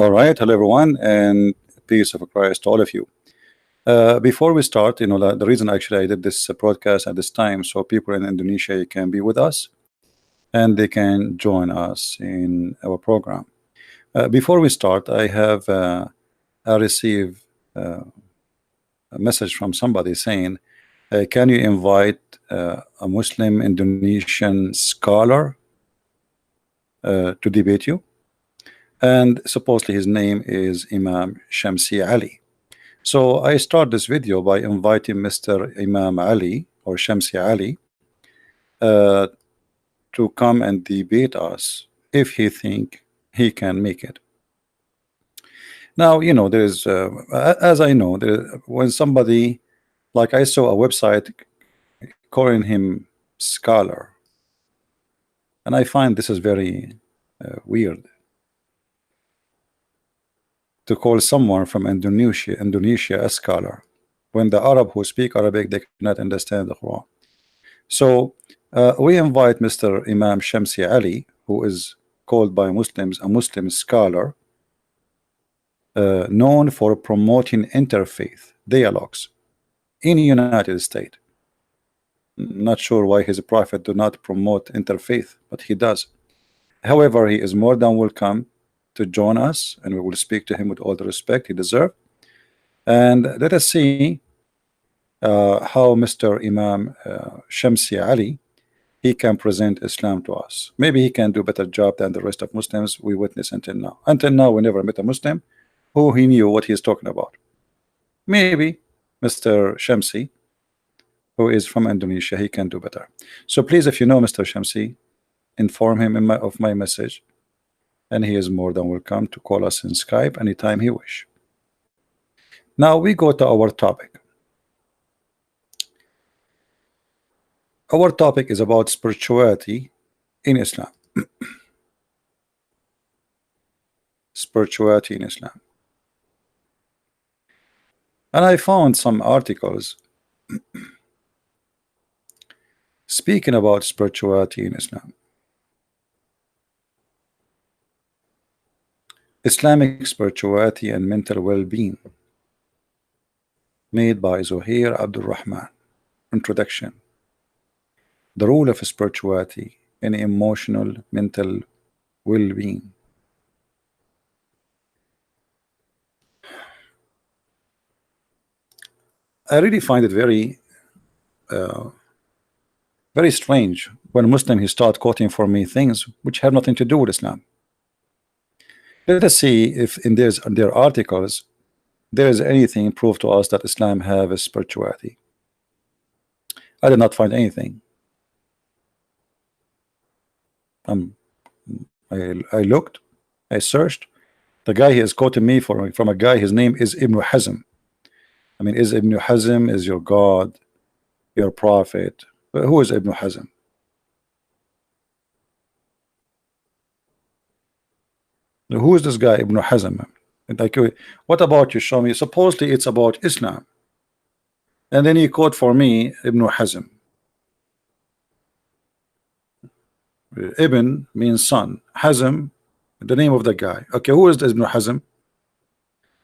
All right, hello everyone, and peace of Christ to all of you. Before we start, the reason actually I did this broadcast at this time, so people in Indonesia can be with us and they can join us in our program. Before we start, I received a message from somebody saying, can you invite a Muslim Indonesian scholar to debate you? And supposedly his name is Imam Shamsi Ali. So I start this video by inviting Mr. Imam Ali or Shamsi Ali to come and debate us if he think he can make it. Now, there is, as I know, when somebody, like I saw a website calling him scholar, and I find this is very weird. To call someone from Indonesia a scholar, when the Arab who speak Arabic, they cannot understand the Quran. So we invite Mr. Imam Shamsi Ali, who is called by Muslims a Muslim scholar, known for promoting interfaith dialogues in the United States. Not sure why his prophet do not promote interfaith, but he does. However, he is more than welcome to join us, and we will speak to him with all the respect he deserves. And let us see how Mr. Imam Shamsi Ali, he can present Islam to us. Maybe he can do a better job than the rest of Muslims we witness until now. Until now, we never met a Muslim who he knew what he's talking about. Maybe Mr. Shamsi, who is from Indonesia, he can do better. So please, if you know Mr. Shamsi, inform him of my message, and he is more than welcome to call us in Skype anytime he wish. Now we go to our topic. Our topic is about spirituality in Islam. Spirituality in Islam. And I found some articles speaking about spirituality in Islam. Islamic spirituality and mental well-being, made by Zuhair Abdul Rahman. Introduction. The role of spirituality in emotional mental well-being. I really find it very very strange when Muslim he start quoting for me things which have nothing to do with Islam. Let us see if in their articles there is anything proof to us that Islam have a spirituality. I did not find anything. I looked, I searched. The guy he is quoting me from a guy, his name is Ibn Hazm. I mean, is Ibn Hazm is your God, your prophet? Who is Ibn Hazm? Who is this guy Ibn Hazm? Like, what about you? Show me. Supposedly it's about Islam, and then he quote for me Ibn Hazm. Ibn means son. Hazm, the name of the guy. Okay, who is this Ibn Hazm?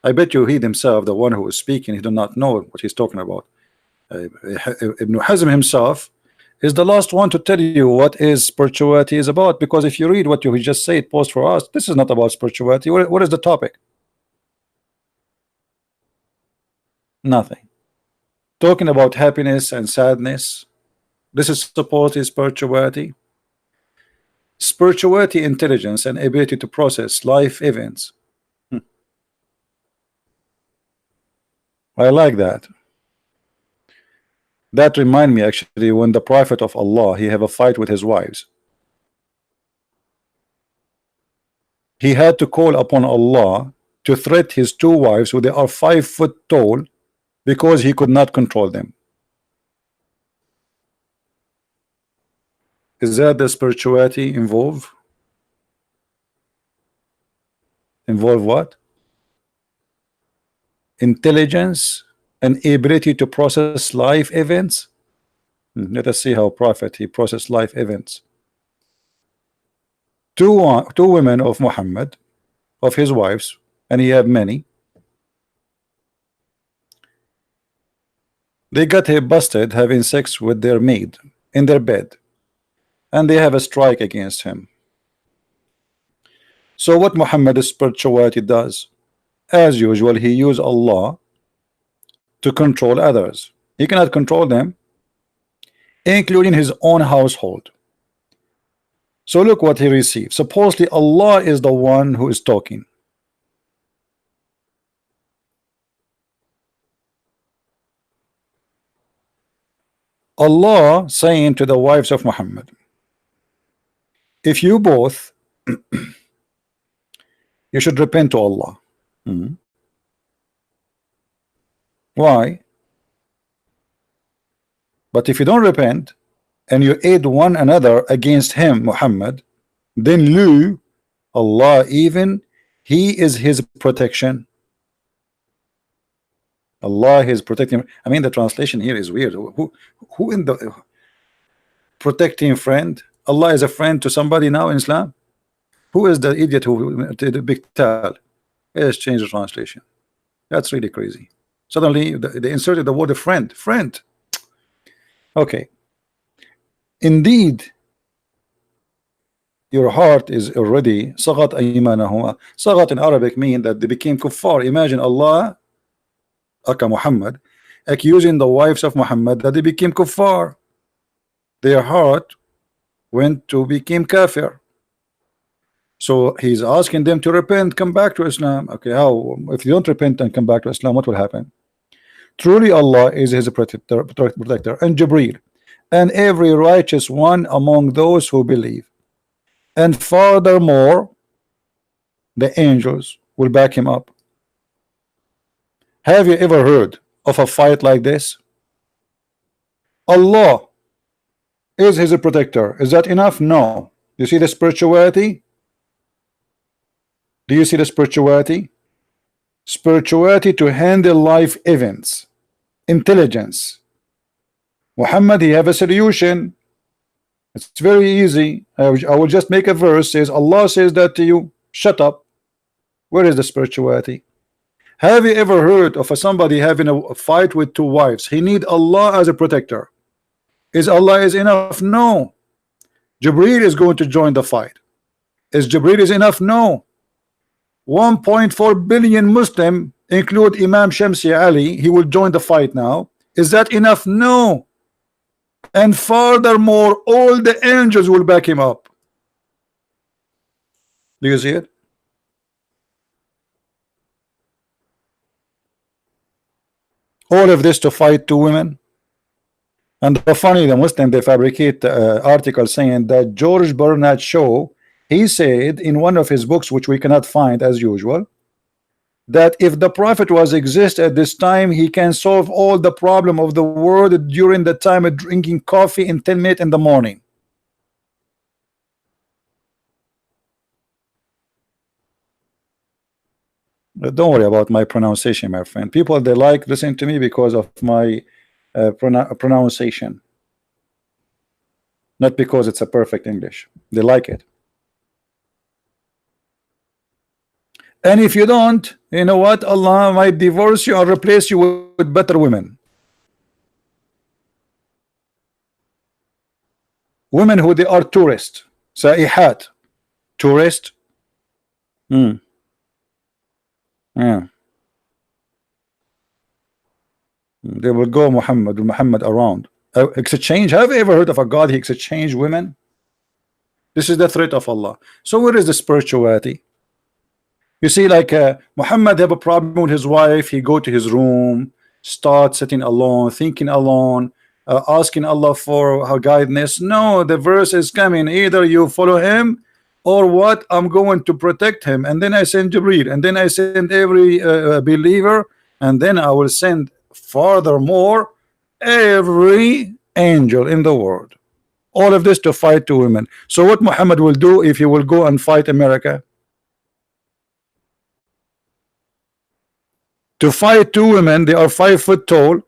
I bet you he himself, the one who is speaking, he do not know what he's talking about. Ibn Hazm himself is the last one to tell you what is spirituality is about, because if you read what you just said post for us, this is not about spirituality. What is the topic? Nothing. Talking about happiness and sadness. This is supposedly spirituality. Spirituality, intelligence, and ability to process life events. I like that. That remind me actually when the Prophet of Allah, he have a fight with his wives. He had to call upon Allah to threat his two wives who they are 5 foot tall because he could not control them. Is that the spirituality involved? Involve what? Intelligence and ability to process life events. Let us see how Prophet he processed life events. Two women of Muhammad, of his wives, and he have many. They got him busted having sex with their maid in their bed, and they have a strike against him. So what Muhammad's spirituality does, as usual, he use Allah to control others. He cannot control them, including his own household. So look what he received. Supposedly Allah is the one who is talking. Allah saying to the wives of Muhammad, if you both you should repent to Allah. Why? But if you don't repent and you aid one another against him, Muhammad, then you, Allah, even he is his protection. Allah is protecting. I mean, the translation here is weird. Who in the protecting friend? Allah is a friend to somebody now in Islam? Who is the idiot who did a big tell? Let's change the translation. That's really crazy. Suddenly they inserted the word friend. Friend. Okay. Indeed, your heart is already sagat aymanahuma. Sagat in Arabic mean that they became kuffar. Imagine Allah, Aka Muhammad, accusing the wives of Muhammad that they became kuffar. Their heart went to became kafir. So he's asking them to repent, come back to Islam. Okay, how? If you don't repent and come back to Islam, what will happen? Truly Allah is his protector, and Jibreel, and every righteous one among those who believe. And furthermore, the angels will back him up. Have you ever heard of a fight like this? Allah is his protector. Is that enough? No. You see the spirituality? Do you see the spirituality? Spirituality to handle life events. Intelligence. Muhammad, he have a solution. It's very easy. I will just make a verse. Says Allah says that to you. Shut up. Where is the spirituality? Have you ever heard of somebody having a fight with two wives? He need Allah as a protector. Is Allah is enough? No. Jibreel is going to join the fight. Is Jibreel is enough? No. 1.4 billion Muslim, include Imam Shamsi Ali, he will join the fight now. Is that enough? No. And furthermore, all the angels will back him up. Do you see it? All of this to fight two women. And the funny, the Muslim, they fabricate articles saying that George Bernard Shaw, he said in one of his books, which we cannot find as usual, that if the Prophet was exist at this time, he can solve all the problem of the world during the time of drinking coffee in 10 minutes in the morning. But don't worry about my pronunciation, my friend. People, they like listening to me because of my pronunciation, not because it's a perfect English. They like it. And if you don't, you know what? Allah might divorce you or replace you with better women. Women who they are tourists. Sa'ihat. Tourist. Yeah. They will go Muhammad around. Exchange. Have you ever heard of a God he exchanged women? This is the threat of Allah. So where is the spirituality? You see, like Muhammad have a problem with his wife. He go to his room, start sitting alone, thinking alone, asking Allah for her guidance. No, the verse is coming. Either you follow him or what? I'm going to protect him. And then I send Jibreel, and then I send every believer, and then I will send furthermore every angel in the world. All of this to fight two women. So what Muhammad will do if he will go and fight America? To fight two women, they are 5 foot tall.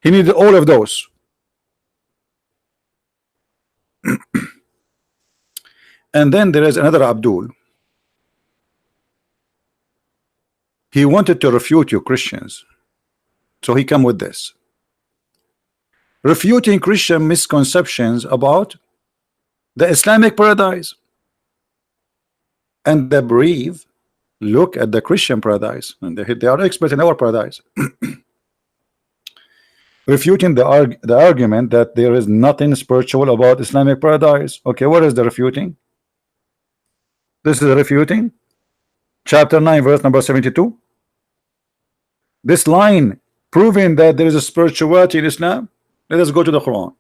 He needed all of those. And then there is another Abdul. He wanted to refute you Christians, so he come with this, refuting Christian misconceptions about the Islamic paradise. And the brave look at the Christian paradise, and they are experts in our paradise, refuting the argument that there is nothing spiritual about Islamic paradise. Okay, what is the refuting? This is refuting chapter 9 verse number 72. This line proving that there is a spirituality in Islam. Let us go to the Quran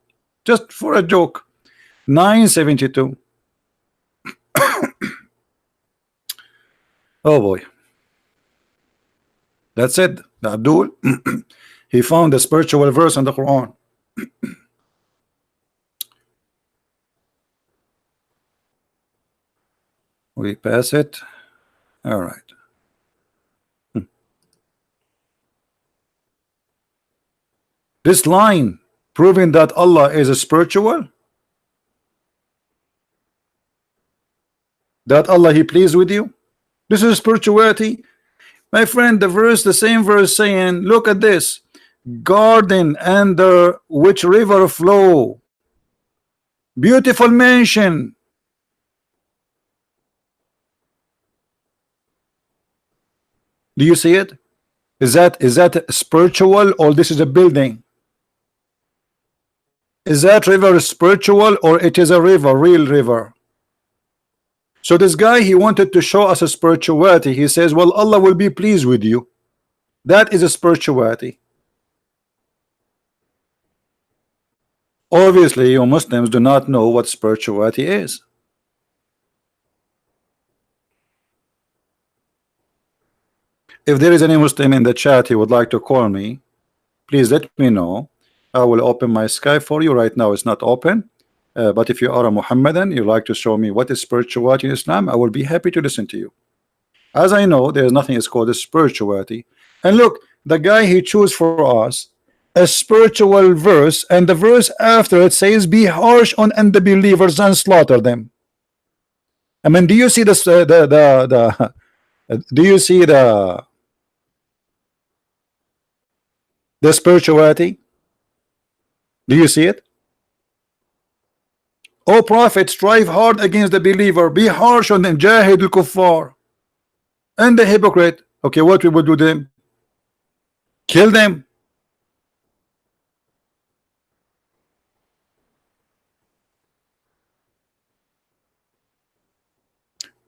just for a joke. 972. Oh boy, that's it. The Abdul he found a spiritual verse in the Quran. We pass it. All right. This line proving that Allah is a spiritual, that Allah he pleased with you. This is spirituality, my friend. The same verse saying, look at this, garden under which river flow, beautiful mansion. Do you see it? Is that spiritual, or this is a building? Is that river spiritual, or it is a river, real river? So this guy, he wanted to show us a spirituality. He says, well, Allah will be pleased with you. That is a spirituality. Obviously, you Muslims do not know what spirituality is. If there is any Muslim in the chat he would like to call me, please let me know. I will open my Skype for you. Right now it's not open. But if you are a Mohammedan, you like to show me what is spirituality in Islam, I will be happy to listen to you. As I know, there is nothing is called a spirituality. And look, the guy he chose for us a spiritual verse, and the verse after it says, "Be harsh on unbelievers and slaughter them." I mean, do you see this? Do you see the spirituality? Do you see it? O Prophet, strive hard against the believer, be harsh on them, jahid al-kuffar, and the hypocrite. Okay, what we would do them? Kill them.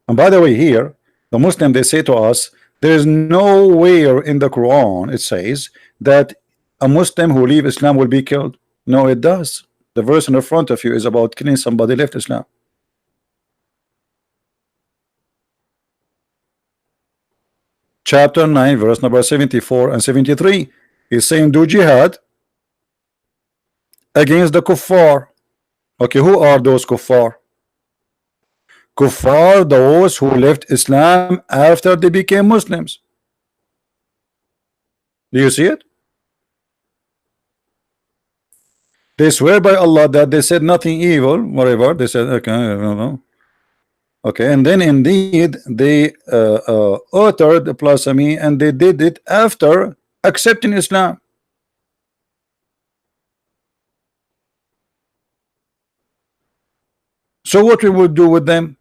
And by the way, here the Muslim, they say to us, there is nowhere in the Quran it says that a Muslim who leave Islam will be killed. No, it does. The verse in the front of you is about killing somebody left Islam. Chapter 9 verse number 74 and 73 is saying, do jihad against the kuffar. Okay, who are those kuffar? Kuffar, those who left Islam after they became Muslims. Do you see it? They swear by Allah that they said nothing evil, whatever they said. Okay, I don't know. Okay, and then indeed they uttered blasphemy, and they did it after accepting Islam. So what we would do with them?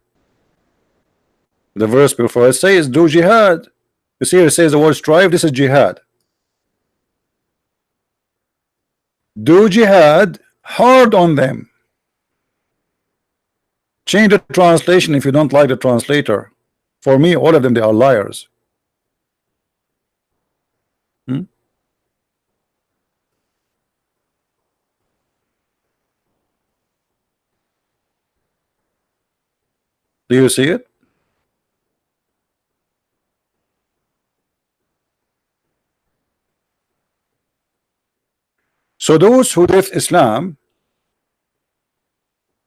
The verse before it says, do jihad. You see, it says the word strive. This is jihad. Do jihad hard on them. Change the translation if you don't like the translator. For me, all of them, they are liars. Do you see it? So those who left Islam,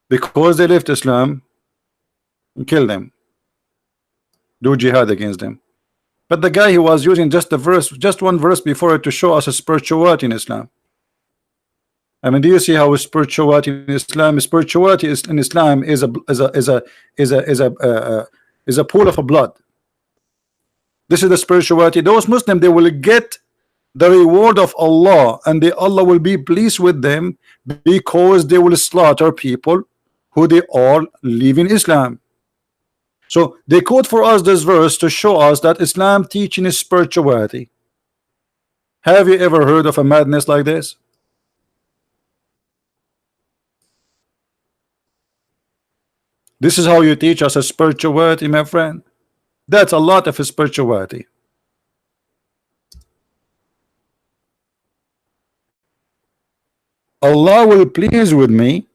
because they left Islam, kill them, do jihad against them. But the guy, he was using just the verse, just one verse before it, to show us a spirituality in Islam. I mean, do you see how spirituality in Islam? Spirituality in Islam is a pool of blood. This is the spirituality. Those Muslims, they will get the reward of Allah, and Allah will be pleased with them because they will slaughter people who they all live in Islam. So they quote for us this verse to show us that Islam teaching is spirituality. Have you ever heard of a madness like this? This is how you teach us a spirituality, my friend. That's a lot of spirituality. Allah will please with me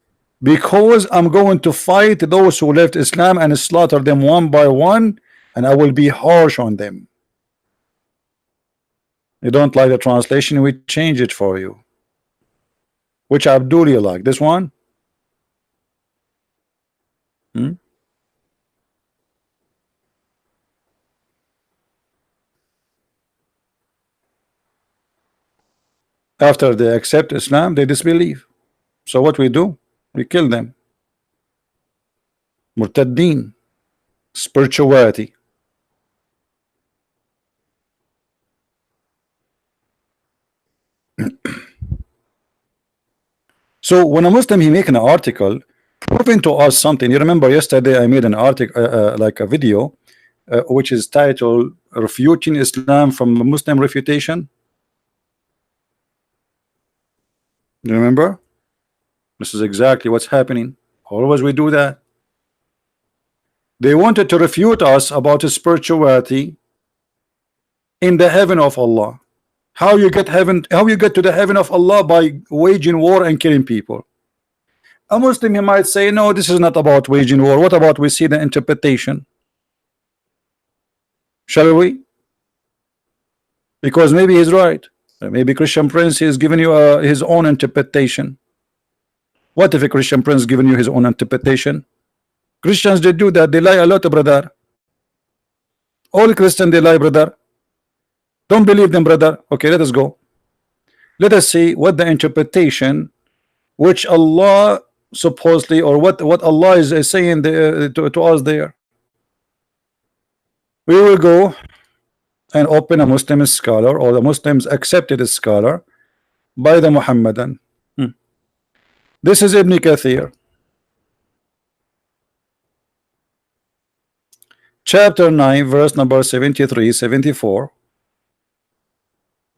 because I'm going to fight those who left Islam and slaughter them one by one, and I will be harsh on them. You don't like the translation, we change it for you. Which Abdul you like? This one? After they accept Islam, they disbelieve. So what we do? We kill them. Murtaddeen. Spirituality. So when a Muslim he make an article proving to us something, you remember yesterday I made an article like a video which is titled "Refuting Islam from Muslim Refutation." You remember? This is exactly what's happening. Always we do that. They wanted to refute us about spirituality in the heaven of Allah. How you get heaven? How you get to the heaven of Allah? By waging war and killing people. A Muslim he might say, no, this is not about waging war. What about we see the interpretation? Shall we? Because maybe he's right. Maybe Christian Prince is giving you his own interpretation. What if a Christian Prince giving you his own interpretation? Christians, they do that. They lie a lot, brother. All Christians, they lie, brother. Don't believe them, brother. Okay, let us go. Let us see what the interpretation which Allah supposedly, or what Allah is saying to us there. We will go and open a Muslim scholar, or the Muslims accepted a scholar by the Muhammadan. This is Ibn Kathir, chapter 9, verse number 73, 74.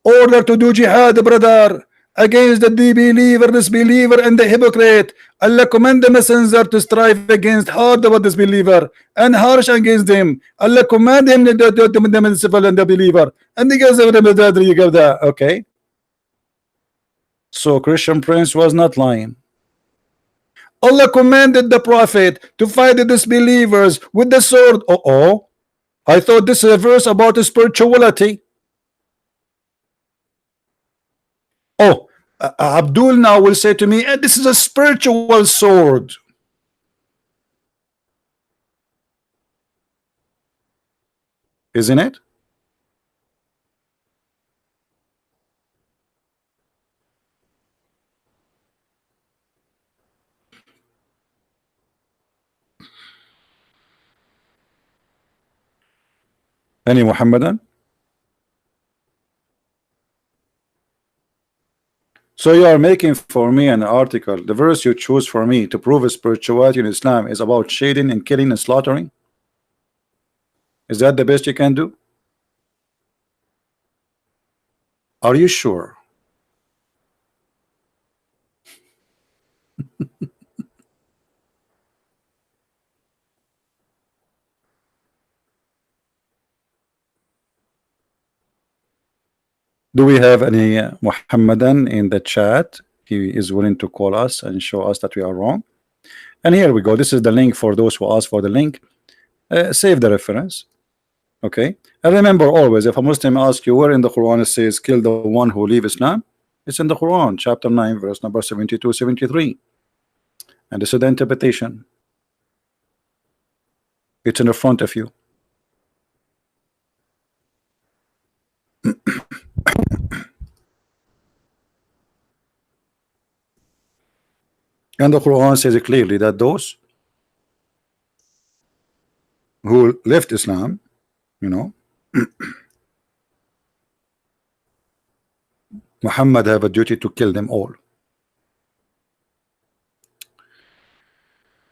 Order to do jihad, brother, against the disbeliever, and the hypocrite. Allah command the messenger to strive against hard about disbeliever and harsh against them. Allah command him to the civil and the believer, and the guys of the okay. So Christian Prince was not lying. Allah commanded the Prophet to fight the disbelievers with the sword. I thought this is a verse about spirituality. Abdul now will say to me, this is a spiritual sword. Isn't it? Any Muhammadan? So you are making for me an article. The verse you choose for me to prove spirituality in Islam is about shading and killing and slaughtering. Is that the best you can do? Are you sure? Do we have any Muhammadan in the chat? He is willing to call us and show us that we are wrong. And here we go. This is the link for those who ask for the link. Save the reference. Okay. And remember always, if a Muslim asks you where in the Quran it says kill the one who leave Islam, it's in the Quran, chapter 9, verse number 72, 73. And this is the interpretation. It's in the front of you. And the Quran says clearly that those who left Islam, you know, Muhammad have a duty to kill them all.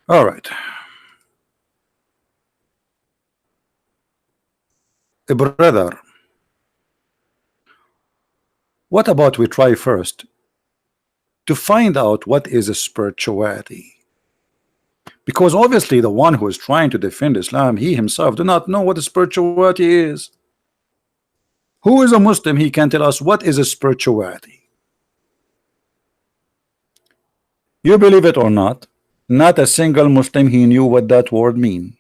All right. Brother, what about we try first to find out what is a spirituality? Because obviously the one who is trying to defend Islam, he himself do not know what a spirituality is. Who is a Muslim? He can tell us what is a spirituality. You believe it or not, not a single Muslim he knew what that word mean.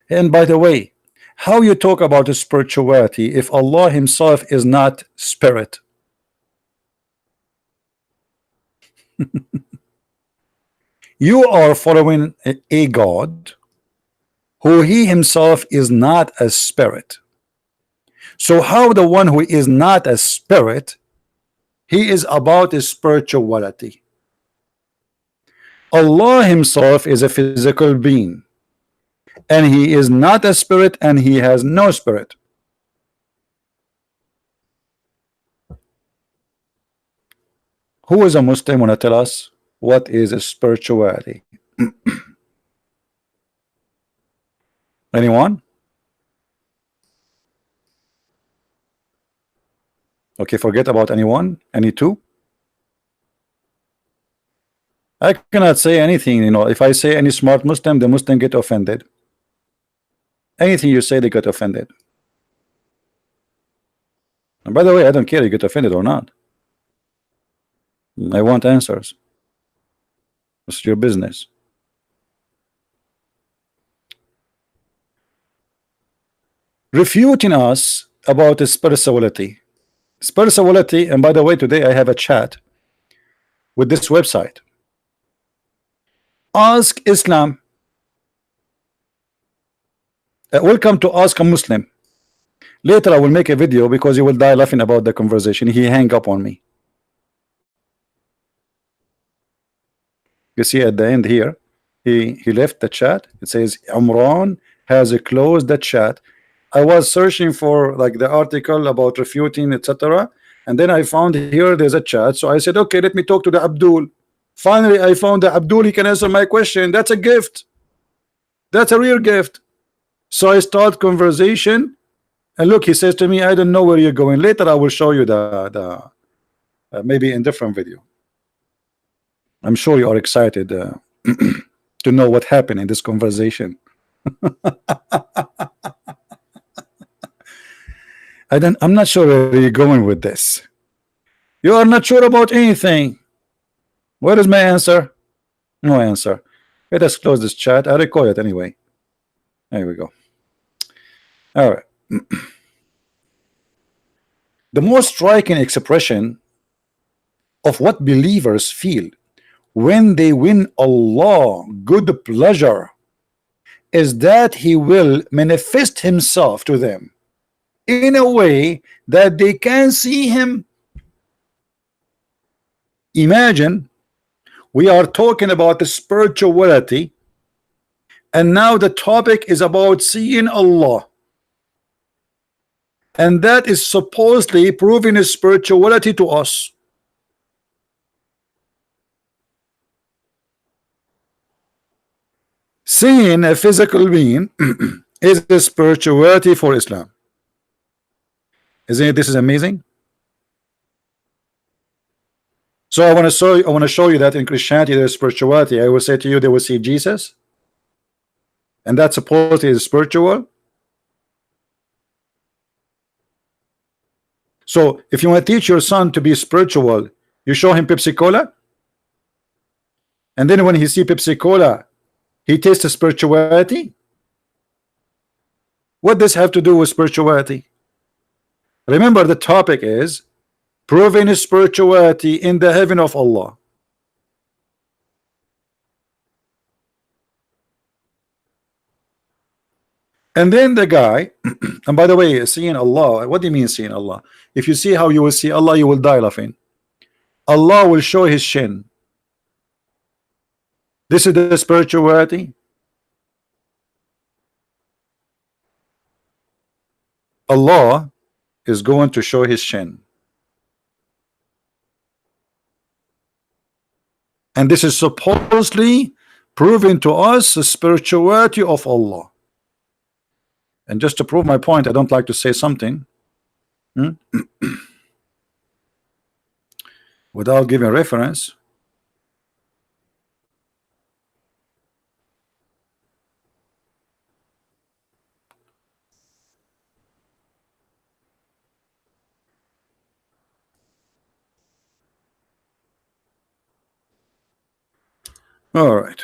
And by the way, how you talk about a spirituality if Allah himself is not spirit? You are following a God who he himself is not a spirit. So how the one who is not a spirit, he is about a spirituality? Allah himself is a physical being, and he is not a spirit, and he has no spirit. Who is a Muslim want to tell us what is a spirituality? Anyone? Okay, forget about anyone. Any two? I cannot say anything, you know. If I say any smart Muslim, the Muslim get offended. Anything you say, they get offended. And by the way, I don't care if you get offended or not. I want answers. It's your business. Refuting us about the spirituality. Spirituality, and by the way, today I have a chat with this website. Ask Islam. Welcome to Ask a Muslim. Later I will make a video because you will die laughing about the conversation. He hang up on me. You see at the end here, he left the chat. It says Imran has closed the chat. I was searching for like the article about refuting, etc. And then I found here there's a chat. So I said, okay, let me talk to the Abdul. Finally, I found the Abdul. He can answer my question. That's a gift. That's a real gift. So I start conversation, and look, he says to me, I don't know where you're going. Later, I will show you the maybe in different video. I'm sure you are excited to know what happened in this conversation. I'm not sure where you're going with this. You are not sure about anything. What is my answer? No answer. Let us close this chat. I record it anyway. There we go. All right. The most striking expression of what believers feel when they win Allah good pleasure is that he will manifest himself to them in a way that they can see him. Imagine we are talking about the spirituality, and now the topic is about seeing Allah, and that is supposedly proving his spirituality to us. Seeing a physical being is the spirituality for Islam. Isn't it? This is amazing. So I want to show you that in Christianity there's spirituality. I will say to you, they will see Jesus, and that supposedly is spiritual. So if you want to teach your son to be spiritual, you show him Pepsi Cola, and then when he see Pepsi Cola, he tastes the spirituality. What does this have to do with spirituality? Remember, the topic is proving his spirituality in the heaven of Allah. And then the guy, and by the way, seeing Allah, what do you mean seeing Allah? If you see how you will see Allah, you will die laughing. Allah will show his shin. This is the spirituality. Allah is going to show his shin. And this is supposedly proving to us the spirituality of Allah. And just to prove my point, I don't like to say something without giving reference. All right.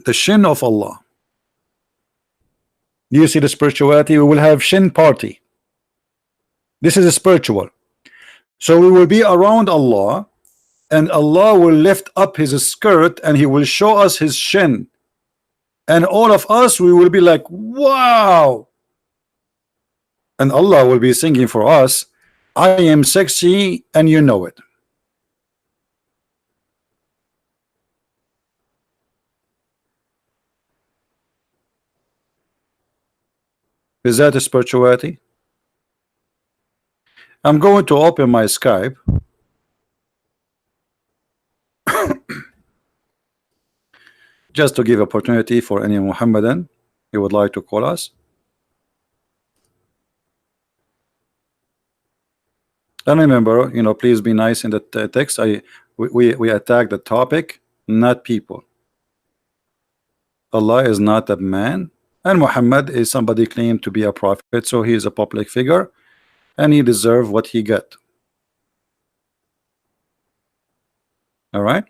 The shin of Allah. Do you see the spirituality? We will have shin party. This is a spiritual. So we will be around Allah, and Allah will lift up his skirt and he will show us his shin. And all of us, we will be like, wow. And Allah will be singing for us, I am sexy and you know it. Is that a spirituality? I'm going to open my Skype. Just to give opportunity for any Muhammadan who would like to call us. And remember, you know, please be nice in the text. We attack the topic, not people. Allah is not a man, and Muhammad is somebody claimed to be a prophet, so he is a public figure, and he deserves what he got. All right.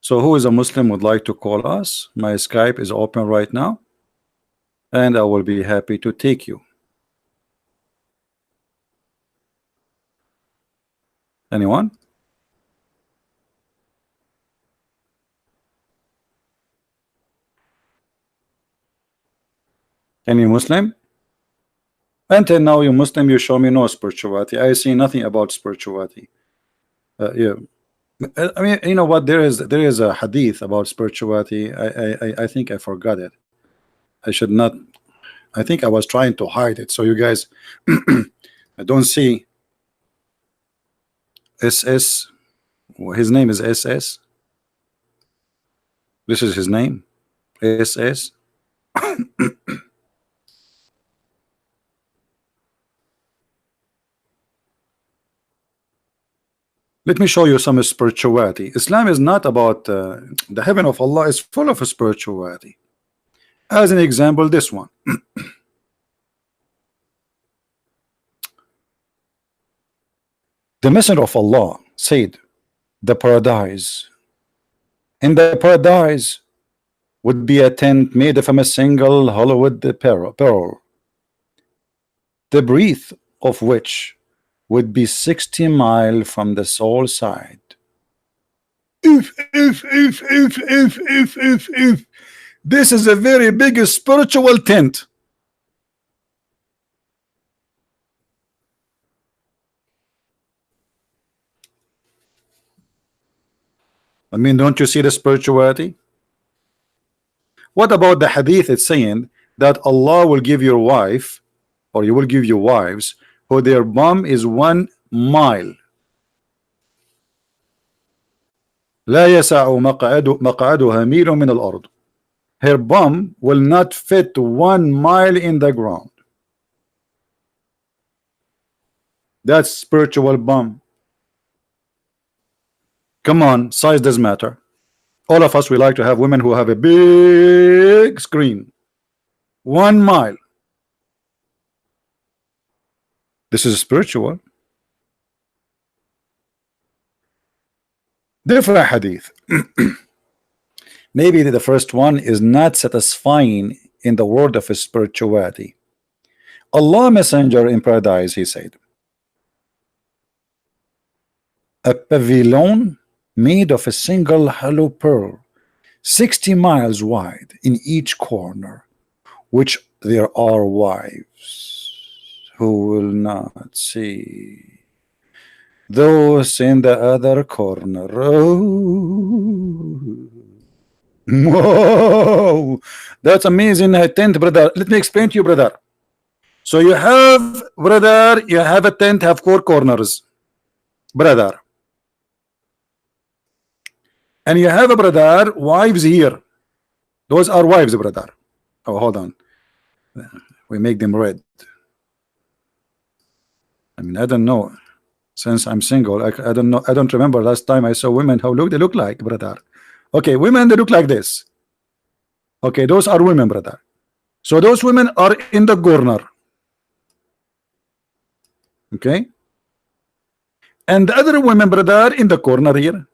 So who is a Muslim would like to call us? My Skype is open right now, and I will be happy to take you. Anyone? Any Muslim? Until now, you Muslim, you show me no spirituality. I see nothing about spirituality. Yeah. I mean, you know what? There is a hadith about spirituality. I think I forgot it. I should not. I think I was trying to hide it, so you guys I don't see. SS. His name is SS. This is his name. SS. Let me show you some spirituality. Islam is not about the heaven of Allah is full of spirituality. As an example, this one. The Messenger of Allah said, the paradise. In the paradise would be a tent made from a single hollowed pearl, the breadth of which would be 60 miles from the soul side. If this is a very big spiritual tent. I mean, don't you see the spirituality? What about the hadith? It's saying that Allah will give your wife, or you will give your wives, who their bum is 1 mile. لا يسع مقعدها ميل من الأرض. Her bum will not fit 1 mile in the ground. That's spiritual bum. Come on, size does matter. All of us, we like to have women who have a big screen. 1 mile. This is spiritual. Different hadith. Maybe the first one is not satisfying in the word of spirituality. Allah Messenger in paradise, he said, a pavilion made of a single hollow pearl, 60 miles wide in each corner, which there are wives who will not see those in the other corner. Oh. Whoa, that's amazing. A tent, brother. Let me explain to you, brother. So you have, brother, you have a tent, have 4 corners, brother, and you have a brother, wives here. Those are wives, brother. Oh, hold on. We make them red. I mean, I don't know. Since I'm single, I don't know. I don't remember last time I saw women how they look like, brother. Okay, women, they look like this. Okay, those are women, brother. So those women are in the corner. Okay, and the other women, brother, in the corner here.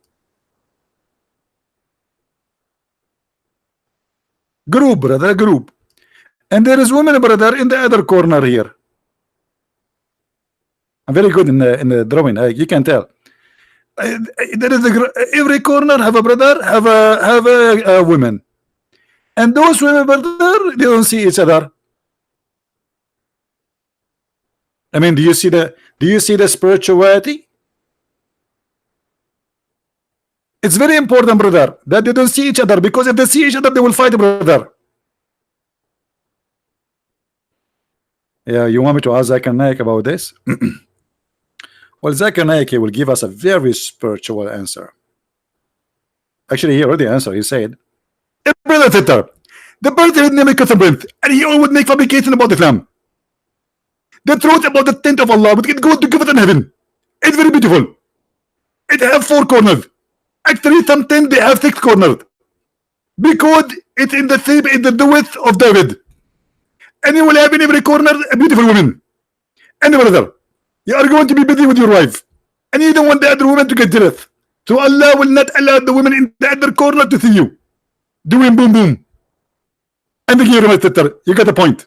Group, brother, group. And there is women, brother, in the other corner here. I'm very good in the drawing. You can tell. There is every corner have a brother, have a women, and those women, brother, they don't see each other. I mean, do you see the spirituality? It's very important, brother, that they don't see each other, because if they see each other, they will fight, brother. Yeah, you want me to ask Zakir Naik about this? Well, Zakir Naik will give us a very spiritual answer. Actually, he already answered. He said, brother Twitter, the birthday name is Catherine, and he always make fabrication about Islam. The truth about the tent of Allah, but it go to give it in heaven. It's very beautiful. It have 4 corners. Actually, some tent they have 6 corners, because it's in the same in the width of David. And you will have in every corner a beautiful woman. And brother, you are going to be busy with your wife, and you don't want the other woman to get jealous. So Allah will not allow the women in the other corner to see you doing boom boom. And the hero, Mr. You got the point.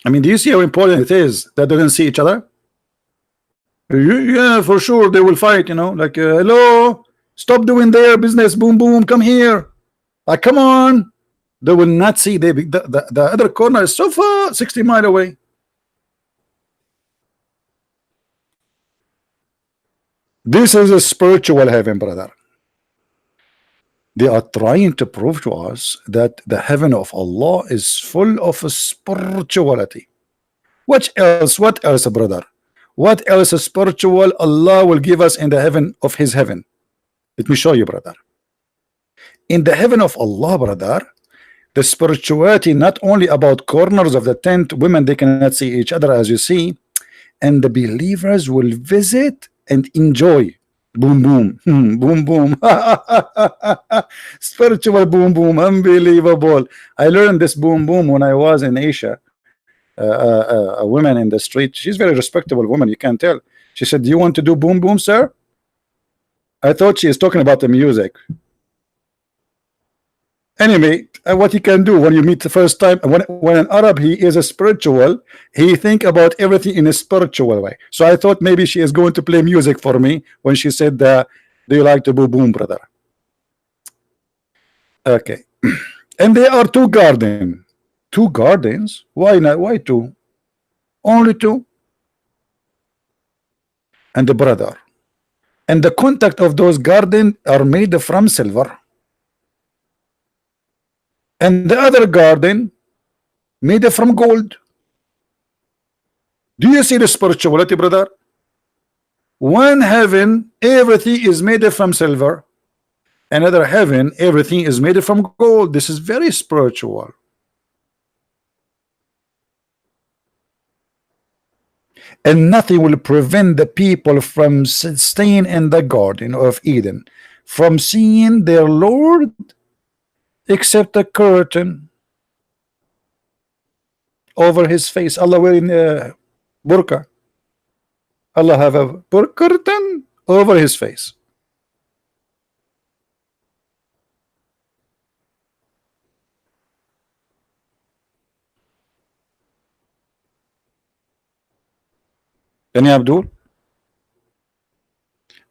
I mean, do you see how important it is that they don't see each other? Yeah, for sure they will fight. You know, like hello, stop doing their business. Boom boom, come here. Like, come on. They will not see. The other corner is so far, 60 miles away. This is a spiritual heaven, brother. They are trying to prove to us that the heaven of Allah is full of spirituality. What else? What else, brother? What else spiritual Allah will give us in the heaven of His heaven? Let me show you, brother. In the heaven of Allah, brother, the spirituality not only about corners of the tent, women they cannot see each other, as you see, and the believers will visit and enjoy. Boom boom, boom boom, spiritual boom boom, unbelievable. I learned this boom boom when I was in Asia. A woman in the street, she's very respectable woman, you can tell. She said, "Do you want to do boom boom, sir?" I thought she is talking about the music. Anyway, what you can do when you meet the first time, when an Arab, he is a spiritual, he think about everything in a spiritual way. So I thought maybe she is going to play music for me when she said, "Do you like to boom boom, brother?" Okay. And there are 2 gardens. 2 gardens? Why not? Why 2? Only 2. And the brother, and the contact of those gardens are made from silver, and the other garden made from gold. Do you see the spirituality, brother? One heaven, everything is made from silver. Another heaven, everything is made from gold. This is very spiritual. And nothing will prevent the people from staying in the Garden of Eden, from seeing their Lord, except a curtain over his face. Allah wearing a burqa. Allah have a curtain over his face. Any Abdul?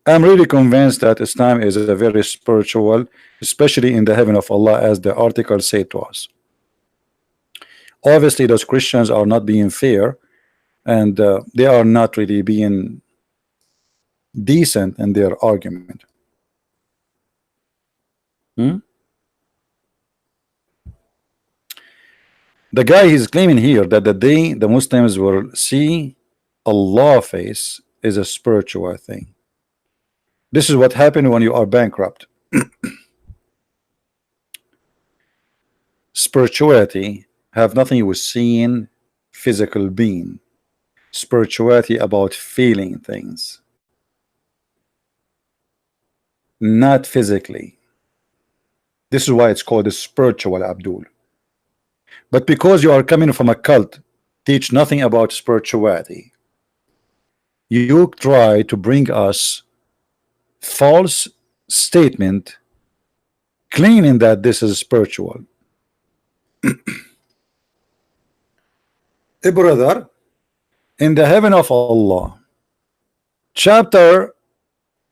I'm really convinced that Islam is a very spiritual, especially in the heaven of Allah, as the article said to us. Obviously, those Christians are not being fair, and they are not really being decent in their argument. Hmm? The guy is claiming here that the day the Muslims will see Allah face is a spiritual thing. This is what happened when you are bankrupt. Spirituality have nothing with seeing physical being. Spirituality about feeling things, not physically. This is why it's called a spiritual, Abdul. But because you are coming from a cult, teach nothing about spirituality, you try to bring us false statement claiming that this is spiritual. A brother, in the heaven of Allah, chapter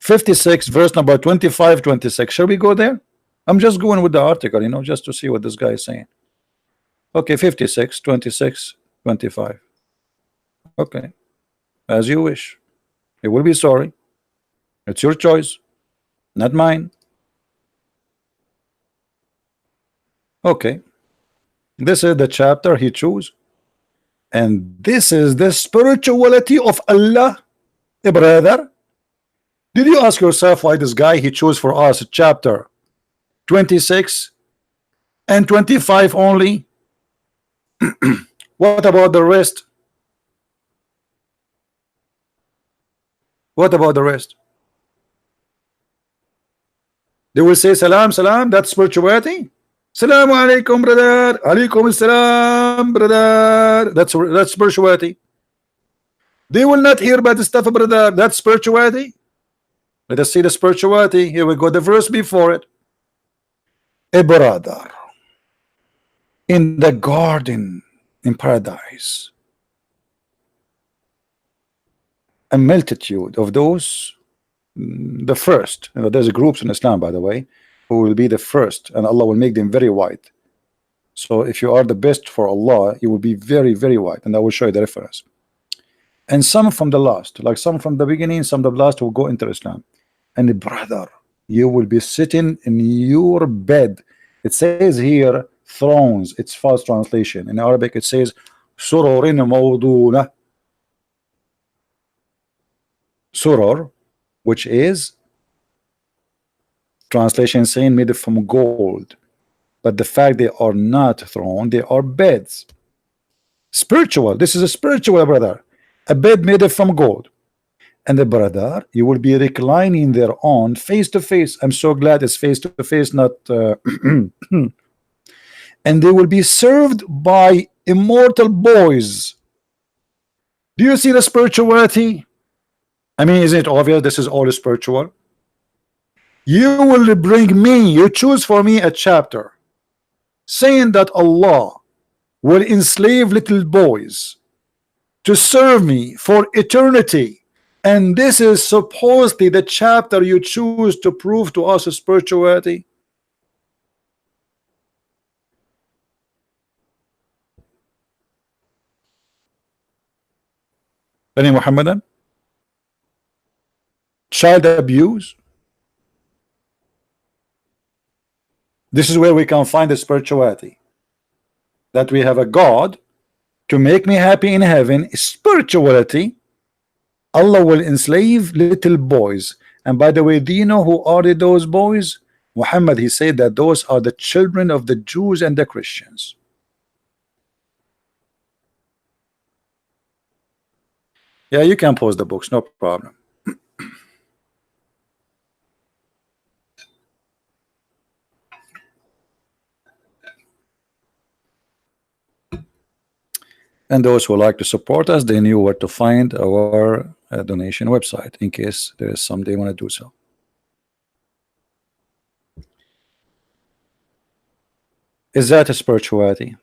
56, verse number 25, 26. Shall we go there? I'm just going with the article, you know, just to see what this guy is saying. Okay, 56, 26, 25. Okay, as you wish. You will be sorry. It's your choice, not mine. Okay, this is the chapter he chose, and this is the spirituality of Allah. Brother, did you ask yourself why this guy he chose for us chapter 26 and 25 only? What about the rest? What about the rest? They will say salam, salam, that's spirituality. Salamu alaikum, brother. Alaikum salam, brother. That's spirituality. They will not hear about the stuff, brother. That's spirituality. Let us see the spirituality. Here we go, the verse before it. A brother in the garden in paradise, a multitude of those, the first, you know, there's groups in Islam, by the way, who will be the first, and Allah will make them very white. So if you are the best for Allah, you will be very, very white, and I will show you the reference. And some from the last, like some from the beginning, some the last will go into Islam. And brother, you will be sitting in your bed. It says here thrones. It's false translation. In Arabic it says sururin mawduna. Surur, which is translation saying made from gold, but the fact they are not throne, they are beds. Spiritual. This is a spiritual, brother. A bed made from gold. And the brother, you will be reclining there on face to face. I'm so glad it's face to face, not and they will be served by immortal boys. Do you see the spirituality? I mean, isn't it obvious this is all spiritual? You will bring me, you choose for me a chapter saying that Allah will enslave little boys to serve me for eternity. And this is supposedly the chapter you choose to prove to us spirituality. Any Muhammadan? Child abuse. This is where we can find the spirituality. That we have a God to make me happy in heaven. Spirituality. Allah will enslave little boys. And by the way, do you know who are those boys? Muhammad, he said that those are the children of the Jews and the Christians. Yeah, you can post the books, no problem. And those who like to support us, they knew where to find our donation website in case there is some they want to do so. Is that a spirituality?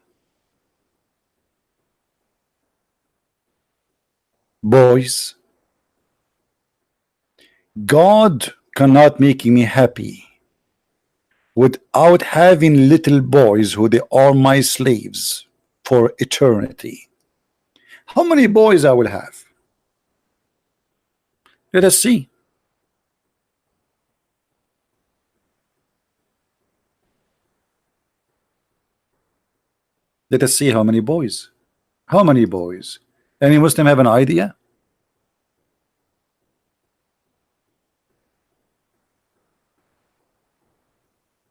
Boys, God cannot make me happy without having little boys who they are my slaves for eternity. How many boys I will have? Let us see. Let us see how many boys. How many boys? Any Muslim have an idea?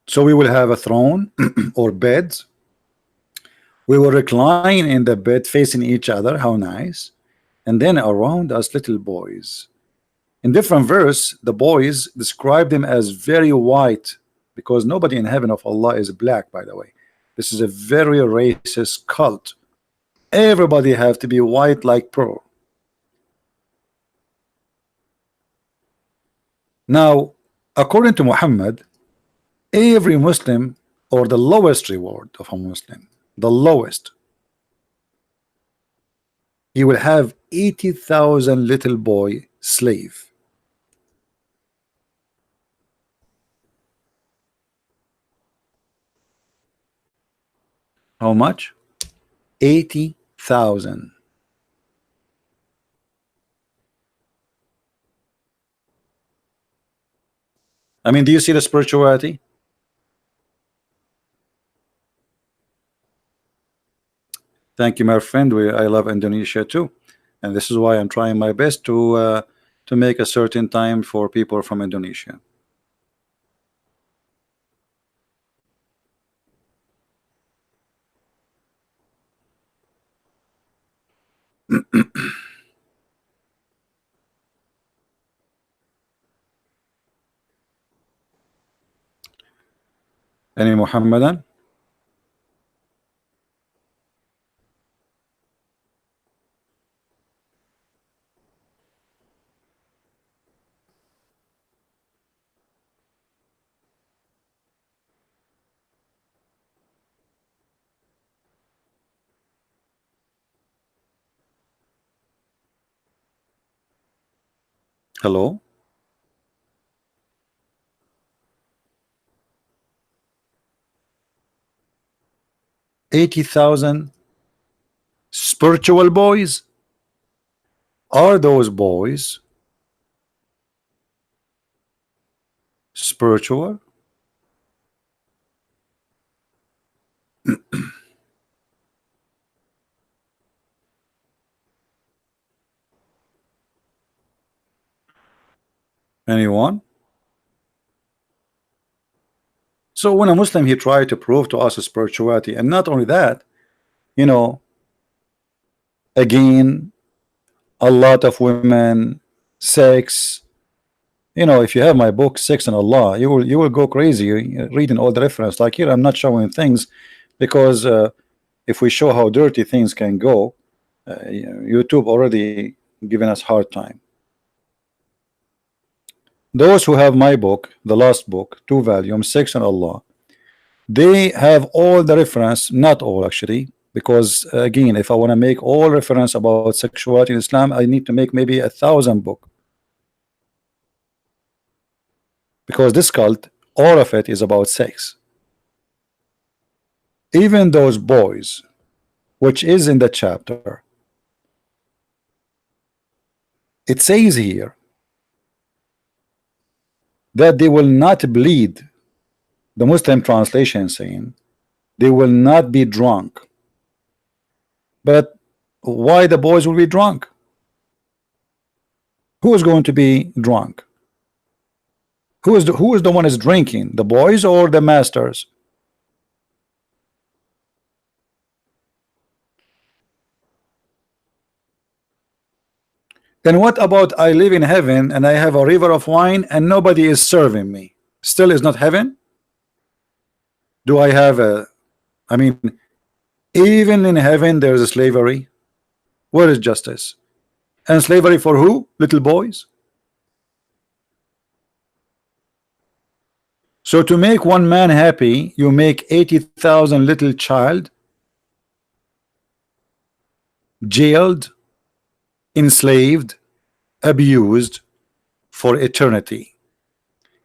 So we will have a throne or beds. We will recline in the bed facing each other. How nice. And then around us little boys. In different verse, the boys describe them as very white, because nobody in heaven of Allah is black, by the way. This is a very racist cult. Everybody have to be white like pearl. Now, according to Muhammad, every Muslim, or the lowest reward of a Muslim, the lowest, he will have 80,000 little boy slave. How much? 80,000. I mean, do you see the spirituality? Thank you, my friend. I love Indonesia too, and this is why I'm trying my best to make a certain time for people from Indonesia. Any Muhammadan? Hello? 80,000 spiritual boys? Are those boys spiritual? Anyone? So when a Muslim he tried to prove to us spirituality, and not only that, you know, again, a lot of women, sex. You know, if you have my book Sex and Allah, you will go crazy reading all the reference. Like here, I'm not showing things because if we show how dirty things can go, YouTube already given us hard time. Those who have my book, the last book, 2 volumes, Sex and Allah, they have all the reference, not all actually, because again, if I want to make all reference about sexuality in Islam, I need to make maybe 1,000 book, because this cult, all of it is about sex. Even those boys, which is in the chapter, it says here that they will not bleed. The Muslim translation saying they will not be drunk. But why the boys will be drunk? Who is going to be drunk? Who is the one is drinking? The boys or the masters? And what about I live in heaven and I have a river of wine and nobody is serving me? Still is not heaven? Do I have a, I mean, even in heaven there is a slavery. Where is justice? And slavery for who? Little boys. So to make one man happy, you make 80,000 little child jailed, enslaved, abused for eternity,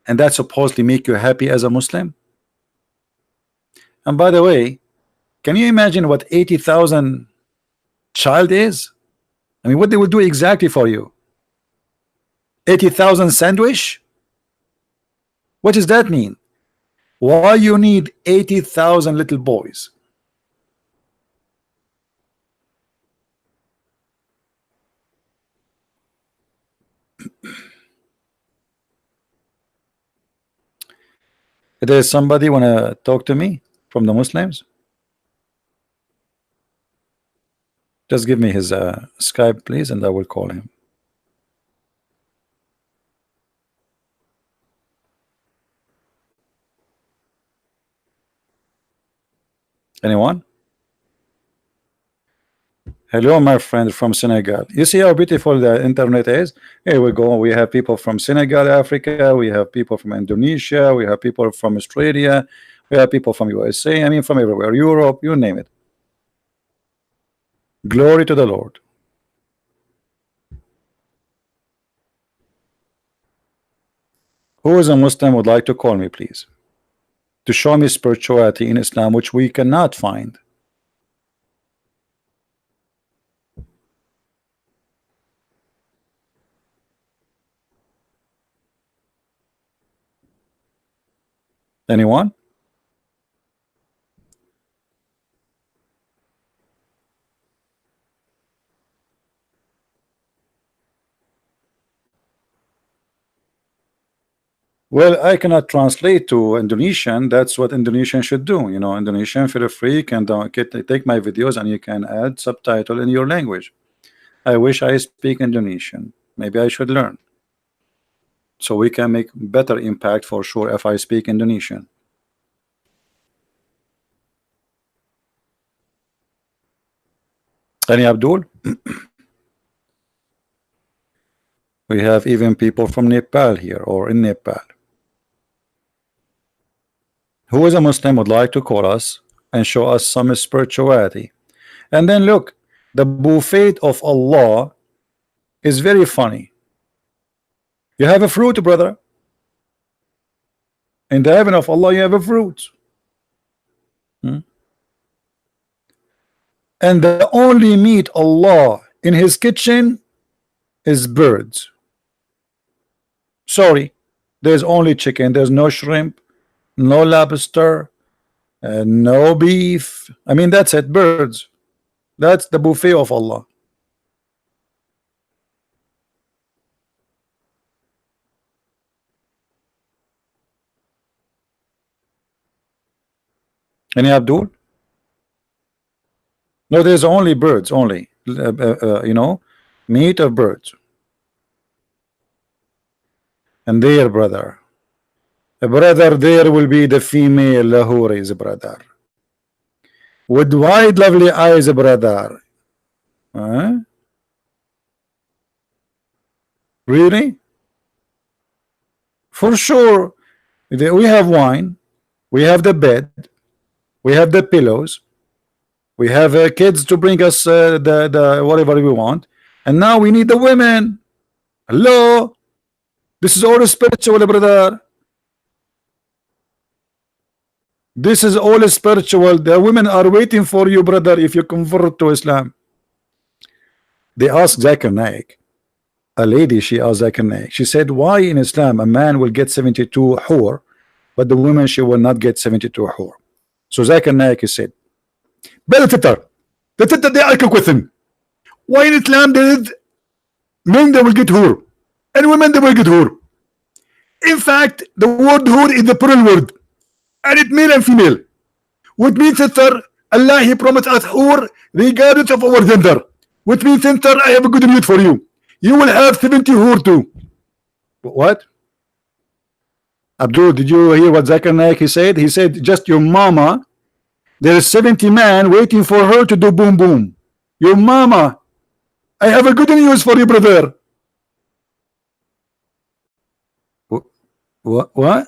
and that supposedly make you happy as a Muslim? And by the way, can you imagine what 80,000 child is? I mean, what they will do exactly for you? 80,000 sandwich? What does that mean? Why you need 80,000 little boys? There's somebody wanna talk to me from the Muslims? Just give me his Skype, please, and I will call him. Anyone? Hello, my friend from Senegal. You see how beautiful the internet is? Here we go. We have people from Senegal, Africa. We have people from Indonesia. We have people from Australia. We have people from USA. I mean, from everywhere. Europe, you name it. Glory to the Lord. Who is a Muslim would like to call me, please, to show me spirituality in Islam, which we cannot find? Anyone? Well, I cannot translate to Indonesian. That's what Indonesian should do. You know, Indonesian, feel free, can take my videos and you can add subtitle in your language. I wish I speak Indonesian. Maybe I should learn, so we can make better impact for sure if I speak Indonesian. Any Abdul? We have even people from Nepal here, or in Nepal. Who is a Muslim would like to call us and show us some spirituality? And then look, the buffet of Allah is very funny. You have a fruit, brother. In the heaven of Allah, you have a fruit. And the only meat Allah in his kitchen is birds. Sorry, there's only chicken. There's no shrimp, no lobster, no beef. I mean, that's it, birds. That's the buffet of Allah. Any Abdul? No, there's only birds, only you know, meat of birds. And there, brother, there will be the female Lahoris, brother, with wide lovely eyes, brother. Really? For sure. We have wine, we have the bed, we have the pillows, we have kids to bring us the whatever we want, and now we need the women. Hello, this is all spiritual, brother. This is all spiritual. The women are waiting for you, brother, if you convert to Islam. They asked Zakir Naik, a lady, she asked Zakir Naik, she said, why in Islam a man will get 72 hur, but the woman, she will not get 72 hur? So Zakir Naik, he said, the titter they are with him. Why in Islam there is men they will get hur and women they will get hur? In fact, the word hur is the plural word, and it male and female, which means sister, Allah he promised us hur regardless of our gender, which means sister, I have a good news for you. You will have 70 hur too. What? Abdul, did you hear what Zakir Naik he said? He said, just your mama, there is 70 men waiting for her to do boom boom. Your mama, I have a good news for you, brother. What?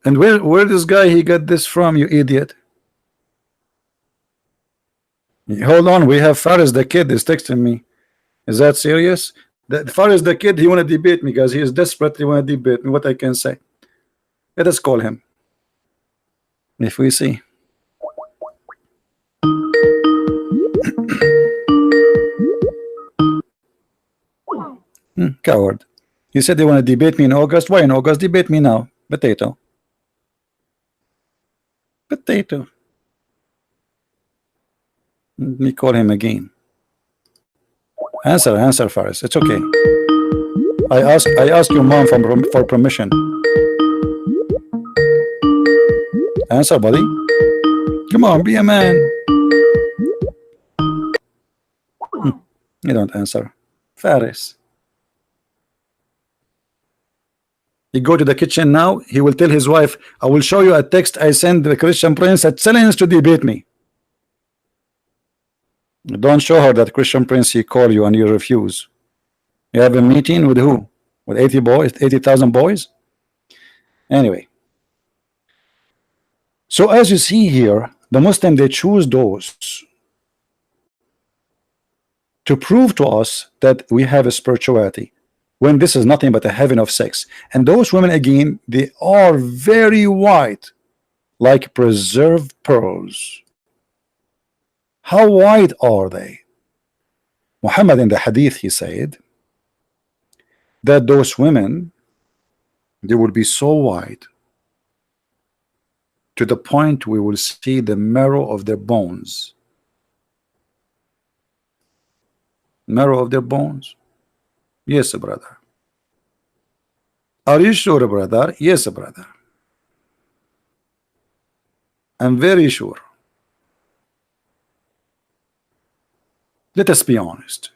And where this guy he got this from, you idiot? Hold on, we have Faris the kid is texting me. Is that serious? As far as the kid, he want to debate me, guys. He is desperately want to debate me. What I can say? Let us call him. If we see. Coward. He said they want to debate me in August. Why in August? Debate me now. Potato. Potato. Let me call him again. Answer, Faris. It's okay. I ask your mom for permission. Answer, buddy. Come on, be a man. You don't answer. Faris. He go to the kitchen now. He will tell his wife, I will show you a text I sent the Christian prince at challenge to debate me. Don't show her that Christian prince he called you and you refuse. You have a meeting with who? With 80 boys, 80,000 boys? Anyway. So as you see here, the Muslim, they choose those to prove to us that we have a spirituality, when this is nothing but a heaven of sex. And those women, again, they are very white, like preserved pearls. How white are they? Muhammad in the hadith, he said that those women, they will be so white to the point we will see the marrow of their bones. Marrow of their bones? Yes, brother. Are you sure, brother? Yes, brother. I'm very sure. Let us be honest.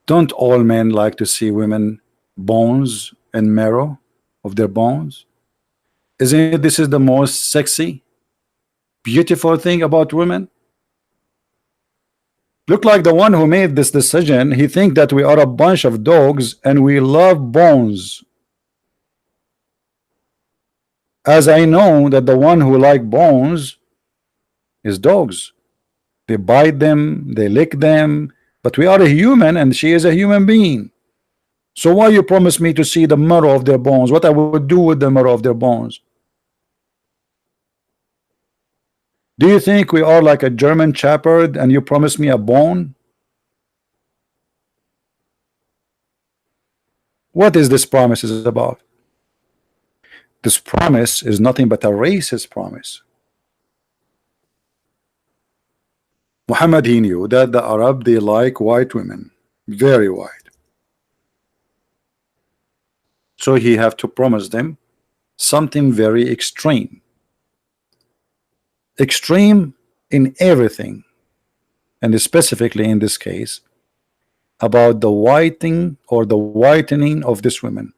Don't all men like to see women bones and marrow of their bones? Isn't it this is the most sexy, beautiful thing about women? Look like the one who made this decision, he think that we are a bunch of dogs and we love bones. As I know that the one who like bones is dogs. They bite them, they lick them, but we are a human and she is a human being. So why you promise me to see the marrow of their bones? What I would do with the marrow of their bones? Do you think we are like a German shepherd and you promise me a bone? What is this promise is about? This promise is nothing but a racist promise. Muhammad, he knew that the Arab, they like white women, very white. So he have to promise them something very extreme. Extreme in everything, and specifically in this case about the whitening or the whitening of this women.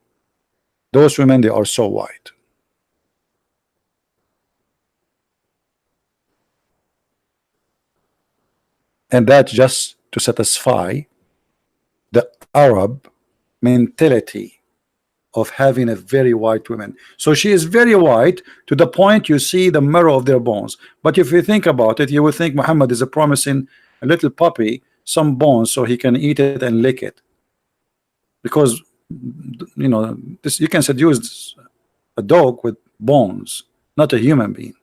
Those women, they are so white. And that's just to satisfy the Arab mentality of having a very white woman. So she is very white to the point you see the marrow of their bones. But if you think about it, you will think Muhammad is promising a little puppy some bones so he can eat it and lick it, because you know this, you can seduce a dog with bones, not a human being.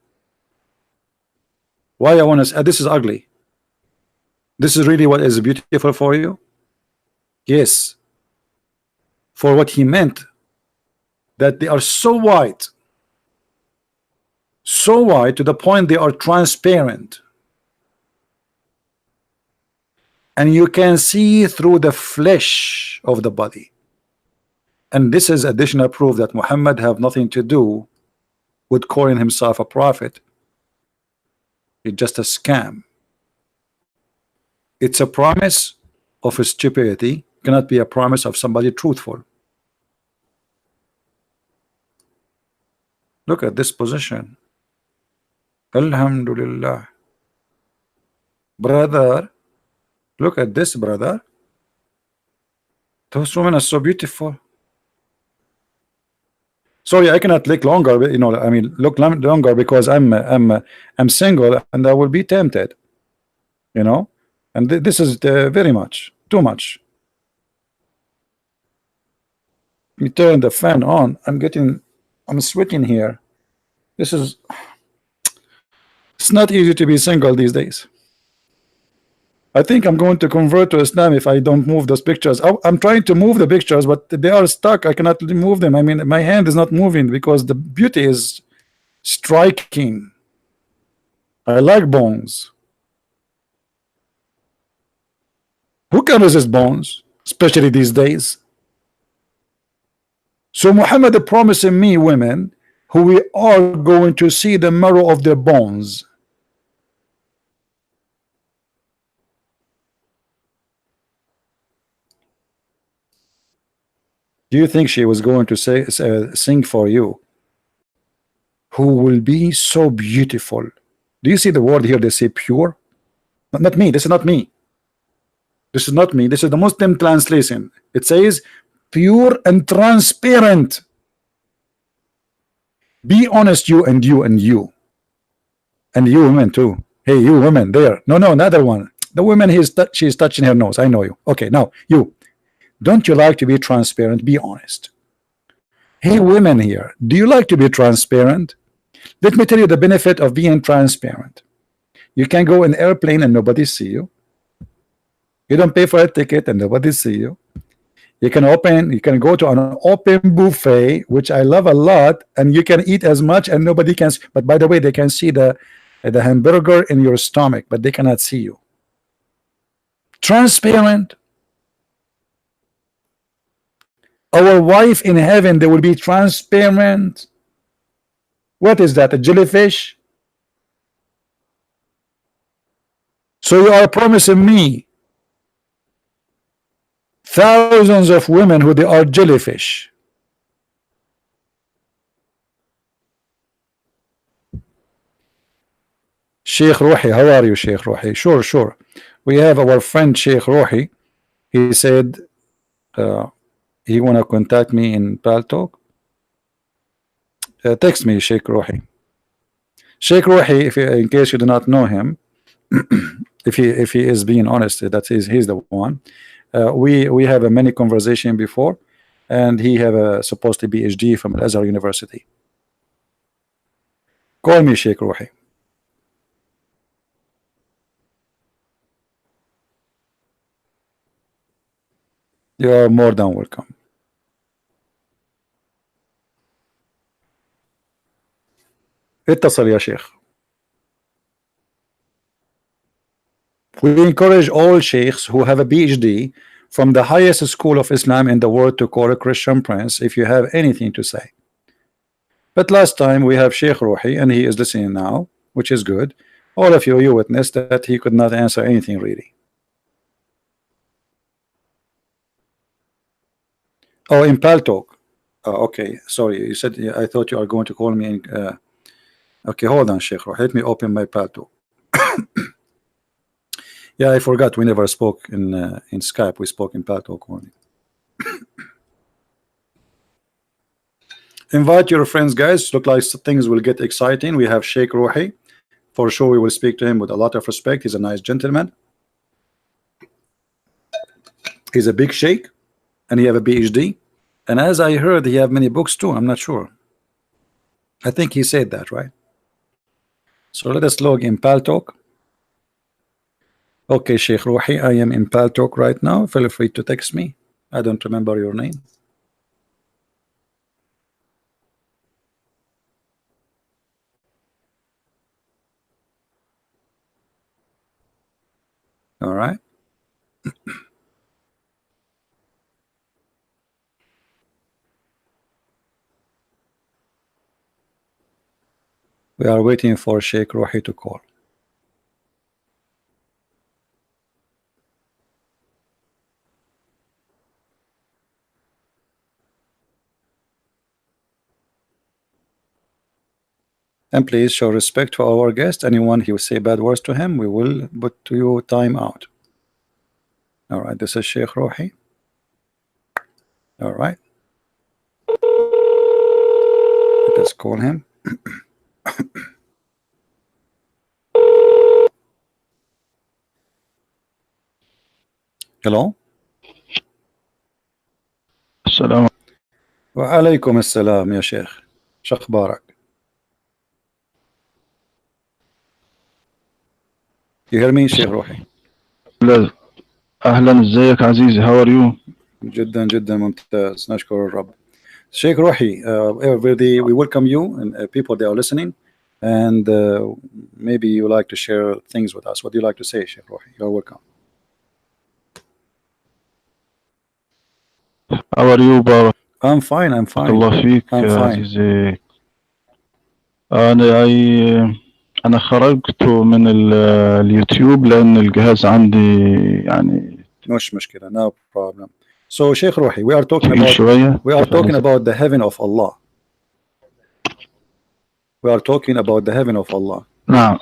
Why I want to say this is ugly? This is really what is beautiful for you? Yes, for what he meant, that they are so white to the point they are transparent, and you can see through the flesh of the body. And this is additional proof that Muhammad have nothing to do with calling himself a prophet. It's just a scam. It's a promise of stupidity, cannot be a promise of somebody truthful. Look at this position. Alhamdulillah. Brother, look at this, brother. Those women are so beautiful. Sorry, I cannot look longer, you know, I mean look longer because I'm single and I will be tempted, you know. And this is very much too much. You turn the fan on. I'm sweating here. This is. It's not easy to be single these days. I think I'm going to convert to Islam if I don't move those pictures. I'm trying to move the pictures, but they are stuck. I cannot move them. I mean, my hand is not moving because the beauty is striking. I like bones. Who can resist bones, especially these days? So Muhammad is promising me women who we are going to see the marrow of their bones. Do you think she was going to sing for you? Who will be so beautiful? Do you see the word here? They say pure. Not me. This is not me. This is not me. This is the Muslim translation. It says pure and transparent. Be honest, you and you and you. And you women too. Hey, you women there. No, another one. The woman she's touching her nose. I know you. Okay, now you. Don't you like to be transparent? Be honest. Hey, women here. Do you like to be transparent? Let me tell you the benefit of being transparent. You can go in an airplane and nobody see you. You don't pay for a ticket and nobody see you. You can go to an open buffet, which I love a lot, and you can eat as much and nobody can. But by the way, they can see the hamburger in your stomach, but they cannot see you. Transparent. Our wife in heaven, they will be transparent. What is that? A jellyfish? So you are promising me thousands of women who they are jellyfish. Sheikh Rohi, how are you, Sheikh Rohi? Sure. We have our friend Sheikh Rohi. He said he wanna contact me in Paltalk. Text me, Sheikh Rohi. Sheikh Rohi, in case you do not know him, if he is being honest, he's the one. We have a many conversation before, and he have a supposed to PhD from Al-Azhar University. Call me, Sheikh Rohi. You are more than welcome. اتصل يا شيخ. We encourage all sheikhs who have a PhD from the highest school of Islam in the world to call a Christian prince if you have anything to say. But last time we have Sheikh Rohi, and he is listening now, which is good. All of you witnessed that he could not answer anything really. Oh, in Paltalk. Okay, sorry. You said, I thought you are going to call me in. Okay, hold on, Sheikh Rohi. Let me open my Paltalk. Yeah, I forgot. We never spoke in Skype. We spoke in Paltalk only. Invite your friends, guys. Look like things will get exciting. We have Sheikh Rohi. For sure, we will speak to him with a lot of respect. He's a nice gentleman. He's a big sheikh, and he have a PhD. And as I heard, he have many books too. I'm not sure. I think he said that, right? So let us log in Paltalk. Okay, Sheikh Rohi, I am in Paltalk right now. Feel free to text me. I don't remember your name. All right. We are waiting for Sheikh Rohi to call. And please show respect to our guest. Anyone who say bad words to him, we will put to you time out. All right, this is Sheikh Rohi. All right. Let us call him. Hello. Salam. وعليكم السلام يا شيخ، شو أخبارك؟ You hear me شيخ روحي؟ لا. أهلا، ازيك عزيزي؟ how are you؟ جدا جدا ممتاز، نشكر الرب. Sheikh Rohi, we welcome you and people that are listening, and maybe you like to share things with us. What do you like to say, Sheikh Rohi? You're welcome. how are you؟ بارك I'm fine. I'm fine. الله فيك I'm يا fine. عزيزي. أنا خرجت من اليوتيوب لأن الجهاز عندي يعني مش مشكلة. No problem. So Sheikh Rohi, we are talking تقيل about شوية. the heaven of Allah. We are talking about the heaven of Allah. نعم.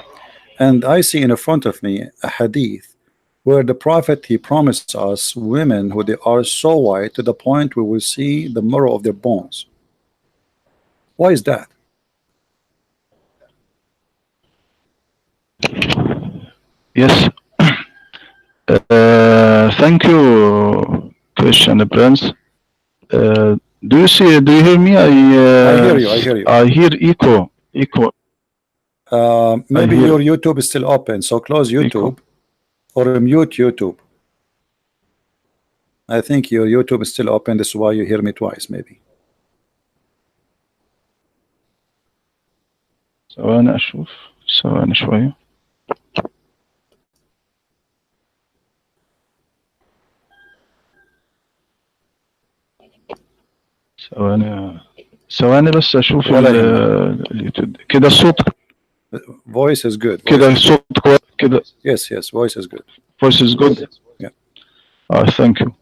And I see in front of me a hadith where the Prophet, he promised us women who they are so white to the point we will see the marrow of their bones. Why is that? Yes. Thank you, Christian Prince. Do you hear me? I hear you. I hear you. I hear echo. Maybe your YouTube is still open, so close YouTube or mute YouTube. I think your YouTube is still open. This is why you hear me twice, maybe. ثواني أشوف، ثواني شوية. ثواني بس أشوف اليوتيوب. كده الصوت. Voice is good. كده الصوت كويس كده. Yes, voice is good. Voice is good. Yeah. Thank you.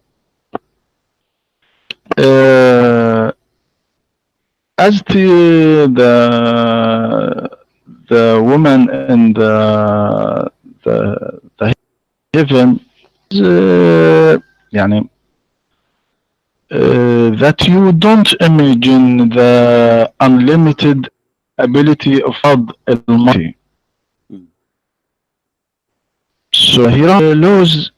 As the woman in the heaven, يعني that you don't imagine the unlimited ability of God Almighty. So here laws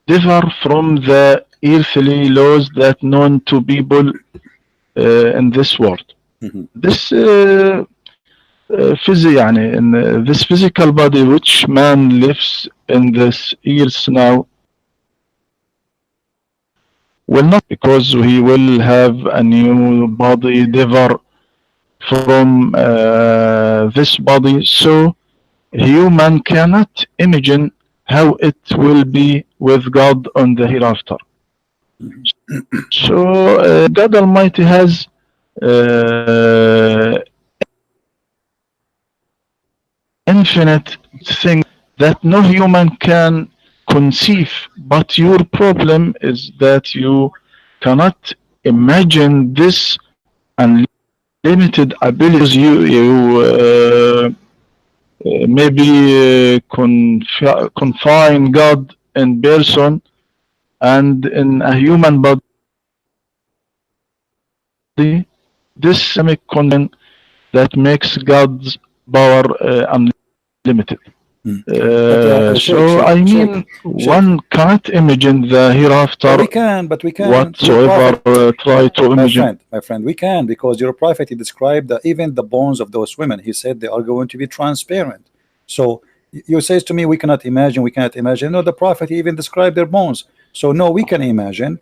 differ from the earthly laws that known to people in this world. This يعني in this physical body which man lives in this earth now will not, because he will have a new body differ from this body, so human cannot imagine how it will be with God on the hereafter. So God Almighty has infinite things that no human can conceive, but your problem is that you cannot imagine this unlimited abilities. You maybe confine God in person and in a human body. This semiconductor that makes God's power unlimited. So I mean, one can't imagine the hereafter. We can, but we can whatsoever try to imagine. My friend, we can, because your prophet, he described even the bones of those women. He said they are going to be transparent. So you say to me we cannot imagine, we cannot imagine. No, the prophet even described their bones. So no, we can imagine.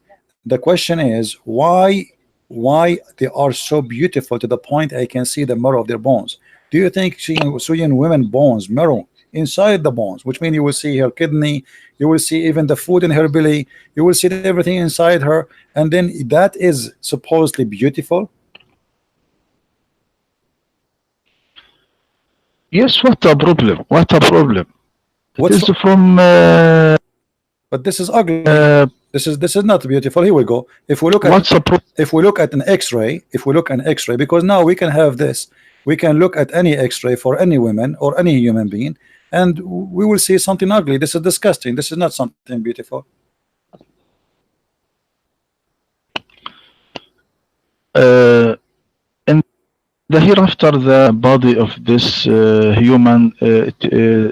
The question is why they are so beautiful to the point I can see the marrow of their bones. Do you think seeing women bones, marrow inside the bones, which means you will see her kidney, you will see even the food in her belly, you will see everything inside her, and then that is supposedly beautiful? Yes, what a problem. What is from but this is ugly. This is not beautiful. Here we go. If we look at an X-ray, because now we can have this, we can look at any X-ray for any woman or any human being, and we will see something ugly. This is disgusting. This is not something beautiful. In the hereafter, the body of this human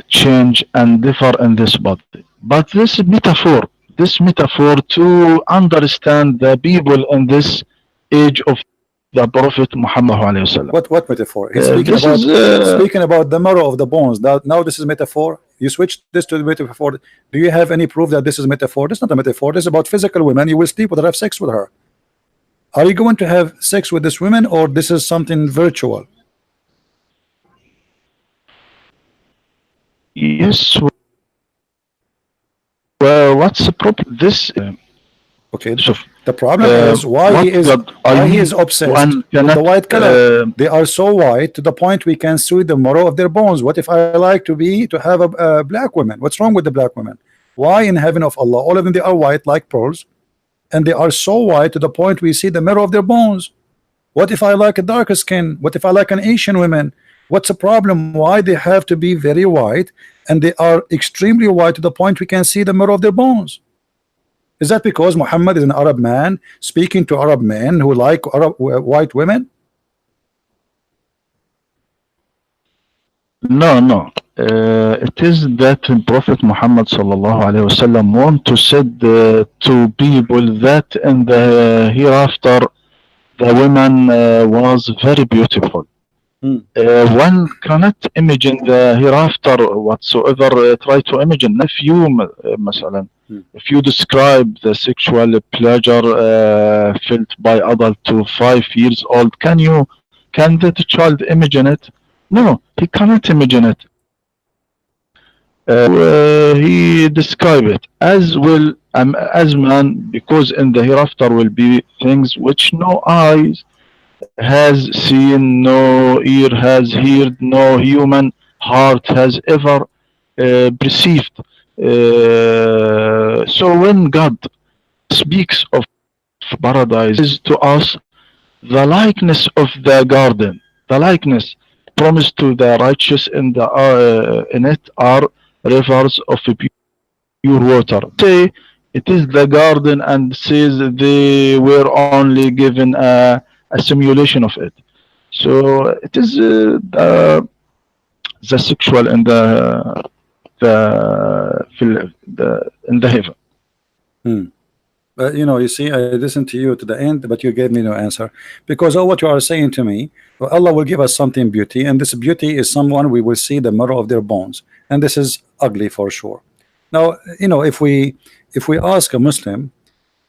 change and differ in this body. But this metaphor to understand the people in this age of the Prophet Muhammad. What metaphor? He's This is speaking about the marrow of the bones. Now this is metaphor. You switch this to the metaphor. Do you have any proof that this is metaphor? This is not a metaphor. This is about physical women. You will sleep with her, have sex with her. Are you going to have sex with this woman, or this is something virtual? yes. Well, what's the problem? This Okay. so, The problem is why what he is God I obsessed one with cannot the white color. They are so white to the point we can see the marrow of their bones. What if I like to have a black woman? What's wrong with the black women? Why in heaven of Allah all of them they are white like pearls, and they are so white to the point we see the marrow of their bones? What if I like a darker skin? What if I like an Asian woman? What's the problem? Why they have to be very white, and they are extremely white to the point we can see the marrow of their bones? Is that because Muhammad is an Arab man speaking to Arab men who like white women? No. It is that Prophet Muhammad sallallahu alaihi wasallam want to say to people that in the hereafter the woman was very beautiful. One cannot imagine the hereafter whatsoever. Try to imagine if you, مثلا, if you describe the sexual pleasure felt by adult to 5 years old, can that child imagine it? No, he cannot imagine it. He describe it as well as man, because in the hereafter will be things which no eyes has seen, no ear has heard, no human heart has ever perceived. So when God speaks of paradise, is to us the likeness of the garden, the likeness promised to the righteous in it are rivers of pure water. Say it is the garden and says they were only given a simulation of it. So it is the sexual and the in the heaven. But you see, I listened to you to the end, but you gave me no answer, because all what you are saying to me, well, Allah will give us something beauty, and this beauty is someone we will see the marrow of their bones, and this is ugly for sure. Now, if we ask a Muslim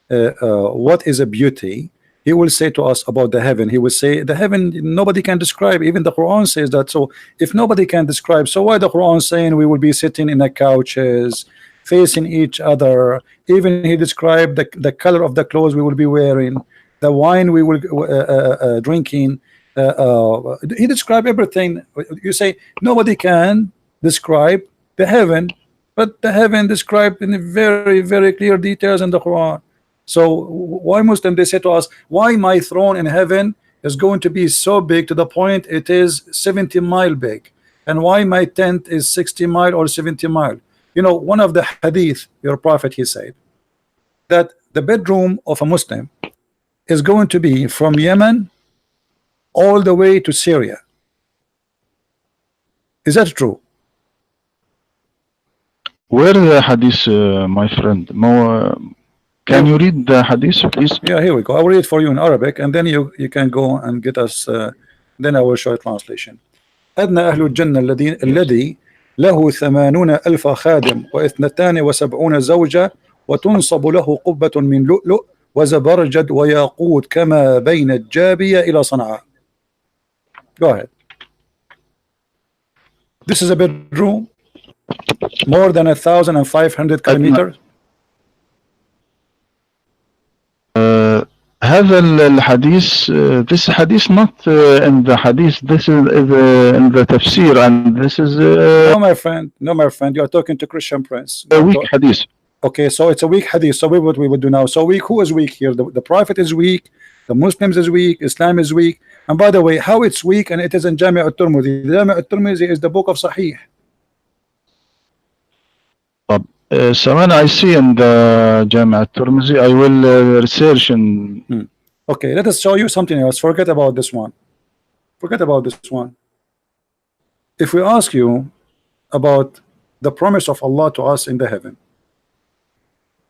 what is a beauty, he will say to us about the heaven. He will say the heaven nobody can describe. Even the Quran says that. So if nobody can describe, so why the Quran saying we will be sitting in the couches facing each other? Even he described the color of the clothes we will be wearing, the wine we will drinking. He described everything. You say nobody can describe the heaven, but the heaven described in very, very clear details in the Quran. So why Muslim they say to us, why my throne in heaven is going to be so big to the point it is 70 mile big, and why my tent is 60 mile or 70 mile? One of the hadith, your prophet, he said that the bedroom of a Muslim is going to be from Yemen all the way to Syria. Is that true? Where is the hadith, my friend? Can you read the hadith, please? Yeah, here we go. I will read for you in Arabic, and then you can go and get us. Then I will show a translation. أدنى أهل الجنة الذي له 80,000 خادم و72 زوجة وتنصب له قبة من لؤلؤ وزبرجد وياقوت كما بين الجابية إلى صنعاء. Go ahead. This is a bedroom more than 1,500 kilometers. هذا الحديث this hadith not in the hadith, this is in the tafsir, and this is no my friend, you are talking to Christian Prince. A weak hadith. Okay, so it's a weak hadith. So what we would do now, so weak, who is weak here? The Prophet is weak, the Muslims is weak, Islam is weak. And by the way, how it's weak, and it is in Jami' al-Tirmidhi. Jami' al-Tirmidhi is the book of Sahih. Someone I see in the Jami' al-Tirmidhi, I will research and Okay, let us show you something else. Forget about this one. Forget about this one. If we ask you about the promise of Allah to us in the heaven,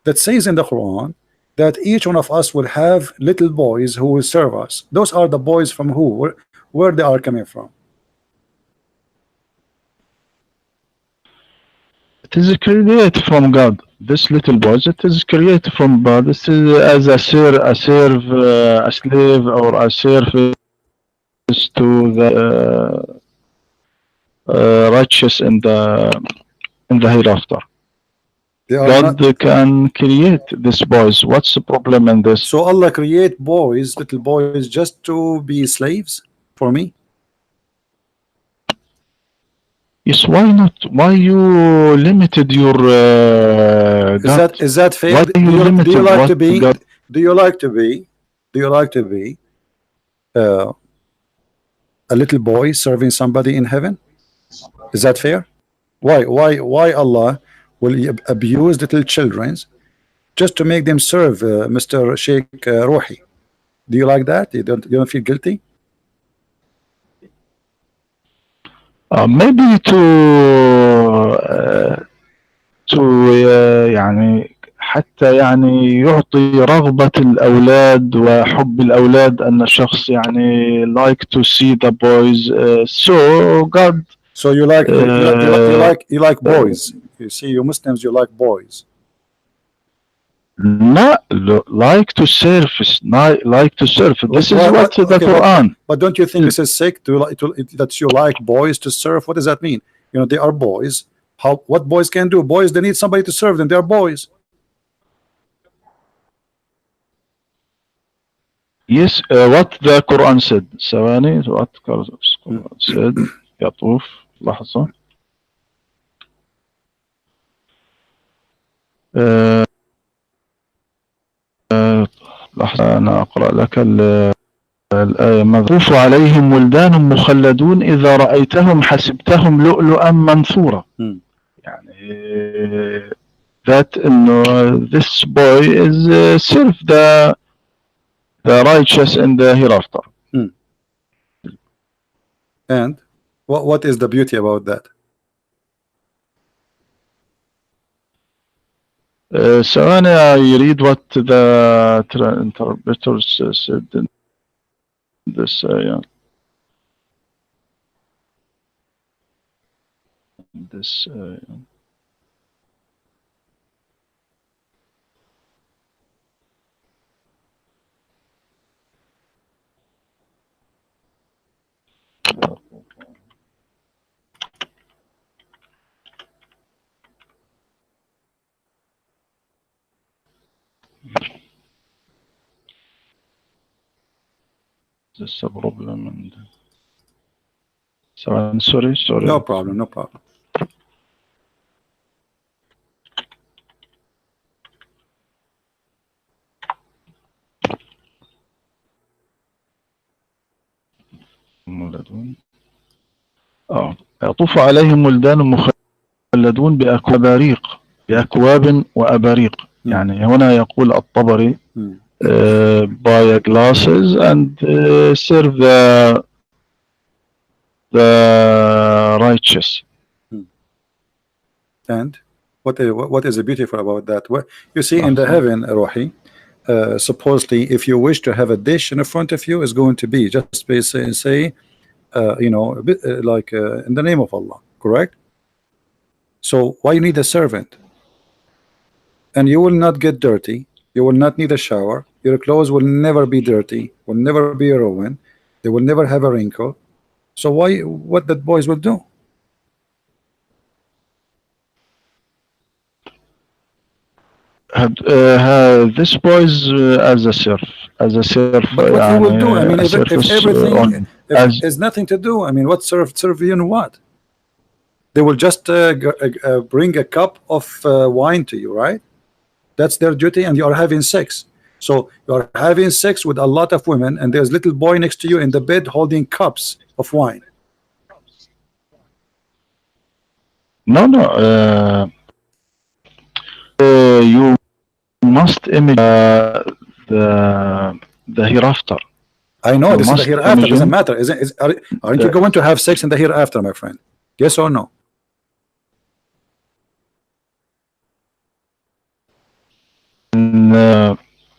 that says in the Quran that each one of us will have little boys who will serve us. Those are the boys from who? Where they are coming from? It is created from God. This little boys, it is created from God. This is as a a slave, or a service to the righteous in the hereafter. They are God not. can create these boys. What's the problem in this? So Allah create boys, little boys, just to be slaves for me? Yes, why not? Why you limited your God? Is that fair? Why you Do limited you like what to be? God? Do you like to be? Do you like to be uh, a little boy serving somebody in heaven? Is that fair? Why Allah will abuse little children just to make them serve Mr. Sheikh Rohi? Do you like that? You don't feel guilty? Maybe يعني حتى يعني يعطي رغبة الأولاد وحب الأولاد أن الشخص يعني like to see the boys so God So you like boys. You see, you Muslims, you like boys. not like to serve, like to serve. This is what the okay, Quran. But don't you think this is sick that you like boys to serve? What does that mean? You know, they are boys. What boys can do? Boys, they need somebody to serve them. They are boys. Yes, what the Quran said. ثواني, what the Quran said. يطوف لحظة. لحظة أنا أقرأ لك الآية. يطوف عليهم ولدان مخلدون إذا رأيتهم حسبتهم لؤلؤا منثورا. يعني that this boy is serve the righteous in the hereafter. And what is the beauty about that? ثواني, I read what the interpreters said in this ayah. This This a problem and so I'm sorry. No problem. يطوف عليهم ولدان مخلدون بأكواب وأباريق. يعني هنا يقول الطبري buy glasses and serve the righteous. And what is beautiful about that? Well, you see, in the heaven, Rohi, supposedly, if you wish to have a dish in front of you, is going to be just say you know, a bit, like in the name of Allah, correct? So why you need a servant? And you will not get dirty. You will not need a shower. Your clothes will never be dirty, will never be ruined. They will never have a wrinkle. So what that boys will do? This boys as a serf. But what he will do? I mean, if everything is nothing to do, I mean, what serve you know what? They will just bring a cup of wine to you, right? That's their duty, and you are having sex. So you are having sex with a lot of women, and there's little boy next to you in the bed holding cups of wine. No, you must image the hereafter. I know this is the hereafter. Doesn't matter. Aren't you going to have sex in the hereafter, my friend? Yes or no?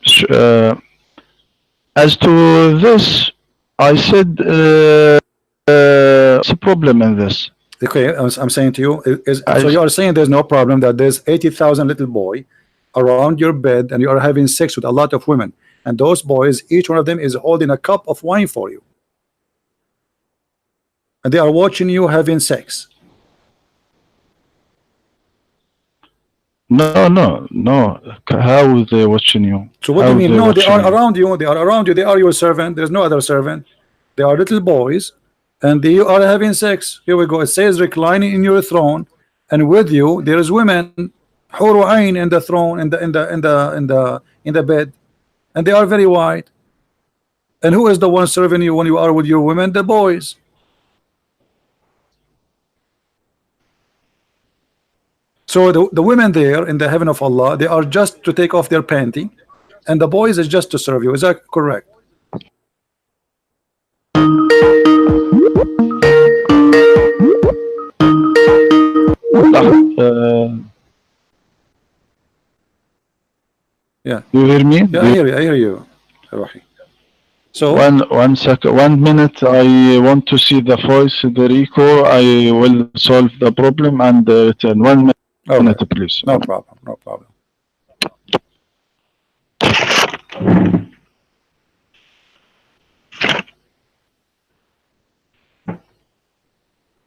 sh- uh, as to this, I said what's the problem in this? Okay, I'm saying to you, I so you are saying there's no problem that there's 80,000 little boy around your bed and you are having sex with a lot of women, and those boys, each one of them is holding a cup of wine for you, and they are watching you having sex. no. How they watching you? So what do you How mean? they No, they watching are you? around you. They are around you. They are your servant. There's no other servant. They are little boys, and they are having sex. Here we go. It says reclining in your throne, and with you there is women, hur ain in the throne, in the bed, and they are very white. And who is the one serving you when you are with your women? The boys. So the women there in the heaven of Allah, they are just to take off their panty, and the boys is just to serve you. Is that correct? Uh, Yeah. you hear me? Yeah, I hear you. I hear you, Rohi. So One second, 1 minute. I want to see the voice, Federico. I will solve the problem and return. 1 minute, okay, please. no problem, no problem.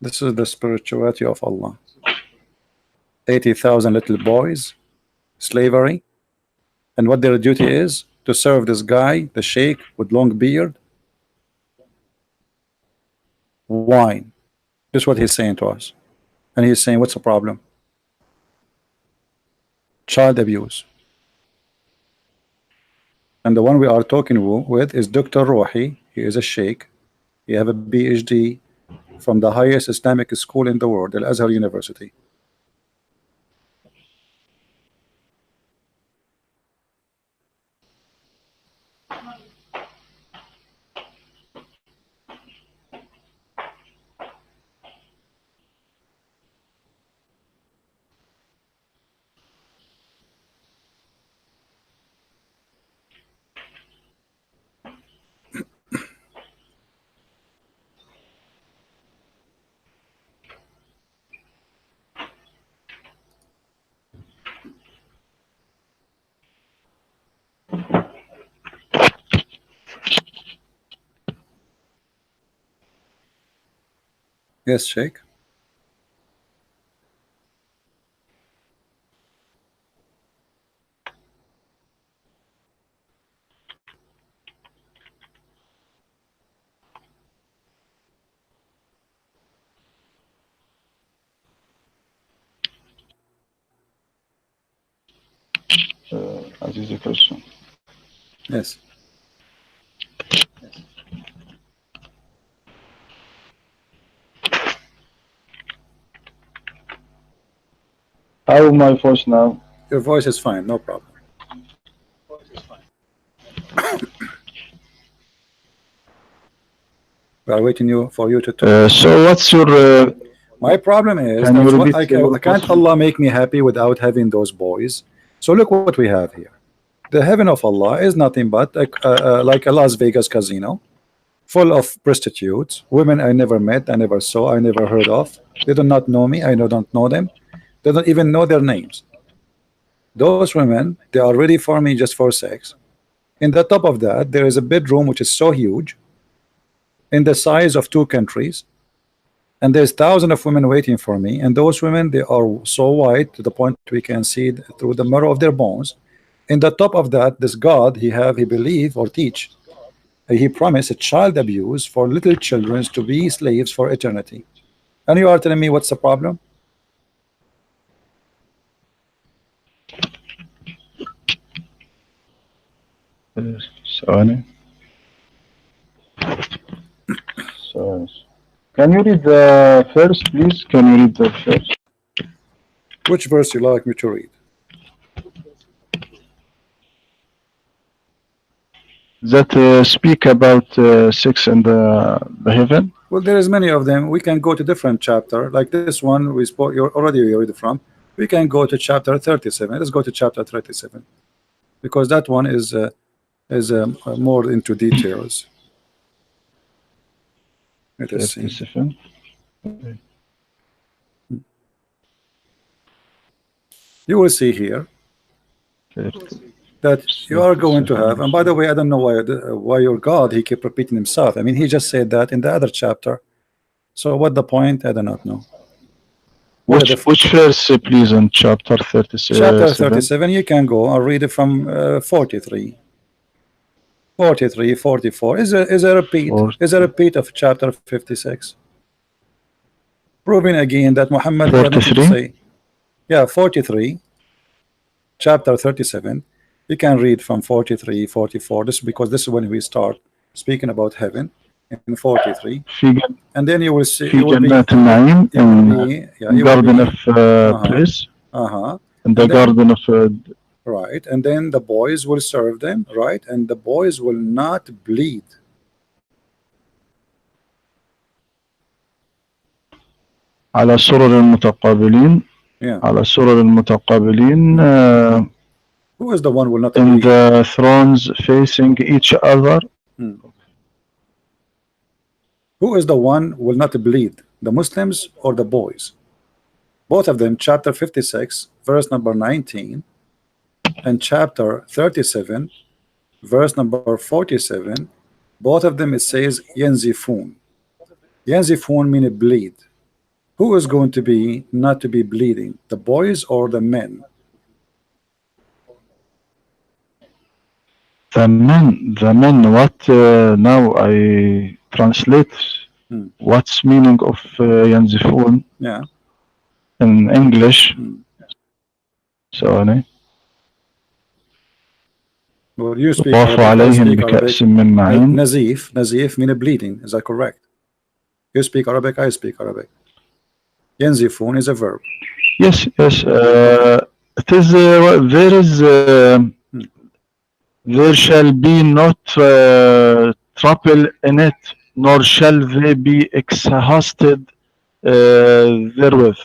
This is the spirituality of Allah. 80,000 little boys, slavery, and what their duty is to serve this guy, the sheikh with long beard, wine. This is what he's saying to us, and he's saying, what's the problem? Child abuse. And the one we are talking with is Dr. Rohi. He is a sheikh. He have a PhD from the highest Islamic school in the world, Al Azhar University. Yes, sheikh. That is the question. Yes. How my voice now? Your voice is fine, no problem. We are waiting for you to talk. So what's your? My problem is Can you that's what repeat your can't question? Allah make me happy without having those boys? So look what we have here. The heaven of Allah is nothing but like a Las Vegas casino, full of prostitutes, women I never met, I never saw, I never heard of. They do not know me, I don't know them. They don't even know their names. Those women, they are ready for me just for sex. In the top of that, there is a bedroom which is so huge, in the size of 2 countries, and there's thousands of women waiting for me, and those women, they are so white to the point we can see through the marrow of their bones. In the top of that, this God he believe or teach, he promised a child abuse for little children to be slaves for eternity. And you are telling me what's the problem? ثواني. So, can you read the first, please? Can you read the first? Which verse you like me to read? That speak about sex and the heaven. Well, there is many of them. We can go to different chapter, like this one we spoke. You already read from. We can go to chapter 37. Let's go to chapter 37. because that one is more into details. Let us see. 37. You will see here that you are going to have, and by the way, I don't know why your God, he kept repeating himself. I mean, he just said that in the other chapter. So what the point? I do not know. Which verse, please, in chapter 37? Chapter 37, you can go and read it from 43. 43, 44 is a repeat. Is a repeat of chapter 56. Proving again that Muhammad had nothing to say. Yeah, 43, chapter 37. You can read from 43, 44. This is because this is when we start speaking about heaven in 43. And then you will see. You will be, 9 in Garden of Bliss. In the Garden of. Right, and then the boys will serve them, right, and the boys will not bleed. على سرر المتقابلين. Yeah. على سرر المتقابلين. Who is the one who will not in bleed? The thrones facing each other. Who is the one who will not bleed? The Muslims or the boys? Both of them, chapter 56, verse number 19. And chapter 37, verse number 47, both of them it says Yanzifun. Yanzifun mean bleed. Who is going to be not to be bleeding, the boys or the men? The men. What now I translate what's meaning of Yanzifun? Yeah. In English. Sorry. Well, you speak Arabic, Nazif mean bleeding. Is that correct? You speak Arabic, I speak Arabic. Yanzifun is a verb. Yes. It is there shall be not trouble in it, nor shall they be exhausted therewith.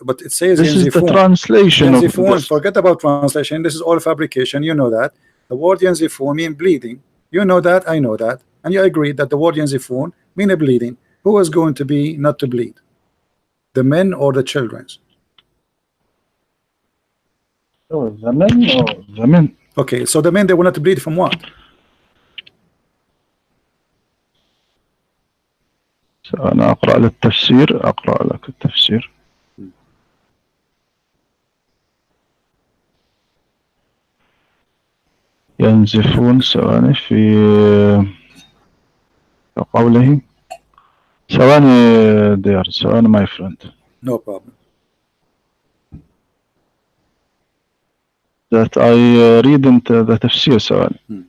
But it says this is the translation of this. Forget about translation. This is all fabrication. You know that. The word Yanzifun mean bleeding. You know that, I know that. And you agree that the word Yanzifun mean a bleeding. Who is going to be not to bleed? The men or the children? Oh, the men or the men. Okay, so the men, they will not bleed from what? أنا أقرأ لك التفسير. ينزفون ثواني في قوله ثواني my friend. No problem. That I read into the تفسير ثواني.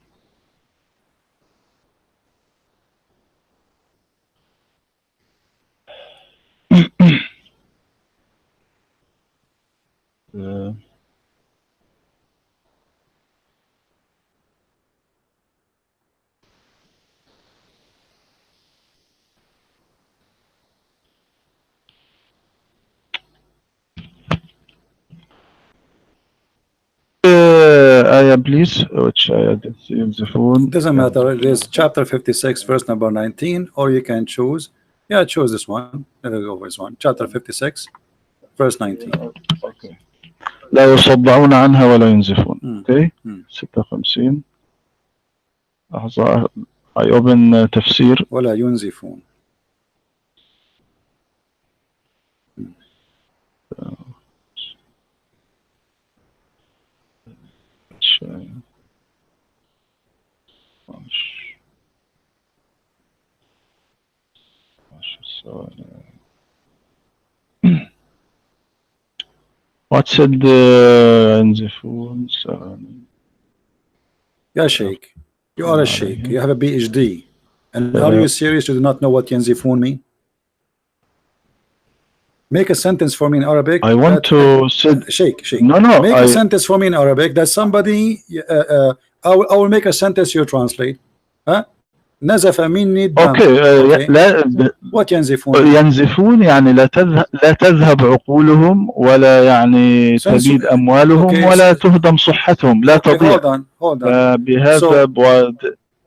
Please, which doesn't matter. There's chapter 56, verse number 19, or you can choose. Yeah, choose this one. Let us go with this one. Chapter 56, verse 19. Okay. لا يصدعون عنها ولا ينزفون. Okay. 56. لحظة. I open تفسير. ولا ينزفون. What said ينزفون Yeah, Sheikh. You are a Sheikh. You have a PhD. And are you serious? You do not know what Yanzifun mean? Make a sentence for me in Arabic. I want to say Sheikh. No. Make a sentence for me in Arabic that somebody I will make a sentence you translate. Huh? نزف مني الدم. اوكي Okay. لا What ينزفون؟ ينزفون يعني لا تذهب عقولهم ولا يعني Since تبيد أموالهم okay, ولا تهدم صحتهم لا okay, تضيع. hold on. فبهذا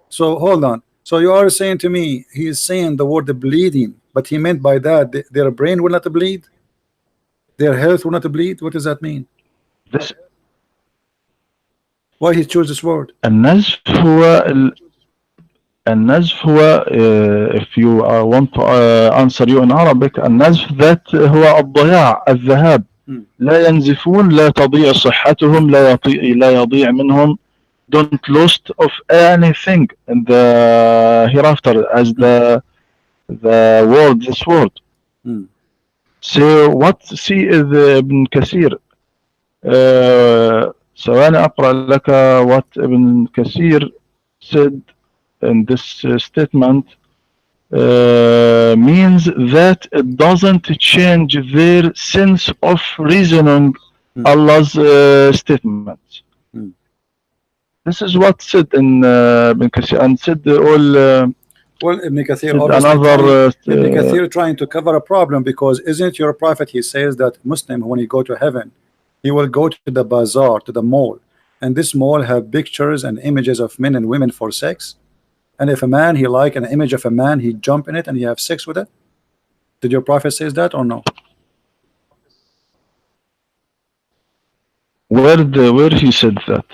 So hold on. So you are saying to me he is saying the word bleeding, but he meant by that their brain will not bleed, their health will not bleed. What does that mean? this Why he chose this word? النزف هو if you want to answer you in Arabic النزف that هو الضياع الذهاب. لا ينزفون لا تضيع صحتهم لا يضيع منهم. Don't lost of anything in the hereafter as the world this world. So what see is ابن كثير ثواني أقرأ لك what ابن كثير said in this statement means that it doesn't change their sense of reasoning Allah's statements. This is what said in Ibn Kathir and said all. Well, Ibn Kathir Ibn Kathir trying to cover a problem because isn't your prophet? He says that Muslim when he go to heaven, he will go to the bazaar, to the mall, and this mall have pictures and images of men and women for sex. And if a man he like an image of a man, he jump in it and he have sex with it. Did your prophet says that or no? Where he said that?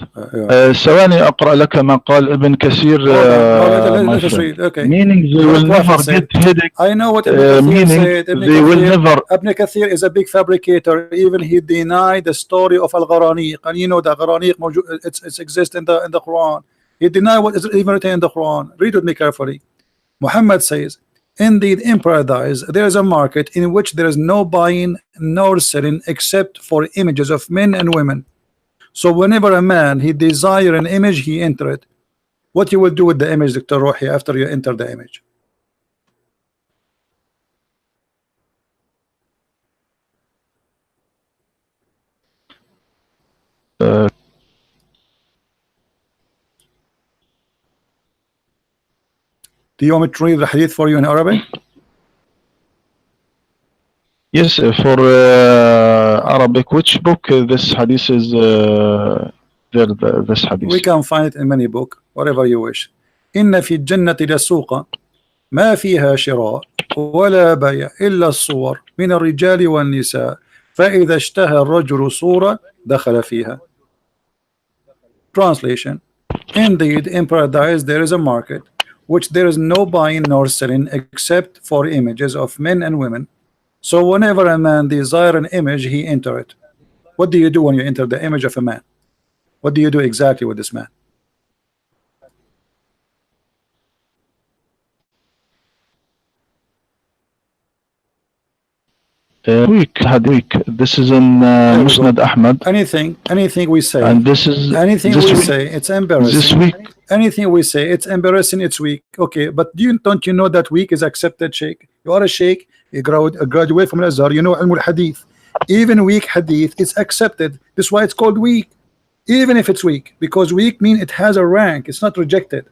ثواني أقرأ لك ما قال ابن كثير. Let us read. Okay. Meaning they will never get headache. I know what Ibn Kathir said. They will never. Ibn Kathir is a big fabricator. Even he denied the story of Al-Gharaniq, and you know the Gharaniq it's exists in the Quran. He denied what is even written in the Quran. Read with me carefully. Muhammad says, indeed in paradise there is a market in which there is no buying nor selling except for images of men and women. So whenever a man he desire an image, he enter it. What you will do with the image, Dr. Rohi, after you enter the image? Do you want me to read the hadith for you in Arabic? Yes, for Arabic, which book this hadith is this hadith? We can find it in many books, whatever you wish. إن في الجنة لسوقا ما فيها شراء ولا بيع إلا الصور من الرجال والنساء فإذا اشتهى الرجل صورة دخل فيها. Translation: Indeed, in paradise there is a market which there is no buying nor selling except for images of men and women. So whenever a man desire an image, he enter it. What do you do when you enter the image of a man? What do you do exactly with this man? Week. This is in Musnad Ahmad. Anything we say, and this is anything we say, it's embarrassing. This week, anything we say, it's embarrassing. It's weak. Okay, but don't you know that weak is accepted, Sheikh? You are a Sheikh. You graduate from Al-Azhar. You know Ilm al-Hadith. Even weak Hadith is accepted. This is why it's called weak, even if it's weak, because weak means it has a rank. It's not rejected.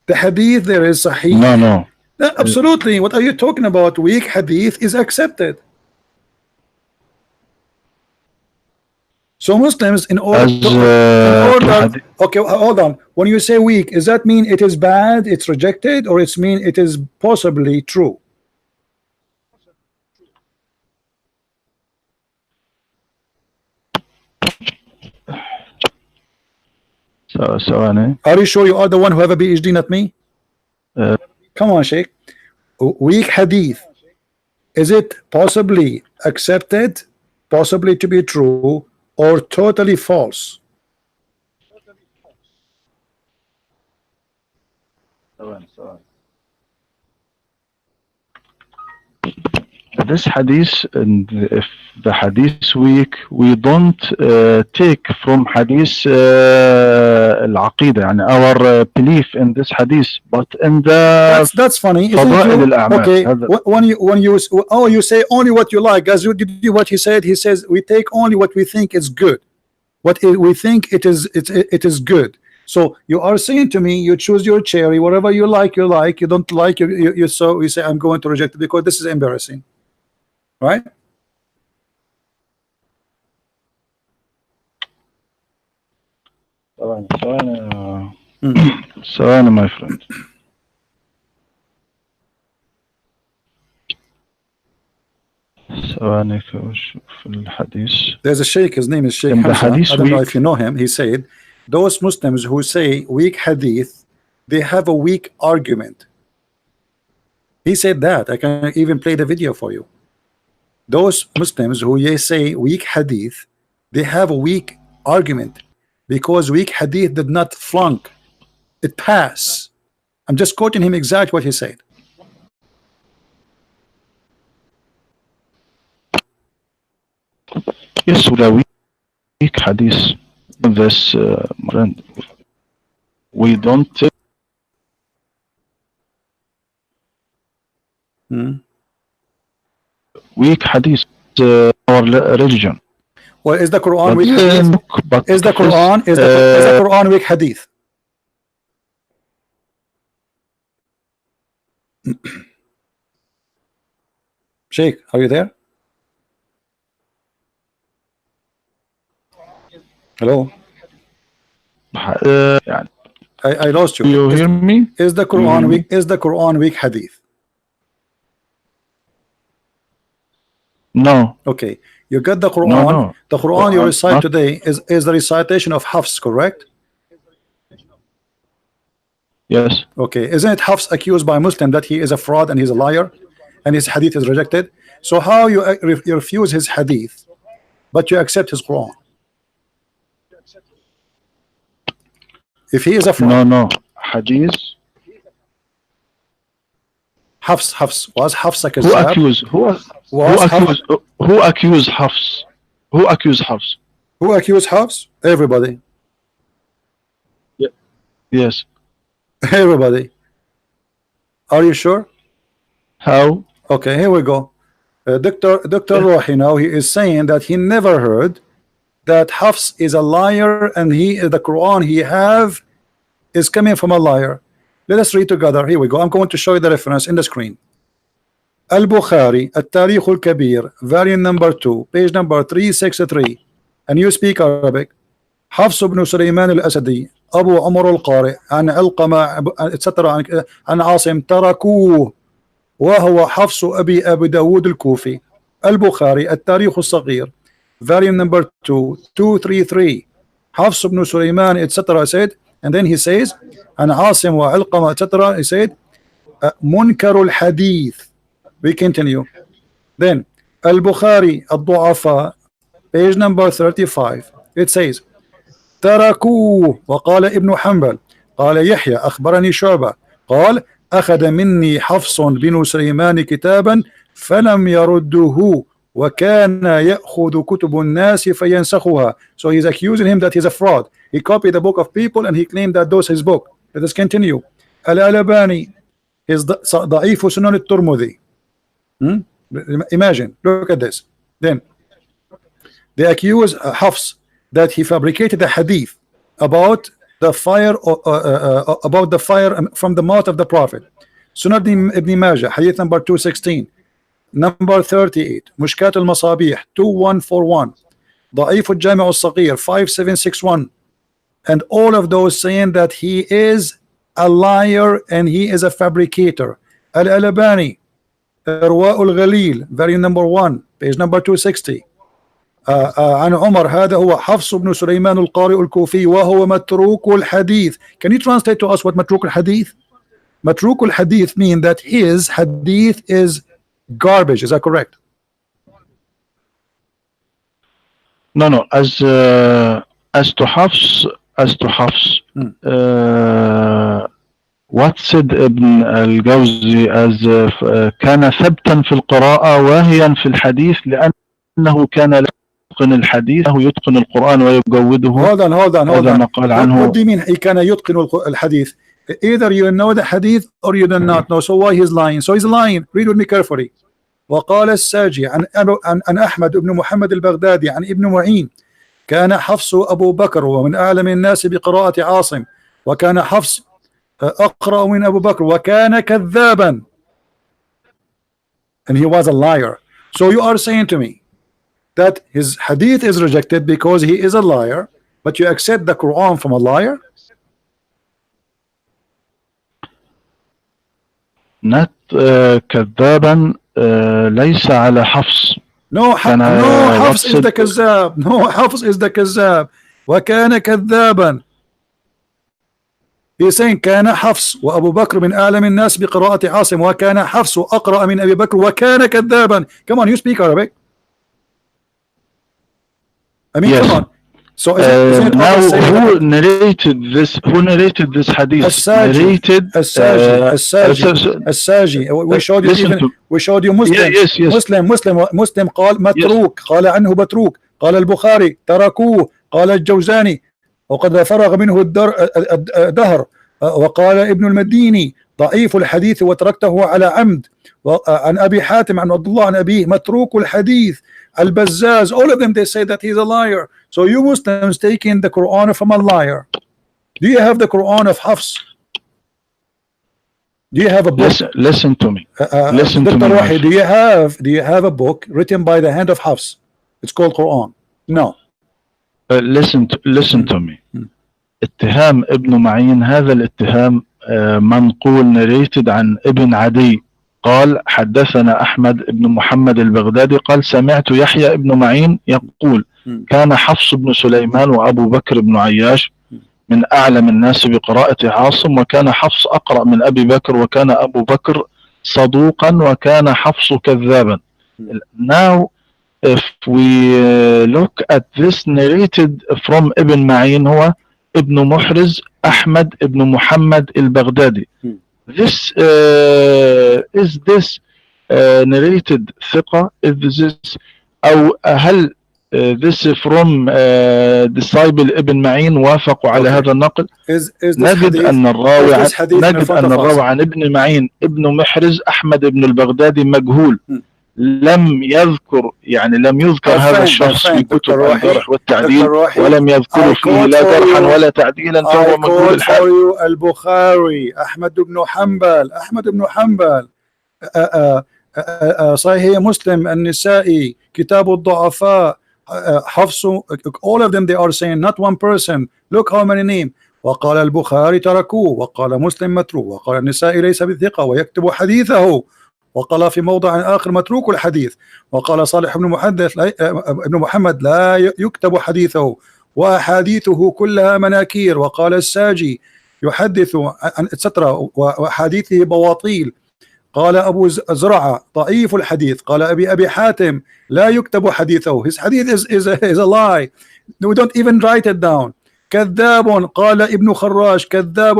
The Hadith there is Sahih. No. Absolutely. What are you talking about? Weak hadith is accepted. So Muslims in order okay, hold on. When you say weak, does that mean it is bad, it's rejected, or it's mean it is possibly true? Are you sure you are the one who have a PhD, not me? Come on, Sheikh. Weak hadith, is it possibly accepted, possibly to be true, or totally false? This hadith, and if the hadith weak, we don't take from hadith al-aqidah, and our belief in this hadith, but in the that's funny. Okay, when you say only what you like, as you did what he said. He says we take only what we think is good, what we think it is good. So you are saying to me, you choose your cherry, whatever you like, you like. You don't like, you so you say I'm going to reject it because this is embarrassing, right? ثواني my friend. ثواني أشوف الحديث. There's a sheikh, his name is Sheikh In the Hamza. hadith I don't know week- if you know him. He said those Muslims who say weak hadith, they have a weak argument. He said that. I can even play the video for you. Those Muslims who say weak hadith, they have a weak argument because weak hadith did not flunk, it passed. I'm just quoting him exactly what he said. Yes, we weak hadith. This friend, we don't weak hadith our religion. Well, is the Quran But weak hadith? but Is the Quran is the Quran weak hadith? Sheikh, are you there? Hello, يعني, I lost you. do you hear me? Is the Quran weak? Is the Quran weak hadith? No. Okay, you got the Quran. No. The Quran you Quran, recite not- today is the recitation of Hafs, correct? Yes. Okay, isn't it Hafs accused by Muslim that he is a fraud and he's a liar, and his hadith is rejected? So how you refuse his hadith, but you accept his Quran? If he is a fraud, No. Hadith. Hafs was Hafs a Who kazzab? accused? Who accused Hafs? Who accused Hafs? Who accused Hafs? Everybody. Yes. Everybody. Are you sure? How? Okay, here we go. Dr. Rohi now, he is saying that he never heard that Hafs is a liar and the Quran he have is coming from a liar. Let us read together. Here we go. I'm going to show you the reference in the screen. Al-Bukhari, At-Tarikh al-Kabir, variant number 2, page number 363. And you speak Arabic. حفص بن سليمان الأسدي أبو عمر القارئ عن علقمة etc. عن عاصم تركوه وهو حفص أبي داود الكوفي. البخاري التاريخ الصغير volume number 2 233 حفص بن سليمان etc. said, and then he says عن عاصم وعلقمة etc. he said منكر الحديث. We continue. Then البخاري الضعفاء page number 35 it says تركوه وقال ابن حنبل قال يحيى أخبرني شعبة قال أخذ مني حفص بن سليمان كتابا فلم يرده وكان يأخذ كتب الناس فينسخها. So he's accusing him that he's a fraud. He copied the book of people and he claimed that those his book. Let us continue. الألباني is ضعيف سنن الترمذي. Imagine, look at this. Then they accuse Hafs that he fabricated a hadith about the fire from the mouth of the Prophet. Sunan Ibn Majah, hadith number 216, number 38, Mushkat al-Masabih 2141, Da'if al-Jami' al-Saghir 5761, and all of those saying that he is a liar and he is a fabricator. Al-Albani, Irwa al-Ghalil, variant number 1, page number 260. عن عمر هذا هو حفص بن سليمان القارئ الكوفي وهو متروك الحديث. Can you translate to us what متروك الحديث? متروك الحديث mean that his hadith is garbage. Is that correct? No. As to Hafs, what said Ibn al-Jawzi as كان ثبتا في القراءة واهيا في الحديث لأنه كان لا يتقن الحديث أو يتقن القرآن ويجوده. Hold on. هذا ما قال عنه. What do you mean he كان يتقن الحديث? Either you know the hadith or you do not know. So why he's lying? So he's lying. Read with me carefully. وقال الساجي عن أحمد بن محمد البغدادي عن ابن معين كان حفص أبو بكر ومن أعلم الناس بقراءة عاصم وكان حفص أقرأ من أبو بكر وكان كذابا, and he was a liar. So you are saying to me that his hadith is rejected because he is a liar, but you accept the Quran from a liar? Not كذابا ليس على حفص. No, Hafs is the كذاب. No, Hafs is the كذاب. وكان كذابا. He's saying كان حفص وأبو بكر من أعلم الناس بقراءة عاصم وكان حفص أقرأ من أبي بكر وكان كذابا. Come on, you speak Arabic. I mean, yes. Come on. So is it now who narrated this? Who narrated this hadith? الساجي. We showed you even. We showed you Muslim. Yes. Muslim قال متروك. قال عنه متروك. قال البخاري تركوه. قال الجوزاني وقد فرغ منه الدهر. وقال ابن المديني ضعيف الحديث وتركته على عمد. عن أبي حاتم عن عبد الله عن أبيه متروك الحديث. Al-Bazzaz, all of them, they say that he's a liar. So you Muslims taking the Quran from a liar. Do you have the Quran of Hafs? Do you have a book? Listen to me. Listen to me. Rohi, do you have a book written by the hand of Hafs? It's called Quran. No. Listen to me. اتهام ابن معين هذا الاتهام منقول narrated عن ابن عدي قال حدثنا أحمد بن محمد البغدادي قال سمعت يحيى بن معين يقول كان حفص بن سليمان وأبو بكر بن عياش من أعلم الناس بقراءة عاصم وكان حفص أقرأ من أبي بكر وكان أبو بكر صدوقا وكان حفص كذابا. Now if we look at this narrated from ابن معين هو ابن محرز أحمد بن محمد البغدادي. This is this narrated ثقة? Is this أو هل this from disciple ابن معين وافقوا على هذا النقل؟ نجد أن الراوي عن ابن معين ابن محرز أحمد بن البغدادي مجهول. لم يذكر هذا الشخص في كتب الجرح والتعديل ولم يذكر فيه لا جرحا ولا تعديلا فهو مجهول الحال. البخاري أحمد بن حنبل صحيح مسلم النسائي كتاب الضعفاء حفص, all of them they are saying not one person. Look how many names. وقال البخاري تركوه وقال مسلم متروك وقال النسائي ليس بثقة ويكتب حديثه وقال في موضع آخر متروك الحديث وقال صالح ابن محمد لا يكتب حديثه وأحاديثه كلها مناكير وقال الساجي يحدث عن etc وحديثه بواطيل. قال أبو زرعة ضعيف الحديث. قال أبي حاتم لا يكتب حديثه. His hadith is a lie. We don't even write it down. كذاب. قال ابن خراج كذاب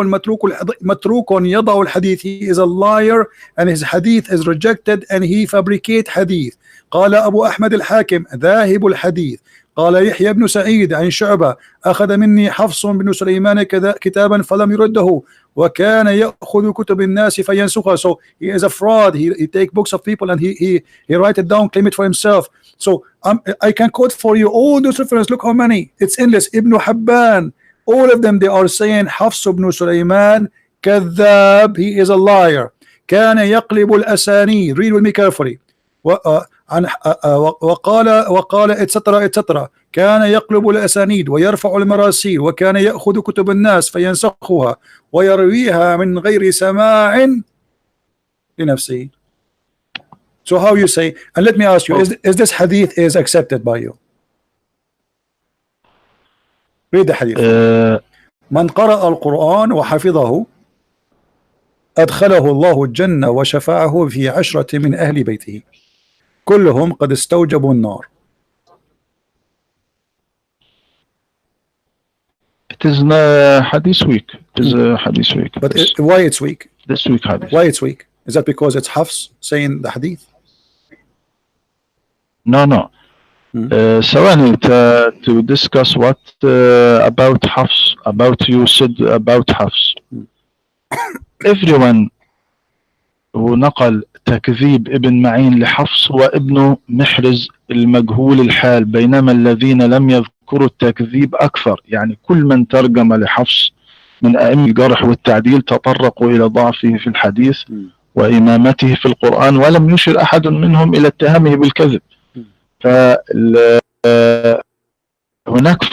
متروك يضع الحديث. He is a liar and his hadith is rejected and he fabricate hadith. قال أبو أحمد الحاكم ذاهب الحديث. قال يحيى بن سعيد عن شعبة أخذ مني حفص بن سليمان كتابا فلم يرده وكان يأخذ كتب الناس فينسخها. So he is a fraud. He take books of people and he write it down, claim it for himself. So I can quote for you all those references. Look how many. It's endless. Ibn Habban, all of them they are saying Hafs ibn Sulaiman كذاب. He is a liar. كان يقلب الأسانيد. Read with me carefully. وقال etc. كان يقلب الأسانيد ويرفع المراسيل وكان يأخذ كتب الناس فينسخها ويرويها من غير سماع لنفسه. So how you say, and let me ask you, is this hadith is accepted by you? Read the hadith. من قرأ القرآن وحفظه أدخله الله الجنة وشفعه في 10 من أهل بيته كلهم قد استوجبوا النار. It is hadith weak. It is hadith weak. But why it's weak? This weak hadith. Why it's weak? Is that because it's Hafs saying the hadith? No. ثواني to discuss what about Hafs, about you said about Hafs. Everyone who نقل تكذيب ابن معين لحفص وابن محرز المجهول الحال بينما الذين لم يذكروا التكذيب أكثر. يعني كل من ترجم لحفص من أئمة الجرح والتعديل تطرقوا إلى ضعفه في الحديث وإمامته في القرآن، ولم يشر أحد منهم إلى اتهامه بالكذب. فهناك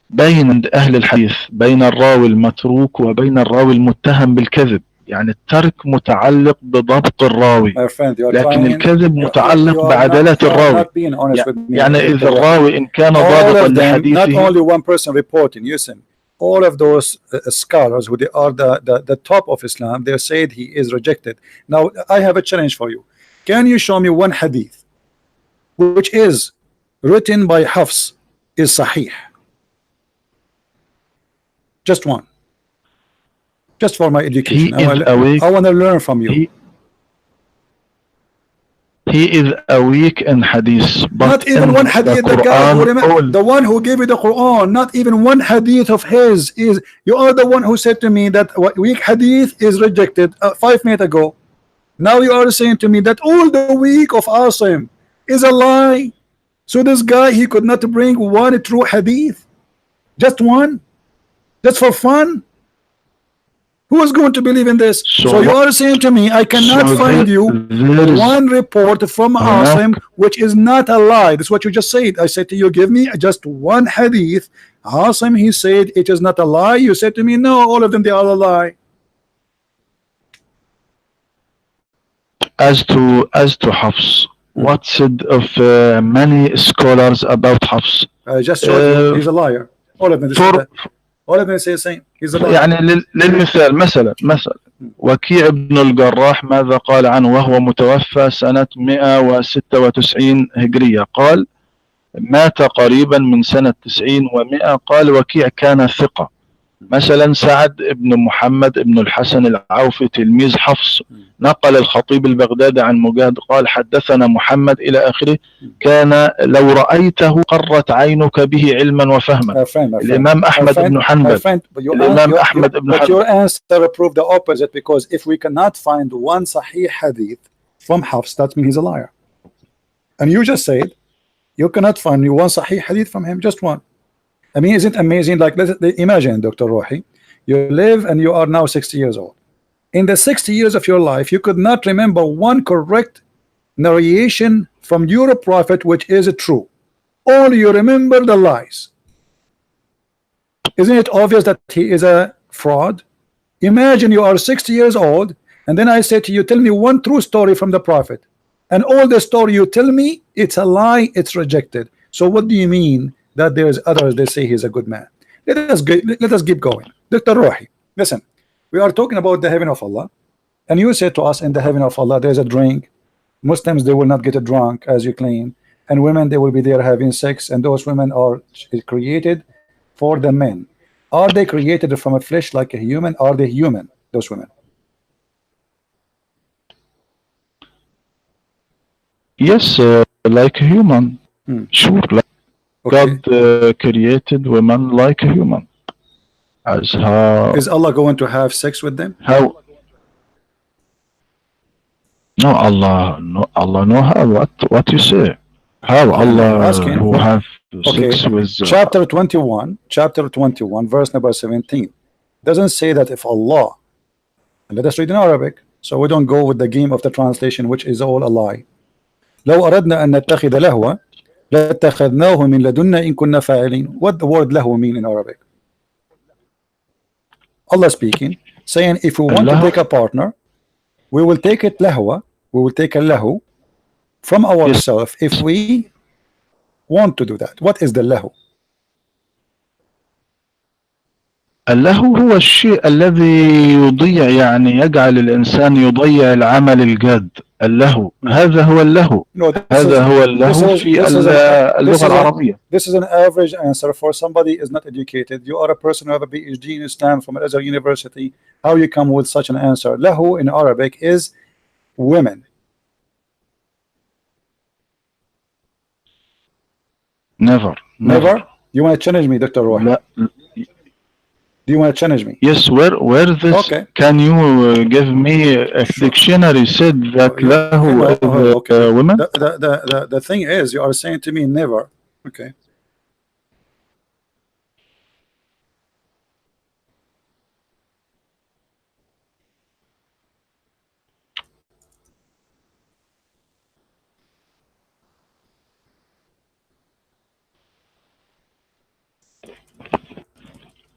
بين أهل الحديث بين الراوي المتروك وبين الراوي المتهم بالكذب. يعني الترك متعلق بضبط الراوي، لكن الكذب متعلق بعدالة الراوي. يعني إذا الراوي إن كان ضابطا لحديثه. Not only one person reporting, listen, all of those scholars who they are the top of Islam, they said he is rejected. Now I have a challenge for you. Can you show me one hadith which is written by Hafs is sahih? Just one. Just for my education. I want to learn from you. He is a weak in hadith, but not even one hadith. The Quran, the one who gave you the Quran, not even one hadith of his is. You are the one who said to me that weak hadith is rejected 5 minutes ago. Now you are saying to me that all the weak of Asim is a lie. So this guy, he could not bring one true hadith, just one, just for fun. Who is going to believe in this? So you are saying to me, I cannot find you one report from Asim which is not a lie. That's what you just said. I said to you, give me just one hadith. Asim, he said it is not a lie. You said to me, no, all of them, they are a lie. As to Hafs, what said of many scholars about Hafs? I just showed you, he's a liar. All of them say that. All of them say the same. He's a liar. يعني للمثال مثلا وكيع بن الجراح ماذا قال عنه وهو متوفى سنة 196 هجرية؟ قال مات قريبا من سنة 90 و100. قال وكيع كان ثقة. مثلا سعد بن محمد بن الحسن العوفي تلميذ حفص نقل الخطيب البغدادي عن مجاهد قال حدثنا محمد إلى آخره، كان لو رأيته قرت عينك به علما وفهما. الإمام أحمد بن حنبل الإمام أحمد بن حنبل. But your answer proved the opposite, because if we cannot find one sahih hadith from Hafs, that means he's a liar. And you just said you cannot find one sahih hadith from him, just one. I mean, isn't it amazing? Like, imagine, Dr. Rohi, you live and you are now 60 years old. In the 60 years of your life, you could not remember one correct narration from your prophet which is true. All you remember the lies. Isn't it obvious that he is a fraud? Imagine you are 60 years old, and then I say to you, tell me one true story from the prophet, and all the story you tell me, it's a lie, it's rejected. So what do you mean that there's others they say he's a good man? Let us keep going. Dr. Rohi, listen, we are talking about the heaven of Allah, and you said to us, in the heaven of Allah there's a drink. Muslims, they will not get drunk as you claim, and women, they will be there having sex, and those women are created for the men. Are they created from a flesh like a human? Are they human, those women? Yes, like a human. Sure, like God created women like a human. As how is Allah going to have sex with them? How? No, Allah know how. What you say? How Allah who have sex with chapter 21, verse number 17 doesn't say that if Allah, let us read in Arabic, so we don't go with the game of the translation, which is all a lie. لو أردنا أن نتخذ لهوا لاتخذناه من لدنا إن كنا فاعلين. What the word lahu mean in Arabic? Allah speaking, saying if we want to take a partner, we will take it lahwa, we will take a lahu from ourselves if we want to do that. What is the lahu? اللهو هو الشيء الذي يضيع، يعني يجعل الإنسان يضيع العمل الجاد. اللهو هذا هو اللهو. هذا هو اللهو في اللغة العربية. This is an average answer for somebody is not educated. You are a person who have a PhD in Islam from Azhar University. How you come with such an answer? Lahu in Arabic is women. Never. You want to challenge me, Dr. Rohi? Do you want to challenge me? Yes, where this? Okay. Can you give me a dictionary said that lahu is women? The thing is, you are saying to me never. Okay.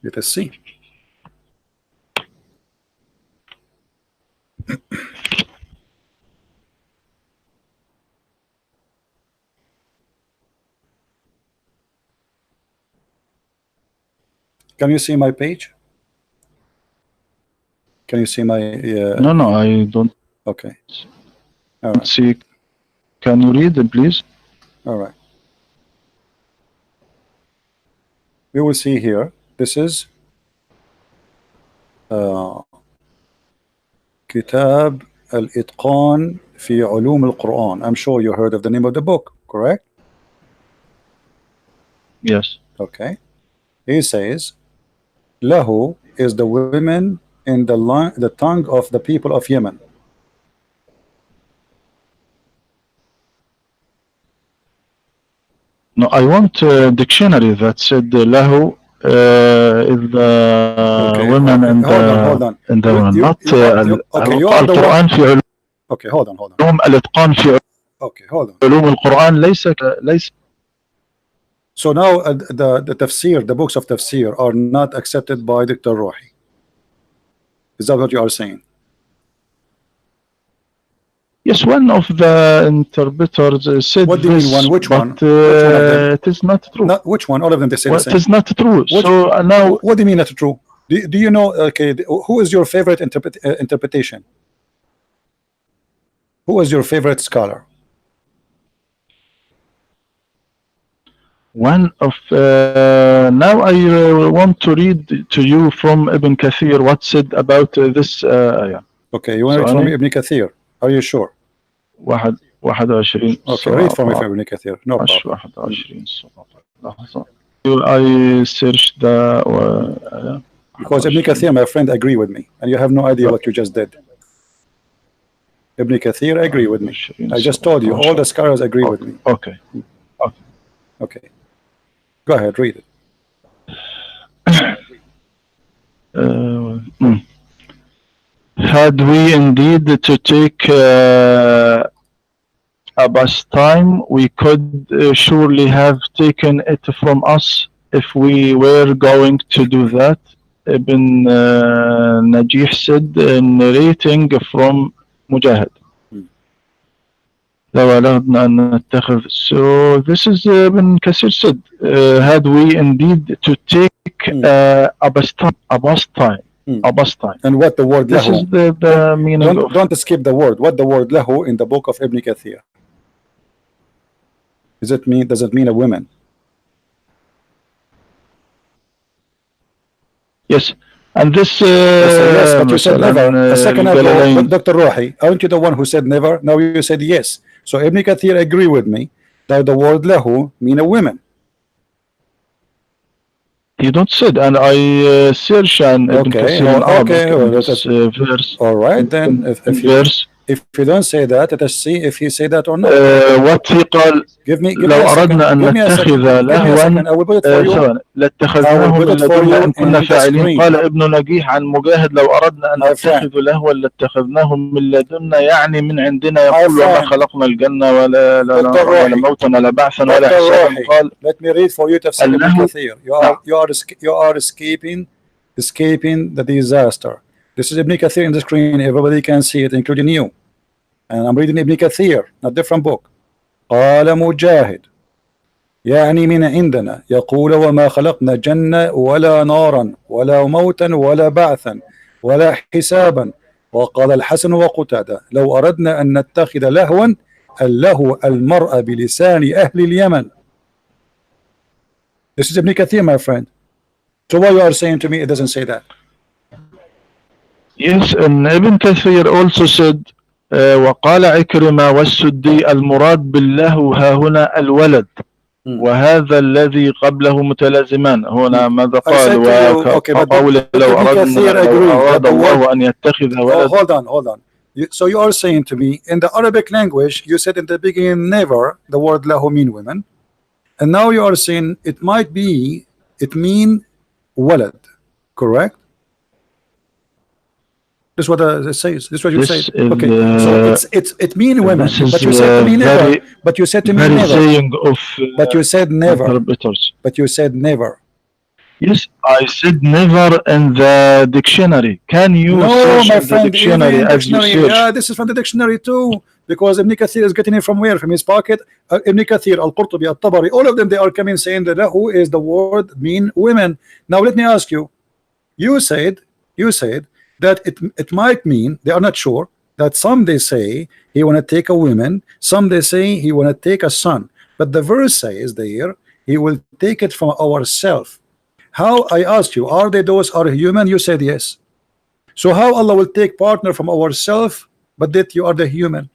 Let us see. Can you see my page? Can you see my? No, I don't. Okay. All right. See. Can you read it, please? All right. We will see here. This is كتاب الإتقان في علوم القرآن. I'm sure you heard of the name of the book, correct? Yes. Okay. He says, Lahu is the women in the tongue of the people of Yemen. No, I want a dictionary that said Lahu is the women and hold on. القرآن في علوم. Okay, hold on. الإتقان في Okay, hold on. علوم القرآن ليس. So now the tafsir, the books of tafsir are not accepted by Dr. Rohi. Is that what you are saying? Yes, one of the interpreters said what do you mean one? Which one? Which one it is not true. Which one? All of them they say the same. It is not true. So now, what do you mean not true? Do you know? Okay, who is your favorite interpretation? Who is your favorite scholar? One of now I want to read to you from Ibn Kathir what said about this. Yeah. Okay, you want to read from Ibn Kathir? Are you sure? 21. Okay, read from Ibn Kathir. No problem. 21. I searched the. Because Ibn Kathir, my friend, agree with me, and you have no idea what you just did. Ibn Kathir agree with me. I just told you all the scholars agree with me. Okay. Okay. Go ahead, read it. Had we indeed to take Abbas time, we could surely have taken it from us if we were going to do that. Ibn Najih said, narrating from Mujahid. So this is Ibn Kathir said, had we indeed to take Abbas time. And what the word this lahu? Is the meaning don't skip the word. What the word lahu in the book of Ibn Kathir? Does it mean a woman? Yes. And this yes, but you said never. A second ago, Dr. Rohi, aren't you the one who said never? Now you said yes. So Ibn Kathir agree with me that the word lahu mean a woman. You don't said, and I search and Ibn Kathir verse. All right, then if you don't say that, let us see if he say that or not. What he قال لو أردنا أن نتخذ لهوا لاتخذناه من لدنا إن كنا فاعلين. قال ابن نجيح عن مجاهد لو أردنا أن نتخذ لهوا لاتخذناه من لدنا يعني من عندنا يقول وما خلقنا الجنة ولا موتا ولا بعثا ولا حسابا. قال let me read for you tafsir Ibn Kathir. You are escaping the disaster. This is Ibn Kathir in the screen. Everybody can see it, including you. And I'm reading Ibn Kathir, not different book. قال مجاهد يعني من عندنا يقول وما خلقنا جنة ولا نارا ولا موتا ولا بعثا ولا حسابا. وقال الحسن وقتادة لو أردنا أن نتخذ لهوا اللهو المرأة بلسان أهل اليمن. This is Ibn Kathir, my friend. So what you are saying to me, it doesn't say that. Yes, and Ibn Kathir also said وقال عكرمة والسدي المراد بالله ها هنا الولد وهذا الذي قبله متلازمان. هنا ماذا قال وقول لو أراد الله أن يتخذ ولد. Hold on. So you are saying to me in the Arabic language you said in the beginning never the word lahu mean women, and now you are saying it mean walad, correct? This is what it says. This is what you say. Okay, so it mean women, but you said to me never. But you said to me never. But you said never. But you said never. Yes, I said never in the dictionary. Can you No, search my in the friend, even dictionary in as you dictionary. search? Yeah, this is from the dictionary too. Because Ibn Kathir is getting it from where? From his pocket. Ibn Kathir, Al-Qurtubi, Al-Tabari, all of them, they are coming saying that lahu is the word mean women. Now let me ask you. You said that it might mean they are not sure that some they say he want to take a woman, some they say he want to take a son. But the verse says there he will take it from ourself. How I ask you, are they those are human? You said yes. So how Allah will take partner from ourself, but that you are the human?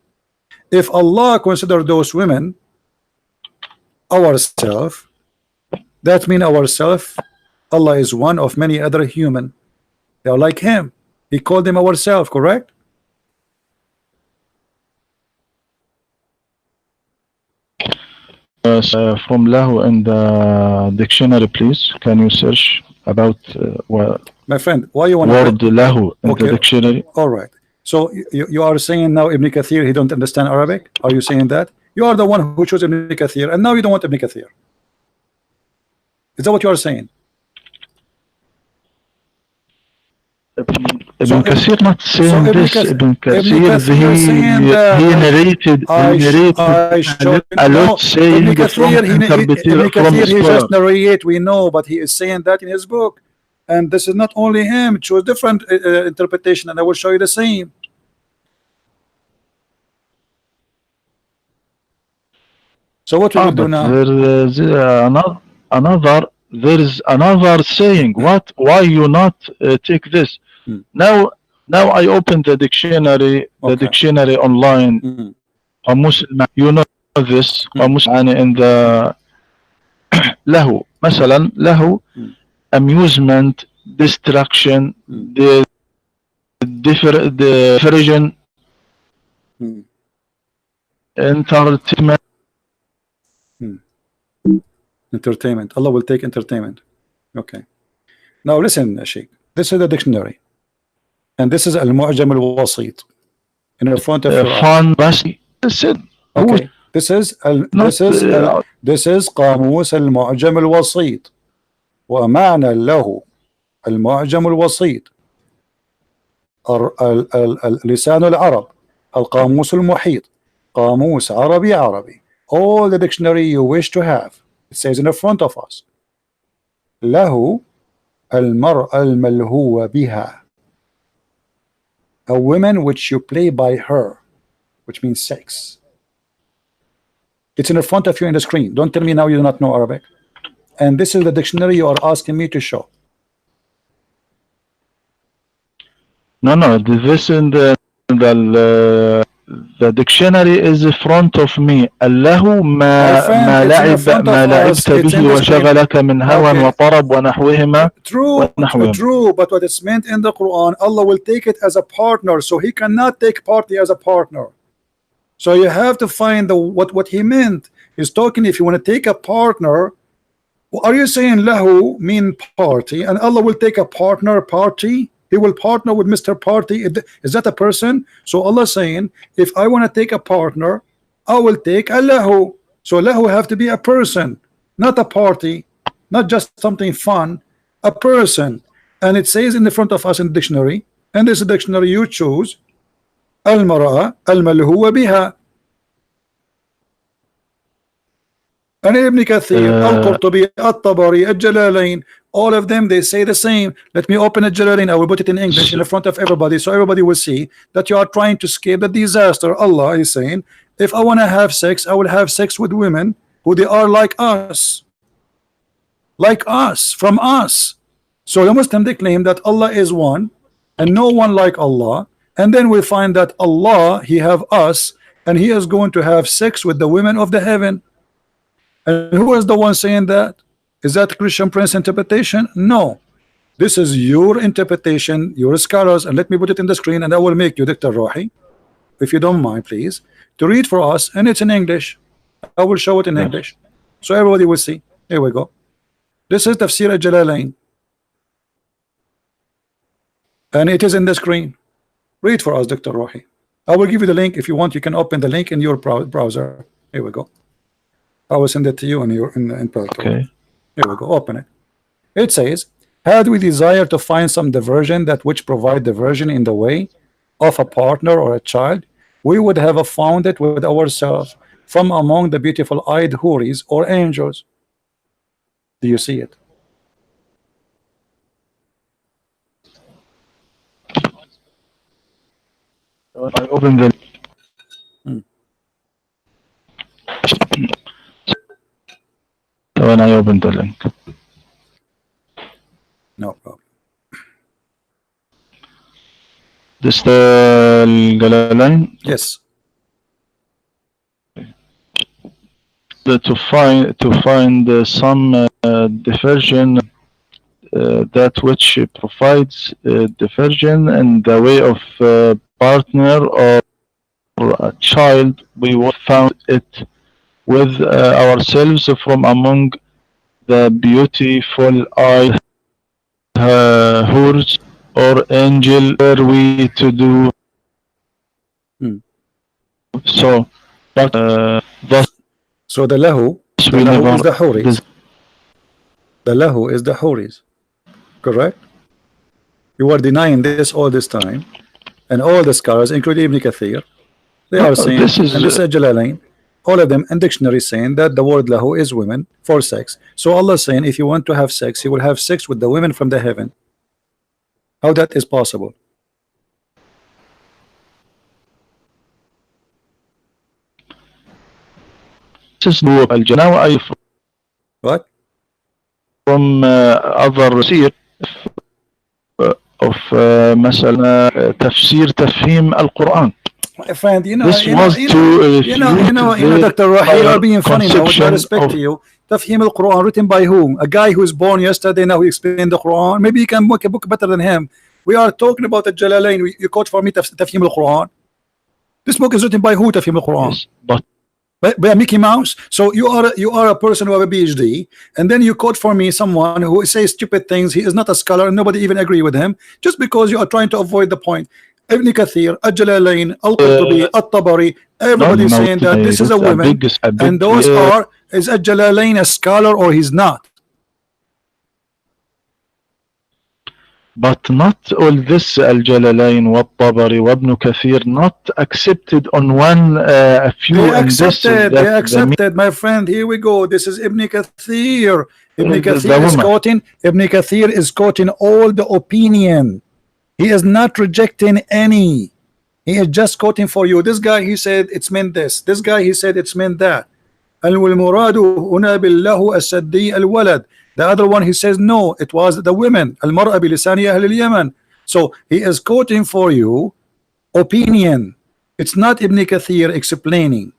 If Allah consider those women ourself, that mean ourself. Allah is one of many other human. They are like him. He called them ourselves, correct? From lahu in the dictionary, please. Can you search about My friend, why you want to word lahu in the okay, dictionary? all right. So you are saying now Ibn Kathir he don't understand Arabic? Are you saying that? You are the one who chose Ibn Kathir and now you don't want Ibn Kathir. Is that what you are saying? Ibn Kathir not saying Ibn this. Kathir, Ibn Kathir, saying that he narrated I showed a no lot saying Ibn Kathir from Ibn from Kathir he just scholars. narrate, we know, but he is saying that in his book, and this is not only him. It shows different interpretation, and I will show you the same. So what we will do But now? there is there is another saying. What? Why you not take this? Hmm. Now, I open the dictionary, Okay. online. قاموس you know this قاموس يعني in the له مثلا له amusement, distraction, the diversion, entertainment. Entertainment. Allah will take entertainment. Okay. Now listen, Sheikh. This is the dictionary, and this is Al-Mu'jam Al-Wasit in the front of your fun basi. Okay. This is قاموس المعجم الوسيط ومعنى له المعجم الوسيط لسان العرب القاموس المحيط قاموس عربي all the dictionary you wish to have. It says in the front of us له المرأة الملهو بها, a woman which you play by her, which means sex. It's in the front of you in the screen. Don't tell me now you do not know Arabic. And this is the dictionary you are asking me to show. No, this in the dictionary is in front of me. الله ما لعبت به وشغلك من هوى وطرب ونحوهما. True, but what is meant in the Quran, Allah will take it as a partner, so he cannot take party as a partner. So you have to find what he meant. He's talking if you want to take a partner. Are you saying lahu mean party and Allah will take a partner party? He will partner with Mr. Party. Is that a person? So Allah saying if I want to take a partner, I will take a lahu. So lahu have to be a person, not a party, not just something fun, a person. And it says in the front of us in the dictionary, and this dictionary you choose المرأة الملهو بها. And Ibn Kathir, Al-Qurtubi, At-Tabari, Al-Jalalain, all of them they say the same. Let me open Al-Jalalain. I will put it in English in the front of everybody, so everybody will see that you are trying to escape the disaster. Allah is saying, if I want to have sex, I will have sex with women who they are like us, from us. So the Muslim they claim that Allah is one and no one like Allah. And then we find that Allah, he have us, and he is going to have sex with the women of the heaven. And who is the one saying that? Is that Christian Prince interpretation? No. This is your interpretation, your scholars, and let me put it in the screen, and I will make you, Dr. Rohi, if you don't mind, please, to read for us, and it's in English. I will show it in English, so everybody will see. Here we go. This is Tafsir al-Jalalain, and it is in the screen. Read for us, Dr. Rohi. I will give you the link. If you want, you can open the link in your browser. Here we go. I will send it to you in browser. Okay. Here we go. Open it. It says, had we desire to find some diversion, that which provide diversion in the way of a partner or a child, we would have found it with ourselves from among the beautiful eyed houris or angels. Do you see it? I open the when I open the link. No problem. This the Jalalain. Yes. To find some diversion, that which provides diversion in the way of partner or a child, we will found it with ourselves from among the beautiful eyed hoods or angel were we to do so, but thus So the lahu is the houris. The lahu is the houris. Correct? You are denying this all this time, and all the scholars, including Ibn Kathir, they are saying, and this is Jalalain, all of them in dictionary saying that the word lahu is women for sex. So Allah is saying, if you want to have sex, He will have sex with the women from the heaven. How that is possible? This is now what? From other seer of مثلا تفسير تفهيم القرآن. My friend, you know, Dr. Rohi, you are being funny now. With all respect to you, Tafhim al-Quran written by whom? A guy who was born yesterday, now he explained the Quran. Maybe you can make a book better than him. We are talking about the Jalalain. You quote for me Tafhim al-Quran. This book is written by who? Tafhim al-Quran. Yes, but by Mickey Mouse. So you are a person who have a PhD, and then you quote for me someone who says stupid things. He is not a scholar, and nobody even agree with him, just because you are trying to avoid the point. Ibn Kathir, Al-Jalalain, Al-Qurtubi, Al-Tabari, everybody saying that this is a woman, and those are, is Al-Jalalain a scholar or he's not? But not all this Al-Jalalain, Al-Tabari, Ibn Kathir not accepted on one few. They accepted, my friend. Here we go. This is Ibn Kathir. Ibn Kathir is quoting all the opinion. He is not rejecting any. He is just quoting for you. This guy, he said it's meant this. This guy, he said it's meant that. The other one, he says no, it was the women. Al-mar'a bilisani ahl al-Yaman. So he is quoting for you opinion. It's not Ibn Kathir explaining.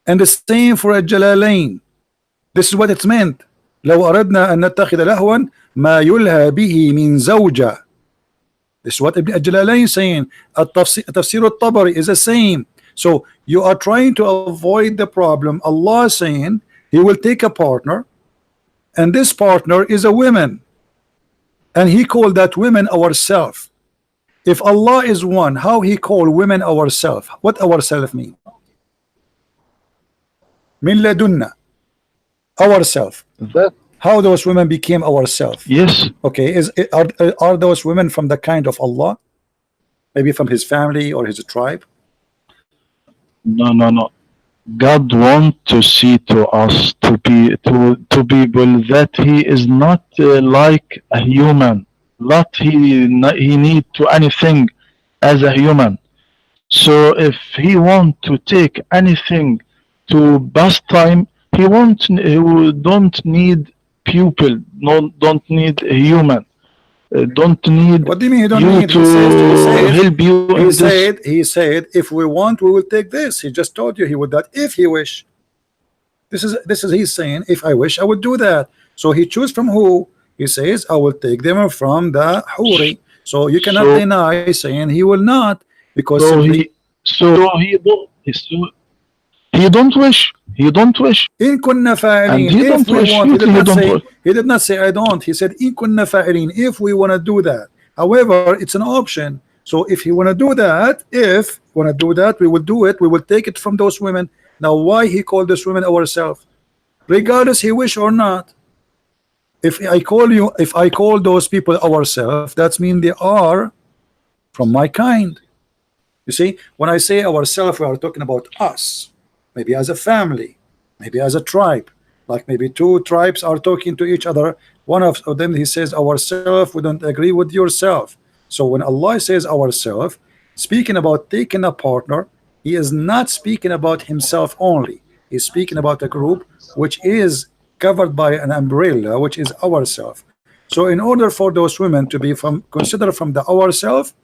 And the same for Al-Jalalain. This is what it's meant. لو أردنا أن نتخذ لهوا ما يلهى به من زوجة. This is what Ibn Jalalain is saying. Tafsir al-Tabari is the same. So you are trying to avoid the problem. Allah is saying He will take a partner, and this partner is a woman, and He called that women ourself. If Allah is one, how He call women ourself? What ourself mean? Min ladunna, ourself. How those women became ourselves? Yes. Okay, are those women from the kind of Allah? Maybe from His family or His tribe? No. God wants to see to us to people that He is not like a human. Not He need to anything as a human. So if He want to take anything to pass time, He don't need people, don't need a human, don't need. What do you mean he don't need? To help you. He said if we want, we will take this. He just told you He would that if He wish. This is He's saying, if I wish, I would do that. So He choose from who? He says I will take them from the huri. So you cannot deny saying He will not, because He don't wish. In kunna fa'ilin, if we want, he did not say I don't. He said in kunna fa'ilin, if we want to do that. However, it's an option. So if He want to do that, we will do it. We will take it from those women. Now, why He called those women ourselves? Regardless He wish or not. if I call those people ourselves, that means they are from my kind. You see, when I say ourselves, we are talking about us, maybe as a family, maybe as a tribe, like maybe two tribes are talking to each other. One of them, he says ourselves, we don't agree with yourself. So when Allah says ourselves, speaking about taking a partner, he is not speaking about himself only. He's speaking about a group which is covered by an umbrella, which is ourselves. So in order for those women to be considered from the ourselves,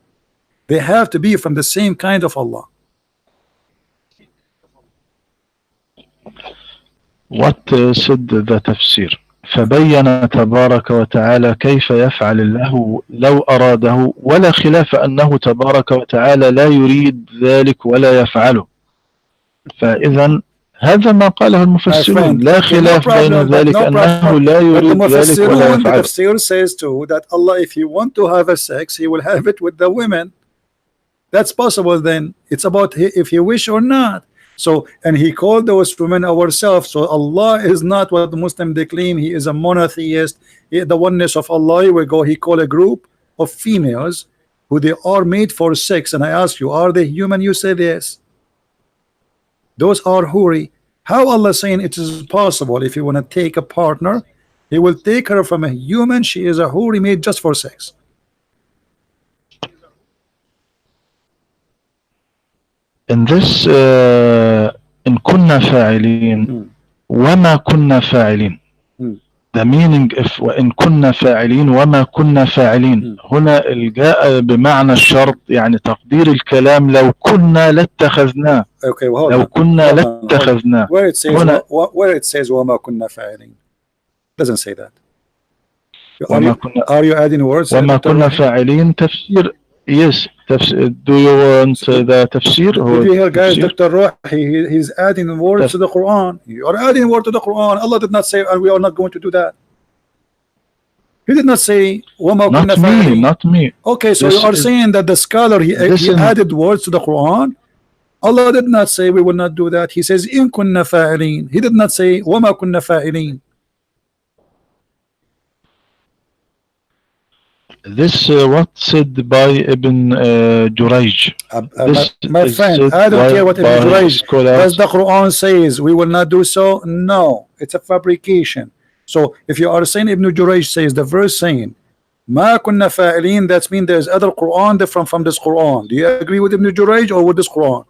they have to be from the same kind of Allah. What said the tafsir? فبين تبارك وتعالى كيف يفعل الله لو أراده ولا خلاف أنه تبارك وتعالى لا يريد ذلك ولا يفعله. فإذا هذا ما قاله المفسرون لا خلاف بين ذلك أنه لا يريد ذلك ولا يفعله. The tafsir says too that Allah, if He want to have a sex, He will have it with the women. That's possible. Then it's about if He wish or not. So, and He called those women ourselves. So Allah is not what the Muslim they claim. He is a monotheist. The oneness of Allah will go. He called a group of females who they are made for sex. And I ask you, are they human? You said yes. Those are huri. How Allah saying it is possible if you want to take a partner, He will take her from a human. She is a huri made just for sex. In this إن كنا فاعلين وما كنا فاعلين, the meaning if وإن كنا فاعلين وما كنا فاعلين, هنا الجاء بمعنى الشرط, يعني تقدير الكلام لو كنا لاتخذناه. Okay, well, لو كنا لاتخذناه. Where it says وما كنا فاعلين, doesn't say that. Are you adding words? وما كنا فاعلين تفسير. Yes. Do you want the tafsir? Did you hear, guys? Dr. Rohi, he's adding words to the Quran. You are adding word to the Quran. Allah did not say, and we are not going to do that. He did not say, not me. Okay, so you are saying that the scholar, he added words to the Quran. Allah did not say we will not do that. He says, in kunna fa'ilin. He did not say, wama kunna fa'ilin. This what said by Ibn Jurayj. My friend, I don't care what Ibn Jurayj does. The Quran says we will not do so. No, it's a fabrication. So if you are saying Ibn Jurayj says the verse saying ma kunna fa'ilin, that means there's other Quran different from this Quran. Do you agree with Ibn Jurayj or with this Quran?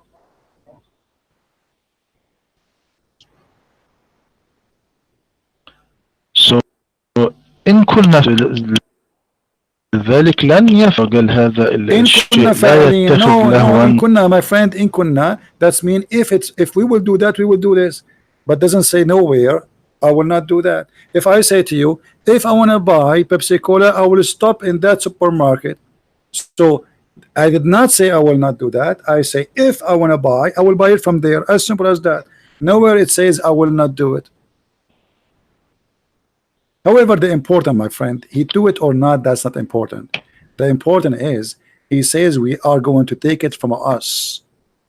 So in kunna ذلك لن يفعل هذا الشيء لا يتخذ لهوا. إن كنا, my friend, إن كنا, that's mean if we will do that, we will do this, but doesn't say nowhere I will not do that. If I say to you, if I want to buy Pepsi Cola, I will stop in that supermarket. So I did not say I will not do that. I say if I want to buy, I will buy it from there. As simple as that. Nowhere it says I will not do it. However, the important, my friend, he do it or not, that's not important. The important is he says we are going to take it from us.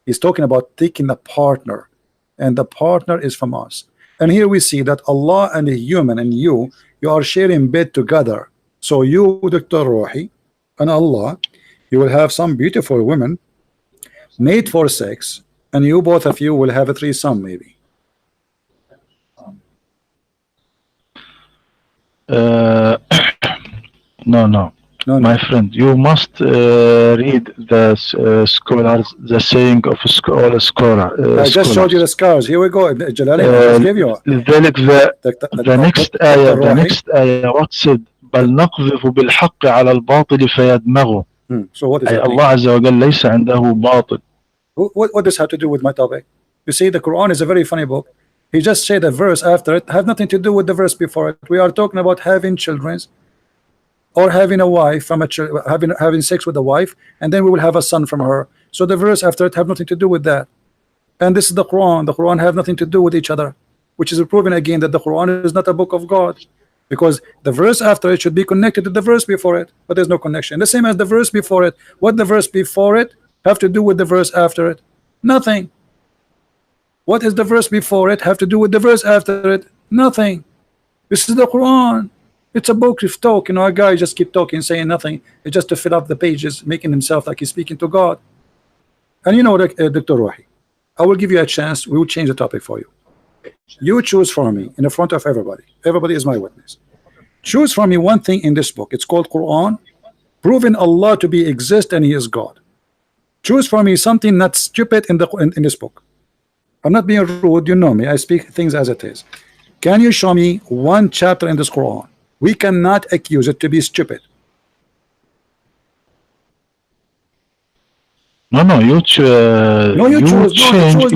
He's talking about taking a partner, and the partner is from us. And here we see that Allah and the human and you are sharing bed together. So you, Dr. Rohi, and Allah, you will have some beautiful women made for sex, and you both of you will have a threesome maybe. No, my friend, you must read the scholars, the saying of all scholar. I just showed you the scars. Here we go. Jalali, I just give you. The next ayah, what said? بل نقذف بالحق على الباطل فيدمغه. So what is it? الله عز وجل ليس عنده باطل. What does have to do with my topic? You see, the Quran is a very funny book. He just said a verse after it have nothing to do with the verse before it. We are talking about having children or having a wife from a having sex with a wife, and then we will have a son from her. So the verse after it have nothing to do with that. And this is the Quran. The Quran have nothing to do with each other, which is proving again that the Quran is not a book of God, because the verse after it should be connected to the verse before it, but there's no connection. The same as the verse before it. What the verse before it have to do with the verse after it? Nothing. What is the verse before it have to do with the verse after it? Nothing. This is the Quran. It's a book of talk, you know, a guy just keep talking, saying nothing, just to fill up the pages, making himself like he's speaking to God. And you know what, Dr. Rohi, I will give you a chance. We will change the topic for you. You choose for me in the front of everybody. Everybody is my witness. Choose for me one thing in this book. It's called Quran, proving Allah to be exist and He is God. Choose for me something not stupid in this book. I'm not being rude. You know me. I speak things as it is. Can you show me one chapter in this Quran? We cannot accuse it to be stupid. No, you choose. No, you choose. Change.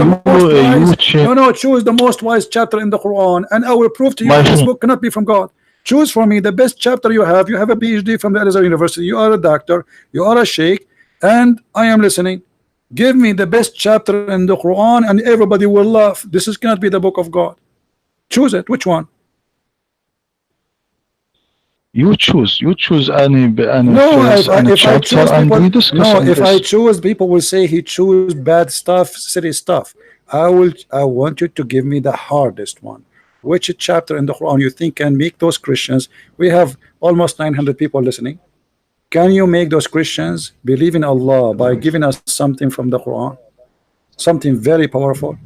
Choose the most wise chapter in the Quran, and I will prove to you this book cannot be from God. Choose for me the best chapter you have. You have a PhD from the Al Azhar University. You are a doctor. You are a sheikh, and I am listening. Give me the best chapter in the Quran, and everybody will laugh. This cannot be the book of God. Choose it. Which one? You choose any no, verse, any chapter, and we discuss. No, if I choose, people will say he choose bad stuff, silly stuff. I want you to give me the hardest one. Which chapter in the Quran you think can make those Christians? We have almost 900 people listening. Can you make those Christians believe in Allah by giving us something from the Quran? Something very powerful.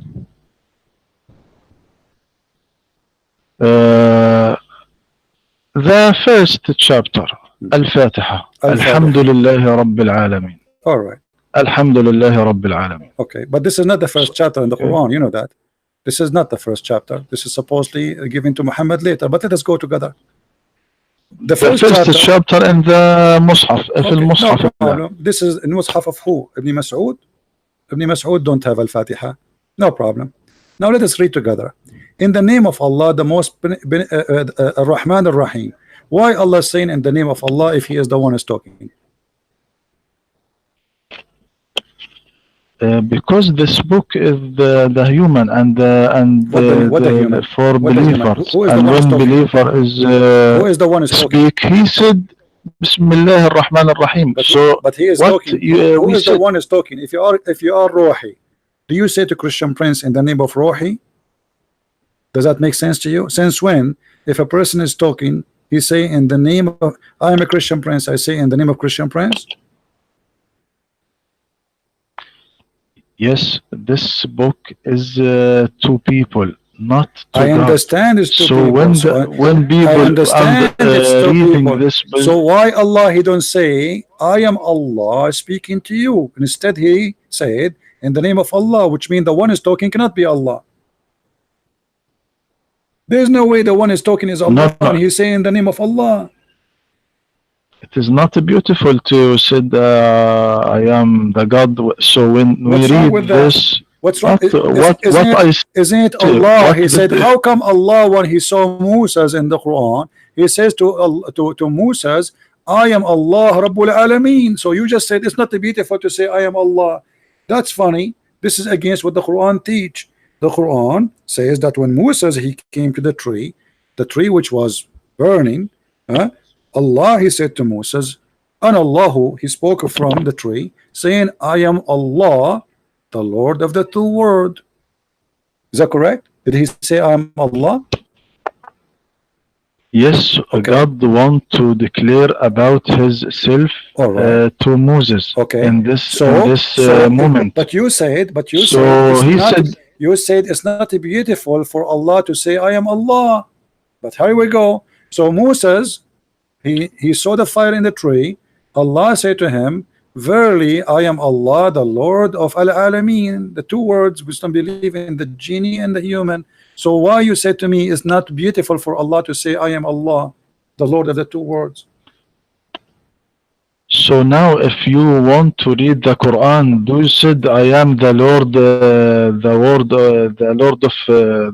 The first chapter, Al-Fatiha. Alhamdulillahi Rabbil Alameen. All right. Alhamdulillahi Rabbil Alameen. Okay, but this is not the first chapter in the Quran. You know that. This is not the first chapter. This is supposedly given to Muhammad later. But let us go together. The first chapter in the Mus'haf. No problem. This is in Mus'haf of who? Ibn Mas'ud? Ibn Mas'ud don't have Al-Fatiha. No problem. Now let us read together. In the name of Allah, the most Ar-Rahman Ar-Rahim. Why Allah saying in the name of Allah if He is the one who's talking? Because this book is the human and the for believers. And when believer is who is the one who speak, he said Bismillah ar-Rahman ar-Rahim. But he is talking. Who is the one who is talking? If you are Rohi, do you say to Christian Prince in the name of Rohi? Does that make sense to you? Since when, if a person is talking, he say in the name of I am a Christian Prince, I say in the name of Christian Prince? Yes, this book is to people, not to I understand it's to people. So when people I understand it's to reading people. This book, so why Allah He don't say I am Allah speaking to you? Instead He said in the name of Allah, which means the one is talking cannot be Allah. There's no way the one is talking is Allah, and He's saying in the name of Allah. It is not beautiful to say I am the God. So when we read this, what's wrong? Isn't it Allah? He said, how come Allah, when He saw Moses in the Quran, He says to Moses, I am Allah Rabbul Alameen. So you just said it's not beautiful to say I am Allah. That's funny. This is against what the Quran teach. The Quran says that when Moses he came to the tree which was burning, Allah He said to Moses, and Allahu, He spoke from the tree, saying, I am Allah, the Lord of the two worlds. Is that correct? Did He say I am Allah? Yes, okay. God want to declare about His self to Moses in this moment. But you said you said it's not beautiful for Allah to say I am Allah. But here we go. So Moses, he saw the fire in the tree. Allah said to him, verily I am Allah, the Lord of Al-Alameen. The two words, we don't believe in the genie and the human. So why you said to me it's not beautiful for Allah to say I am Allah, the Lord of the two words? So now if you want to read the Quran, do you said I am the Lord, the Lord of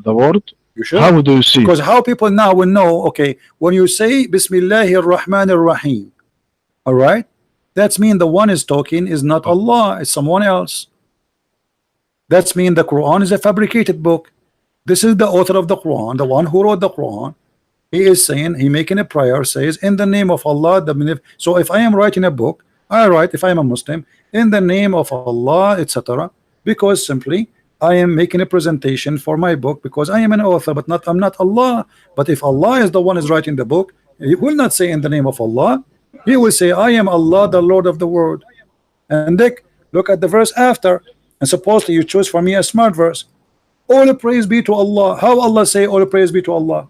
the world? You should. How do you see? Because how people now will know, okay, when you say Bismillahir Rahmanir Rahim, all right, that's mean the one is talking is not Allah, it's someone else. That's mean the Quran is a fabricated book. This is the author of the Quran, the one who wrote the Quran. He is saying, he making a prayer, says in the name of Allah. So if I am writing a book, I write, if I am a Muslim, in the name of Allah, etc. Because simply I am making a presentation for my book because I am an author, but I'm not Allah. But if Allah is the one is writing the book, He will not say in the name of Allah. He will say, I am Allah, the Lord of the world. And look at the verse after. And supposedly you choose for me a smart verse. All praise be to Allah. How Allah say all praise be to Allah?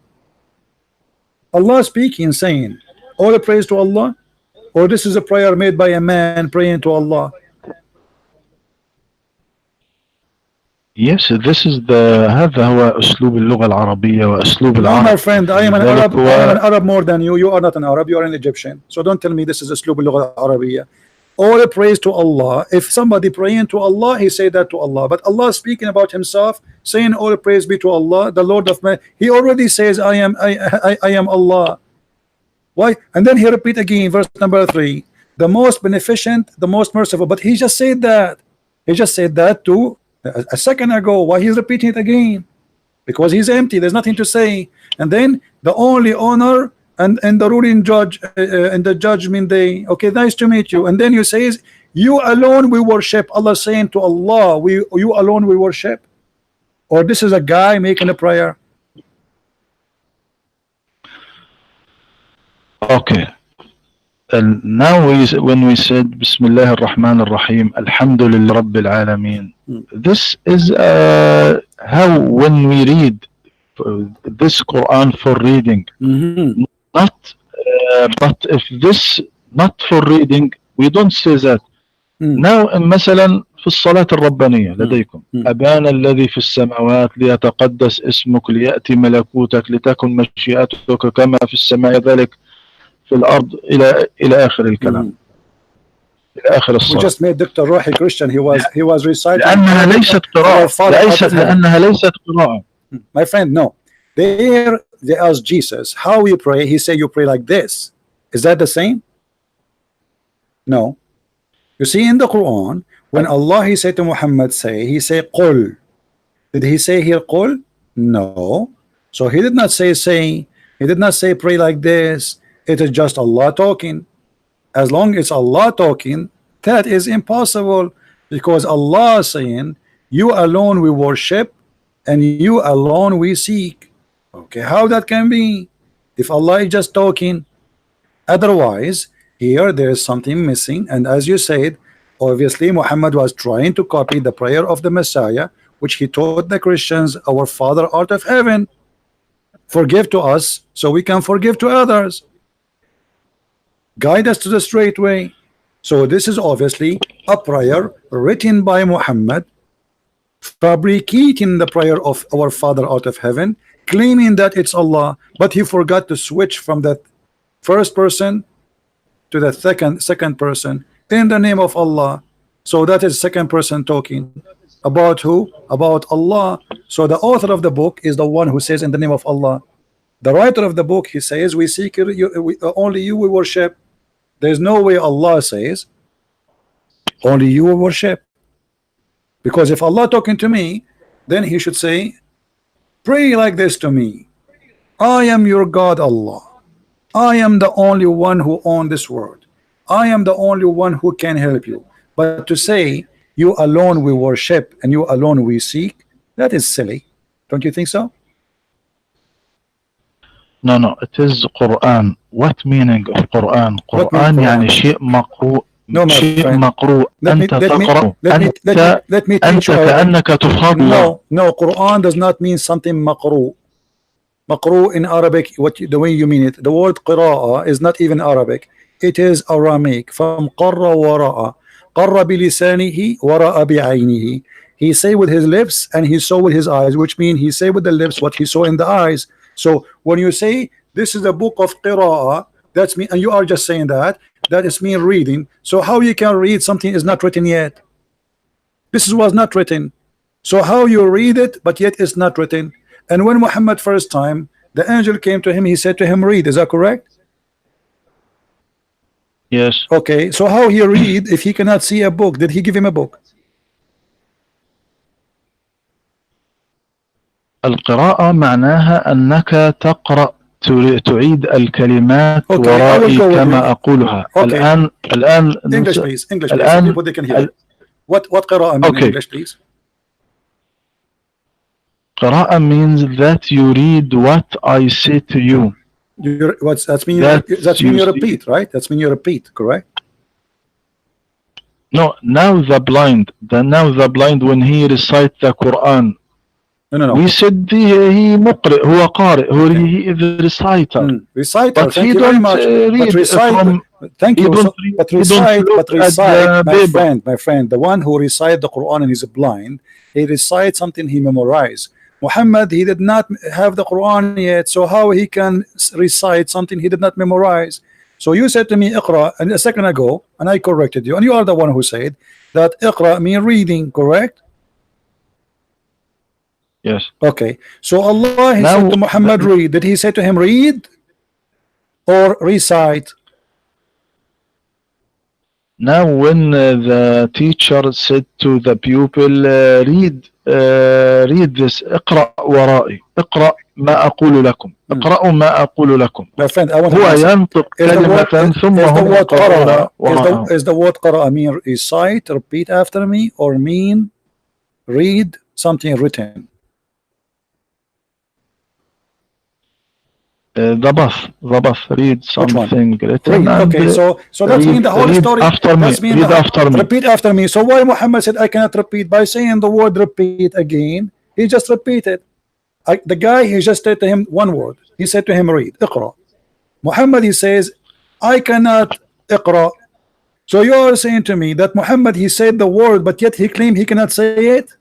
Allah speaking, saying, all praise to Allah? Or this is a prayer made by a man praying to Allah? Yes, this is the هذا هو أسلوب اللغة العربية وأسلوب No, العرب. my friend, I am an Arab. I am an Arab more than you. You are not an Arab. You are an Egyptian. So don't tell me this is أسلوب اللغة العربية. All praise to Allah. If somebody praying to Allah, he say that to Allah. But Allah speaking about himself, saying all praise be to Allah, the Lord of man. He already says, I am Allah. Why? And then he repeat again, verse number 3, the most beneficent, the most merciful. But he just said that. He just said that to a second ago. Why he's repeating it again? Because he's empty. There's nothing to say. And then the only honor and the ruling judge in the judgment day. Okay, nice to meet you. And then you says, you alone we worship. Allah saying to Allah, you alone we worship. Or this is a guy making a prayer. Okay. And now when we said Bismillah ar-Rahman ar-Rahim, Alhamdulillah Rabbil Alameen, this is how when we read this Quran for reading, not but if this not for reading, we don't say that. Now مثلا في الصلاة الربانية لديكم أبانا الذي في السماوات ليتقدس اسمك ليأتي ملكوتك لتكن مشيئتك كما في السماء ذلك في الأرض إلى آخر الكلام إلى آخر الصلاة. We just made Dr. Rohi Christian. He was reciting. لأنها ليست قراءة. لأنها ليست قراءة. My friend, no. They asked Jesus, how you pray? He said, you pray like this. Is that the same? No. You see, in the Quran, when Allah he said to Muhammad, he said Qul. Did he say here Qul? No. So he did not say he did not say pray like this. It is just Allah talking. As long as Allah talking, that is impossible, because Allah is saying, you alone we worship and you alone we seek. Okay, how that can be if Allah is just talking? Otherwise, here there is something missing. And as you said, obviously Muhammad was trying to copy the prayer of the Messiah, which he taught the Christians, our Father art of heaven, forgive to us so we can forgive to others, guide us to the straight way. So this is obviously a prayer written by Muhammad, fabricating the prayer of our Father out of heaven, claiming that it's Allah, but he forgot to switch from that first person to the second person in the name of Allah. So that is second person talking about who? About Allah. So the author of the book is the one who says in the name of Allah. The writer of the book, he says, we seek you, only you we worship. There's no way Allah says only you will worship, because if Allah talking to me, then he should say, pray like this to me, I am your God Allah, I am the only one who owns this world, I am the only one who can help you. But to say you alone we worship and you alone we seek, that is silly. Don't you think so? No, it is Quran. What meaning of Quran? Quran يعني شيء مقروء. No, my شيء friend. مقروء. أنت تقرأ. Let me أنت teach you. كأنك تفضل. No, Quran does not mean something مقروء. مقروء in Arabic, the way you mean it. The word قراءة is not even Arabic. It is Aramaic. from قر وراء. قر بلسانه وراء بعينه. He say with his lips and he saw with his eyes, which means he say with the lips what he saw in the eyes. So when you say this is a book of qira'ah, that's me, and you are just saying that is mean reading. So how you can read something is not written yet? This was not written. So how you read it, but yet it's not written? And when Muhammad first time, the angel came to him, he said to him, read. Is that correct? Yes. Okay, so how he read if he cannot see a book? Did he give him a book? القراءة معناها أنك تقرأ تعيد الكلمات ورائي كما أقولها. الآن English please. English please. So people they can hear. What قراءة mean in English please? قراءة means that you read what I say to you. That's mean That you you see. repeat, right? That's mean you repeat, correct? No, now the blind, when he recite the Quran, No. we said he مقرئ, هو قارئ, he is a reciter. Reciter. But Thank he you very don't much. read But recite. from. Thank He you. don't So, read. but He don't recite. look But at recite, the my friend, the one who recite the Quran and is blind, he recites something he memorized. Muhammad, he did not have the Quran yet, so how he can recite something he did not memorize? So you said to me, Iqra, and a second ago, and I corrected you, and you are the one who said that Iqra mean reading, correct? Yes. Okay. So Allah, he Now, said to Muhammad, read. Did he say to him, read or recite? Now, when the teacher said to the pupil, read this, اقرأ ورائي, اقرأ ما أقول لكم, اقرأوا ما أقول لكم. My friend, I want to هو answer. ينطق كلمة ثم هم يقرؤون وراءه. Is the word قرأ mean recite, repeat after me, or mean read something written? The both, read something written. Read. And Okay, so that's mean the whole story. After me. Read after me. Repeat after me. So why Muhammad said I cannot repeat by saying the word repeat again? He just repeated. The guy, he just said to him one word. He said to him, read, اقرأ. Muhammad, he says, I cannot اقرأ. So you are saying to me that Muhammad, he said the word, but yet he claimed he cannot say it?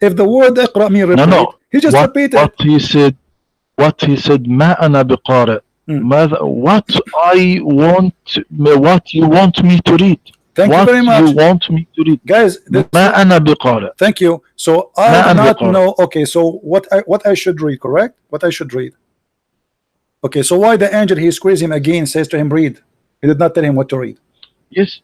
If the word اقرأ mean repeat, no. he just repeated. What he said, ما أنا بقارئ. What you want me to read? Thank you very much. You want me to read? Guys, ما أنا بقارئ. Thank you. So I do not know. Okay, so what I should read, correct? What I should read. Okay, so why the angel, he squeezed him again, says to him, read. He did not tell him what to read. Yes.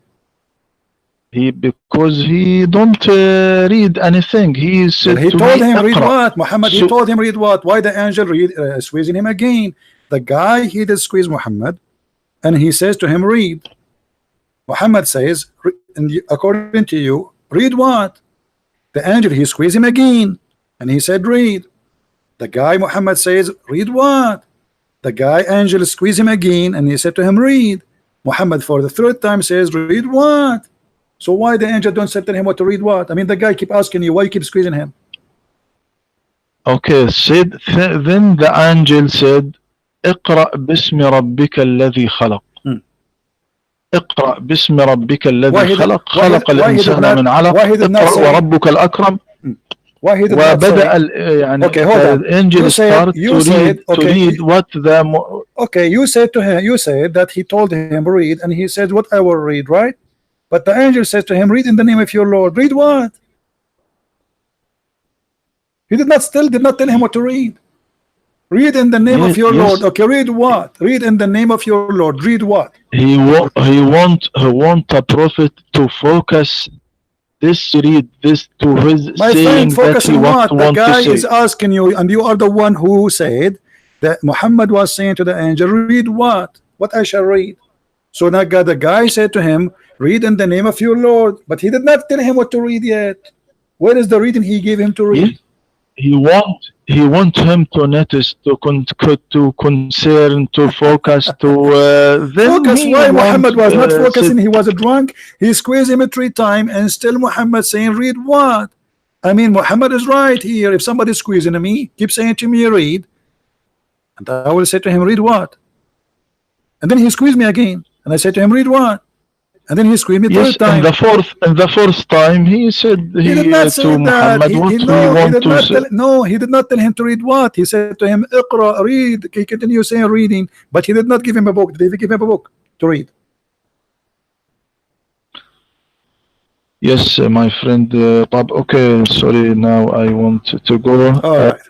Because he don't read anything. He said well, he to told me, him read اقرأ. what? Muhammad, he told him read what? Why the angel squeezing him again? The guy, he did squeeze Muhammad, and he says to him, read. Muhammad says, according to you, read what? The angel, he squeezed him again, and he said, read. The guy, Muhammad, says, read what? The guy, angel, squeezed him again, and he said to him, read. Muhammad, for the third time, says, read what? So why the angel don't tell him what to read what? I mean, the guy keep asking you, why you keep squeezing him? Okay, then the angel said, اقرأ باسم ربك الذي خلق. اقرأ باسم ربك الذي خلق. خلق الإنسان من علق. اقرأ وربك الأكرم. Why he did not say? يعني okay, hold on. The angel started to read what the. Okay, you said to him. You said that he told him read, and he said, "What I will read," right? But the angel says to him, read in the name of your Lord. Read what? He did not tell him what to read. Read in the name of your Lord. Okay, read what? Read in the name of your Lord. Read what? He want a prophet to focus this, read this to his my saying friend, focus that he on what? The guy to is asking you, and you are the one who said that Muhammad was saying to the angel, read what? What I shall read? So now the guy said to him, read in the name of your Lord, but he did not tell him what to read yet. Where is the reading he gave him to read? He want him to notice, to concern, to focus, to focus. Why Muhammad was not focusing? He was drunk. He squeezed him 3 times, and still Muhammad saying, read what? I mean, Muhammad is right here. If somebody is squeezing me, keep saying to me, read, and I will say to him, read what? And then he squeezed me again. And I said to him, read what? And then he squeezed me 3rd time. In the fourth time, he said he did not say to that. Muhammad, he did not tell him to read what? He said to him, Iqra, read. He continued saying reading, but he did not give him a book. Did he give him a book to read? Yes, my friend. Okay, sorry. Now I want to go. All right.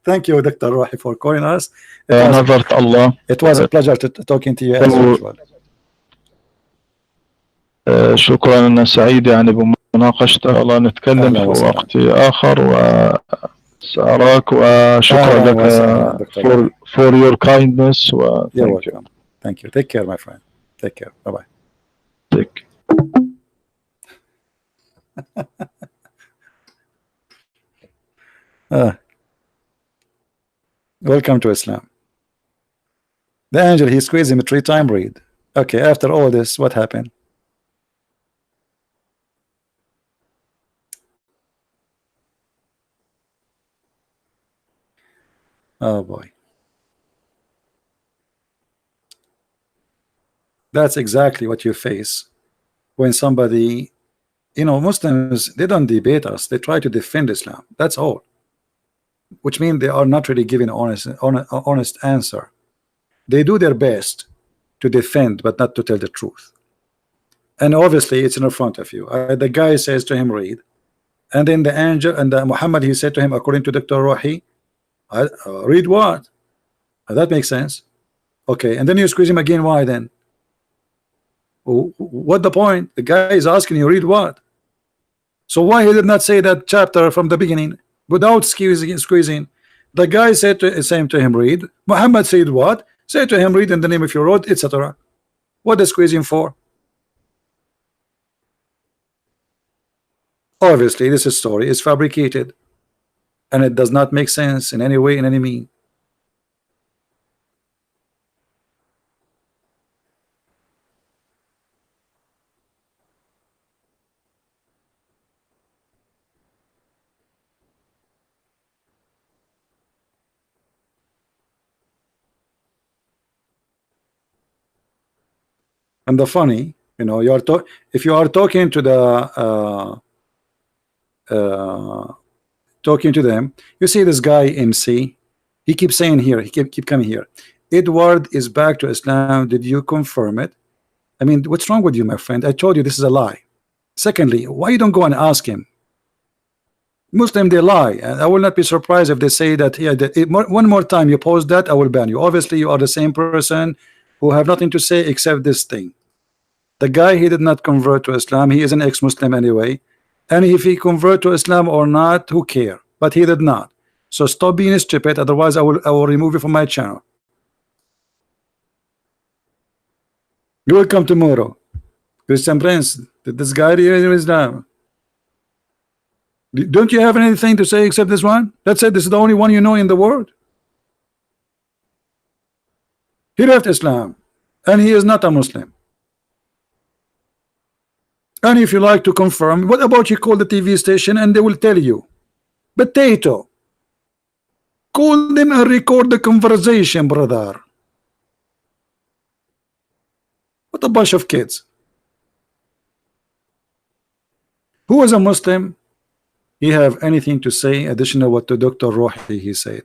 Thank you, Dr. Rohi, for calling us. It was a pleasure talking to you as usual. شكرا، أنا سعيد يعني بمناقشته. الله نتكلم في وقت آخر، وسأراك، وشكرا لك for your kindness. You're welcome. Thank you. Take care, my friend. Take care. Bye-bye. Take. Welcome to Islam. The angel, he squeezed him 3 times. Read. Okay, after all this, what happened? Oh boy. That's exactly what you face when somebody, you know, Muslims, they don't debate us, they try to defend Islam. That's all. Which means they are not really giving honest answer. They do their best to defend, but not to tell the truth. And obviously, it's in front of you. The guy says to him, read. And then the angel and Muhammad, he said to him, according to Dr. Rohi, read what? That makes sense. Okay, and then you squeeze him again. Why then? What the point? The guy is asking you, read what? So why he did not say that chapter from the beginning without squeezing? The guy said saying to him, read. Muhammad said what? Say to him, read in the name of your Lord, etc. What is squeezing for? Obviously, this story is fabricated, and it does not make sense in any way, in any mean. And the funny, you know, if you are talking to the talking to them, you see this guy MC, he keeps saying here, he keep coming here, Edward is back to Islam. Did you confirm it? I mean, what's wrong with you, my friend? I told you this is a lie. Secondly, why you don't go and ask him? Muslim, they lie, and I will not be surprised if they say that, yeah, one more time you post that, I will ban you. Obviously, you are the same person who have nothing to say except this thing. The guy, he did not convert to Islam. He is an ex-Muslim anyway, and if he convert to Islam or not, who care? But he did not. So stop being stupid, otherwise I will remove you from my channel. You will come tomorrow. Christian Prince, did this guy in Islam? Don't you have anything to say except this one? That's it. This is the only one you know in the world. He left Islam, and he is not a Muslim. And if you like to confirm, what about you call the TV station and they will tell you? Potato. Call them and record the conversation, brother. What a bunch of kids. Who is a Muslim? He have anything to say additional what to Dr. Rohi he said?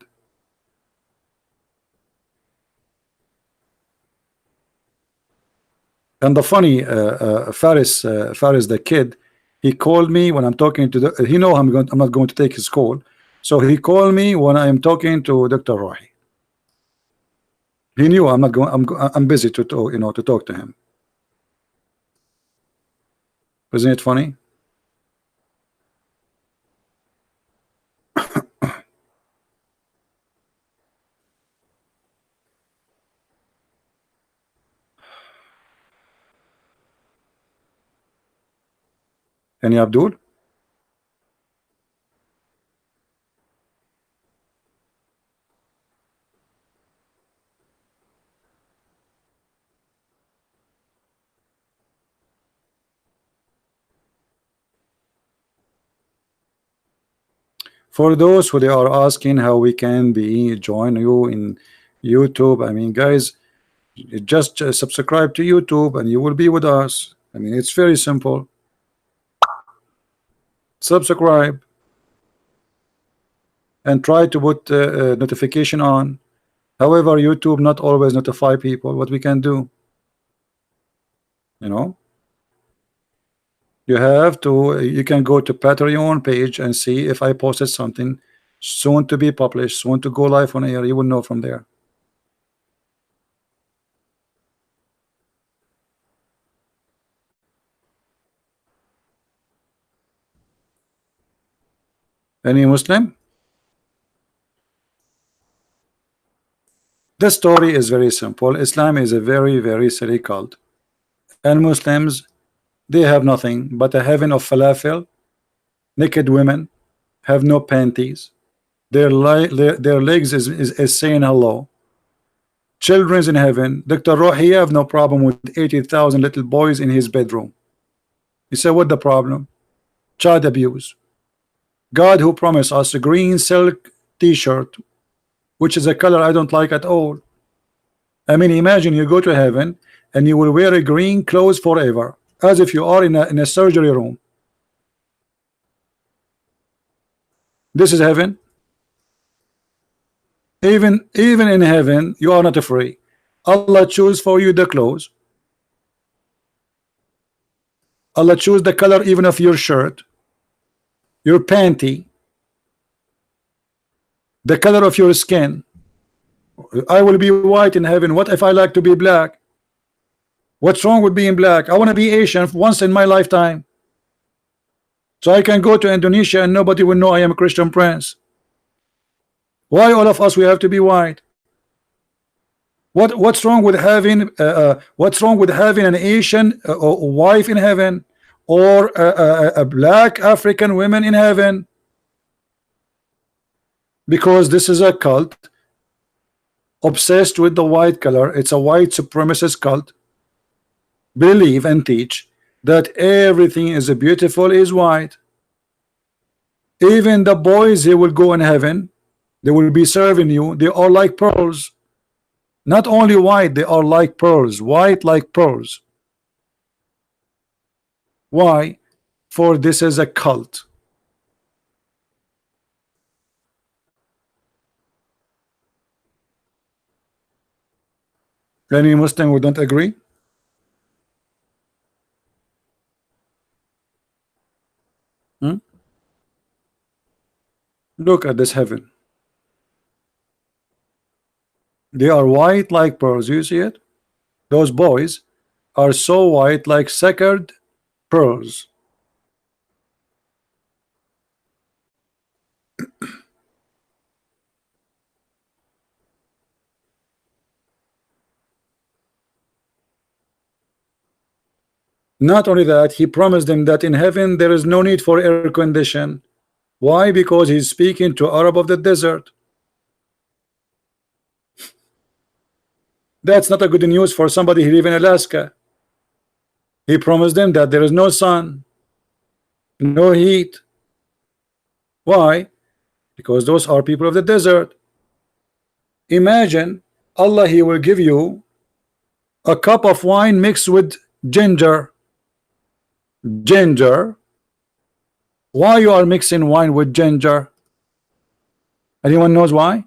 And the funny Faris the kid, he called me when I'm talking to the, he know I'm not going to take his call, so he called me when I am talking to Dr. Rohi. He knew I'm not going. I'm busy to talk, you know, to talk to him. Isn't it funny? Any Abdul? For those who they are asking how we can be join you in YouTube, I mean, guys, just subscribe to YouTube and you will be with us. I mean, it's very simple. Subscribe and try to put notification on. However, YouTube not always notify people. What we can do, you know, you have to, you can go to Patreon page and see if I posted something soon to be published, soon to go live on air. You will know from there. Any Muslim? The story is very simple. Islam is a very, very silly cult, and Muslims, they have nothing but a heaven of falafel, naked women, have no panties, their legs is saying hello, children's in heaven. Dr. Rohi have no problem with 80,000 little boys in his bedroom. You say, what the problem? Child abuse. God, who promised us a green silk t-shirt, which is a color I don't like at all. I mean, imagine you go to heaven and you will wear a green clothes forever, as if you are in a surgery room. This is heaven. Even in heaven, you are not free. Allah choose for you the clothes. Allah choose the color even of your shirt, your panty, the color of your skin. I will be white in heaven. What if I like to be black? What's wrong with being black? I want to be Asian once in my lifetime, so I can go to Indonesia and nobody will know I am a Christian prince. Why all of us we have to be white? What's wrong with having an Asian wife in heaven, or a black African woman in heaven? Because this is a cult obsessed with the white color. It's a white supremacist cult. Believe and teach that everything is beautiful is white. Even the boys, they will go in heaven, they will be serving you, they are like pearls. Not only white, they are like pearls, white like pearls. Why? For this is a cult. Any Muslim who don't agree? Look at this heaven. They are white like pearls. You see it? Those boys are so white like sacred pearls. Not only that, he promised them that in heaven there is no need for air condition. Why? Because he's speaking to Arab of the desert. That's not a good news for somebody who live in Alaska. He promised them that there is no sun, no heat. Why? Because those are people of the desert. Imagine Allah, he will give you a cup of wine mixed with ginger. Ginger. Why you are mixing wine with ginger? Anyone knows why?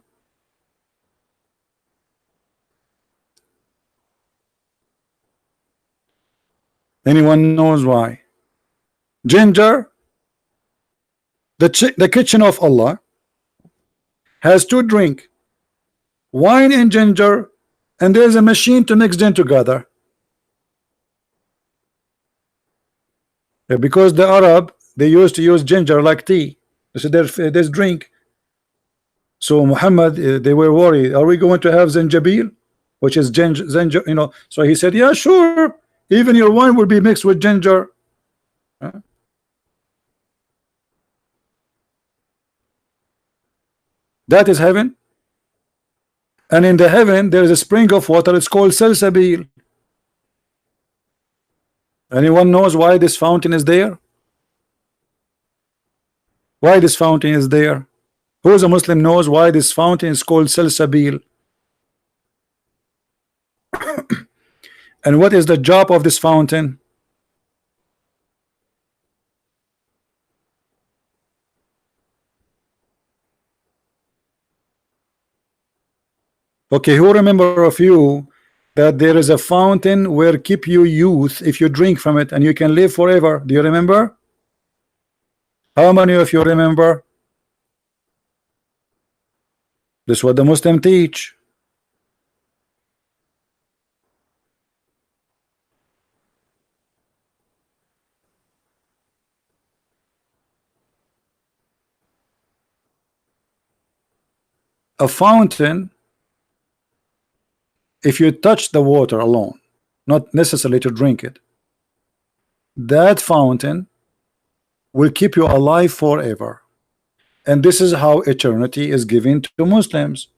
Anyone knows why? Ginger, the kitchen of Allah has two drink, wine and ginger, and there is a machine to mix them together. Because the Arab, they used to use ginger like tea. So there's drink. So Muhammad, they were worried, are we going to have zanjabil, which is ginger, you know? So he said, yeah, sure, even your wine will be mixed with ginger. That is heaven. And in the heaven there is a spring of water, it's called Salsabil. Anyone knows why this fountain is there? Why this fountain is there? Who is a Muslim knows why this fountain is called Salsabil? And what is the job of this fountain? Okay, who remember of you that there is a fountain where keep you youth if you drink from it and you can live forever? Do you remember? How many of you remember? This is what the Muslim teach. A fountain, if you touch the water alone, not necessarily to drink it, that fountain will keep you alive forever. And this is how eternity is given to Muslims.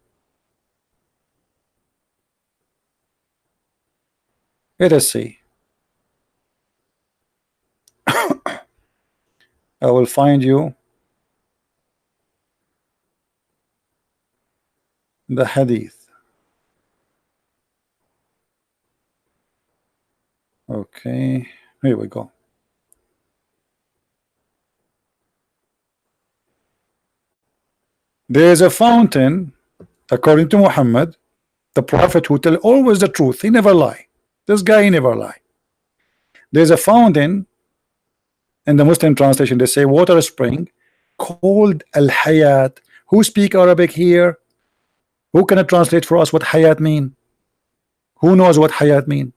Let us see. I will find you the hadith. Okay, here we go. There is a fountain, according to Muhammad, the prophet who tell always the truth. He never lie. This guy, he never lie. There's a fountain in the Muslim translation. They say water spring called Al Hayat. Who speak Arabic here? Who can translate for us what Hayat mean? Who knows what Hayat mean?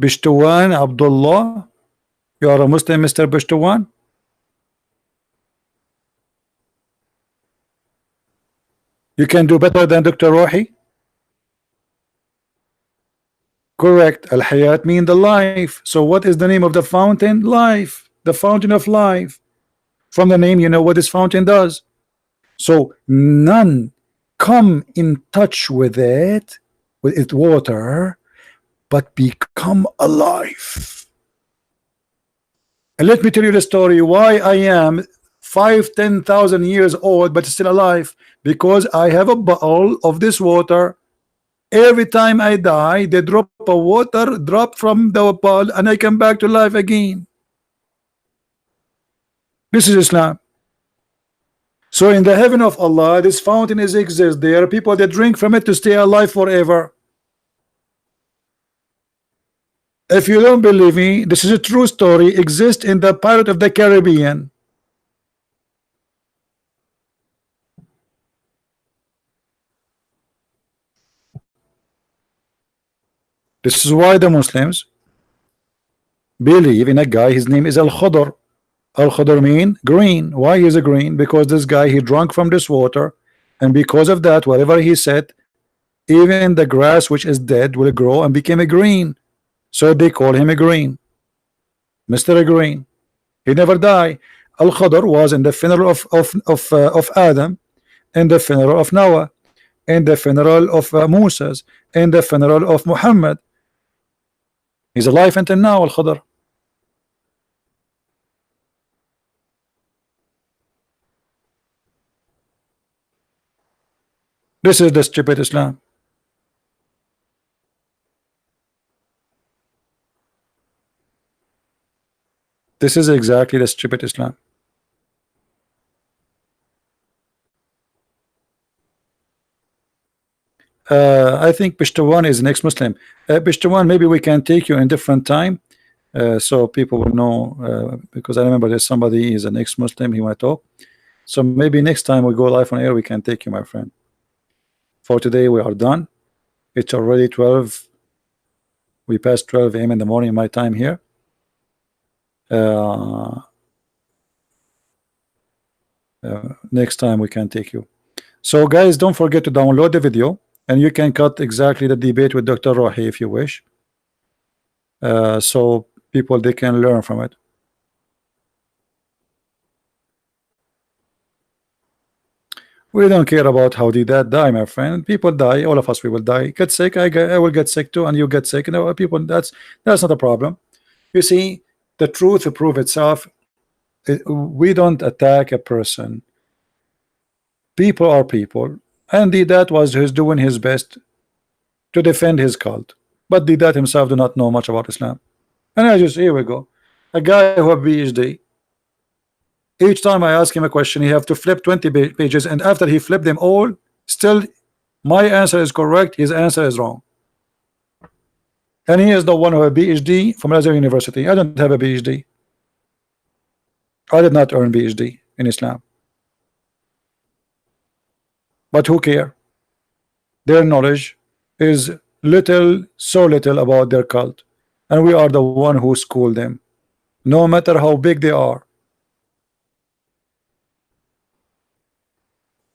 Bishtuwan Abdullah, you are a Muslim, Mr. Bishtuwan? You can do better than Dr. Rohi? Correct. Al Hayat mean the life. So what is the name of the fountain? Life. The fountain of life. From the name, you know what this fountain does. So none come in touch with its water, but become alive. And let me tell you the story why I am 5,000-10,000 years old but still alive, because I have a bowl of this water. Every time I die, they drop a water drop from the bowl and I come back to life again. This is Islam. So in the heaven of Allah, this fountain exists. There are people that drink from it to stay alive forever. If you don't believe me, this is a true story. Exists in the Pirate of the Caribbean. This is why the Muslims believe in a guy. His name is Al-Khadr. Al-Khadr mean green. Why is a green? Because this guy, he drank from this water, and because of that, whatever he said, even the grass which is dead will grow and become a green. So they call him a green, Mr. Green. He never died. Al-Khadr was in the funeral of Adam, in the funeral of Noah, in the funeral of Moses, in the funeral of Muhammad. He's alive until now, Al-Khadr. This is the stupid Islam. This is exactly the stupid Islam. I think Pishtawan is an ex-Muslim. Pishtawan, maybe we can take you in different time, so people will know, because I remember there's somebody is an ex-Muslim, he might talk. So maybe next time we go live on air, we can take you, my friend. For today, we are done. It's already 12. We passed 12 a.m. in the morning, my time here. Next time we can take you. So guys, don't forget to download the video, and you can cut exactly the debate with Dr. Rohi if you wish, so people they can learn from it. We don't care about how did that die, my friend. People die, all of us we will die. Get sick, I will get sick too, and you get sick. You know, people, that's not a problem. You see, the truth will prove itself. We don't attack a person. People are people, and Didat was doing his best to defend his cult, but Didat himself do not know much about Islam. And I just, here we go, a guy who have PhD. Each time I ask him a question, he have to flip 20 pages, and after he flipped them all, still my answer is correct, his answer is wrong. And he is the one who have a PhD from Azhar University. I don't have a PhD. I did not earn PhD in Islam. But who care? Their knowledge is little, so little about their cult, and we are the one who school them, no matter how big they are.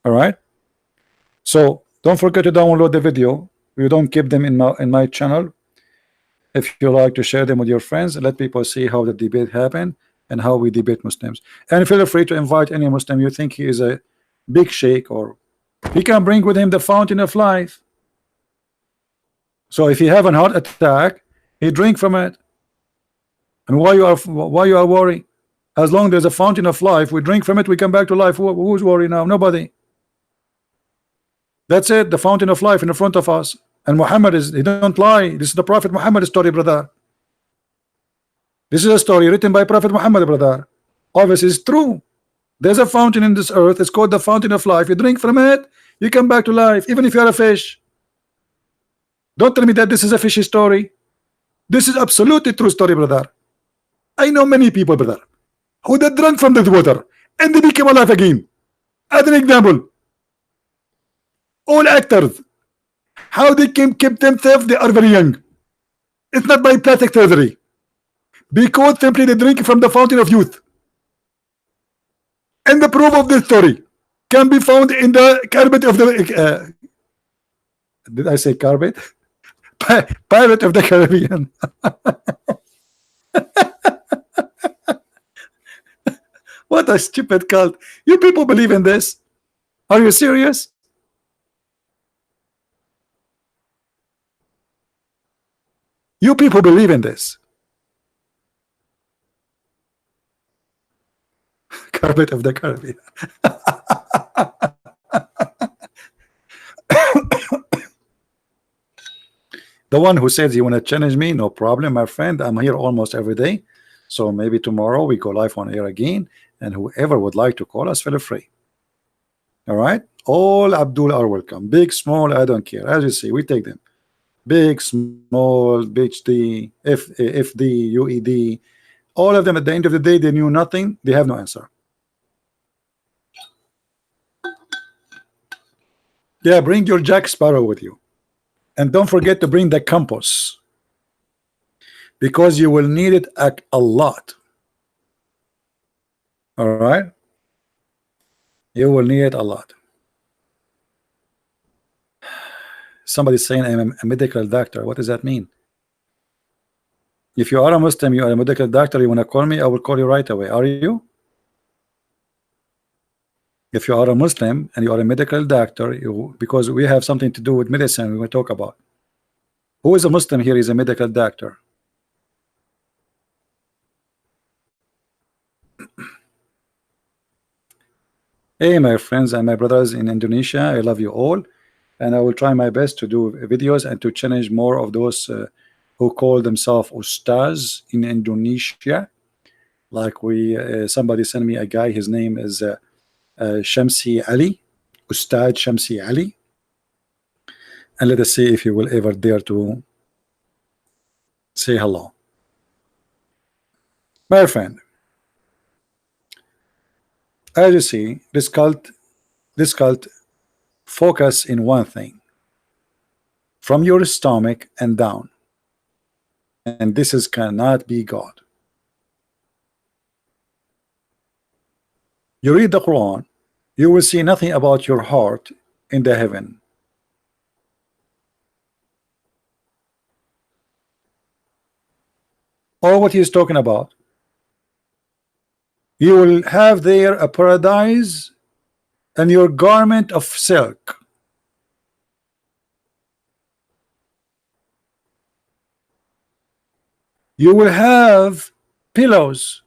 All right, so don't forget to download the video. We don't keep them in my channel. If you like to share them with your friends, let people see how the debate happened and how we debate Muslims. And feel free to invite any Muslim you think he is a big sheikh, or he can bring with him the fountain of life. So if you have an heart attack, he drink from it. And why you are worried? As long as there's a fountain of life, we drink from it, we come back to life. Who's worried now? Nobody. That's it, the fountain of life in the front of us. And Muhammad is, he don't lie. This is the Prophet Muhammad story, brother. This is a story written by Prophet Muhammad, brother. Obviously, it's true. There's a fountain in this earth. It's called the fountain of life. You drink from it, you come back to life, even if you're a fish. Don't tell me that this is a fishy story. This is absolutely true story, brother. I know many people, brother, who they drank from the water and they became alive again. As an example, all actors, how they can keep themselves, they are very young. It's not by plastic surgery, because simply they drink from the fountain of youth. And the proof of this story can be found in the carpet of the did I say carpet? Pirate of the Caribbean. What a stupid cult. You people believe in this? Are you serious? You people believe in this? Carpet of the Caribbean. The one who says you want to challenge me, no problem, my friend. I'm here almost every day. So maybe tomorrow we go live on air again. And whoever would like to call us, feel free. All right. All Abdul are welcome. Big, small, I don't care. As you see, we take them. Big, small, BHD, FD, UED. All of them at the end of the day, they knew nothing. They have no answer. Yeah, bring your Jack Sparrow with you. And don't forget to bring the compass, because you will need it a lot. All right, you will need it a lot. Somebody's saying I'm a medical doctor. What does that mean? If you are a Muslim, you are a medical doctor, you want to call me, I will call you right away. Are you? If you are a Muslim and you are a medical doctor, because we have something to do with medicine, we will talk about. Who is a Muslim here is a medical doctor? Hey, my friends and my brothers in Indonesia, I love you all, and I will try my best to do videos and to challenge more of those who call themselves Ustaz in Indonesia. Like somebody sent me a guy, his name is Shamsi Ali, Ustad Shamsi Ali, and let us see if you will ever dare to say hello. My friend, as you see, this cult focus in one thing, from your stomach and down, and this is cannot be God. You read the Quran, you will see nothing about your heart in the heaven. Or what he is talking about. You will have there a paradise and your garment of silk. You will have pillows.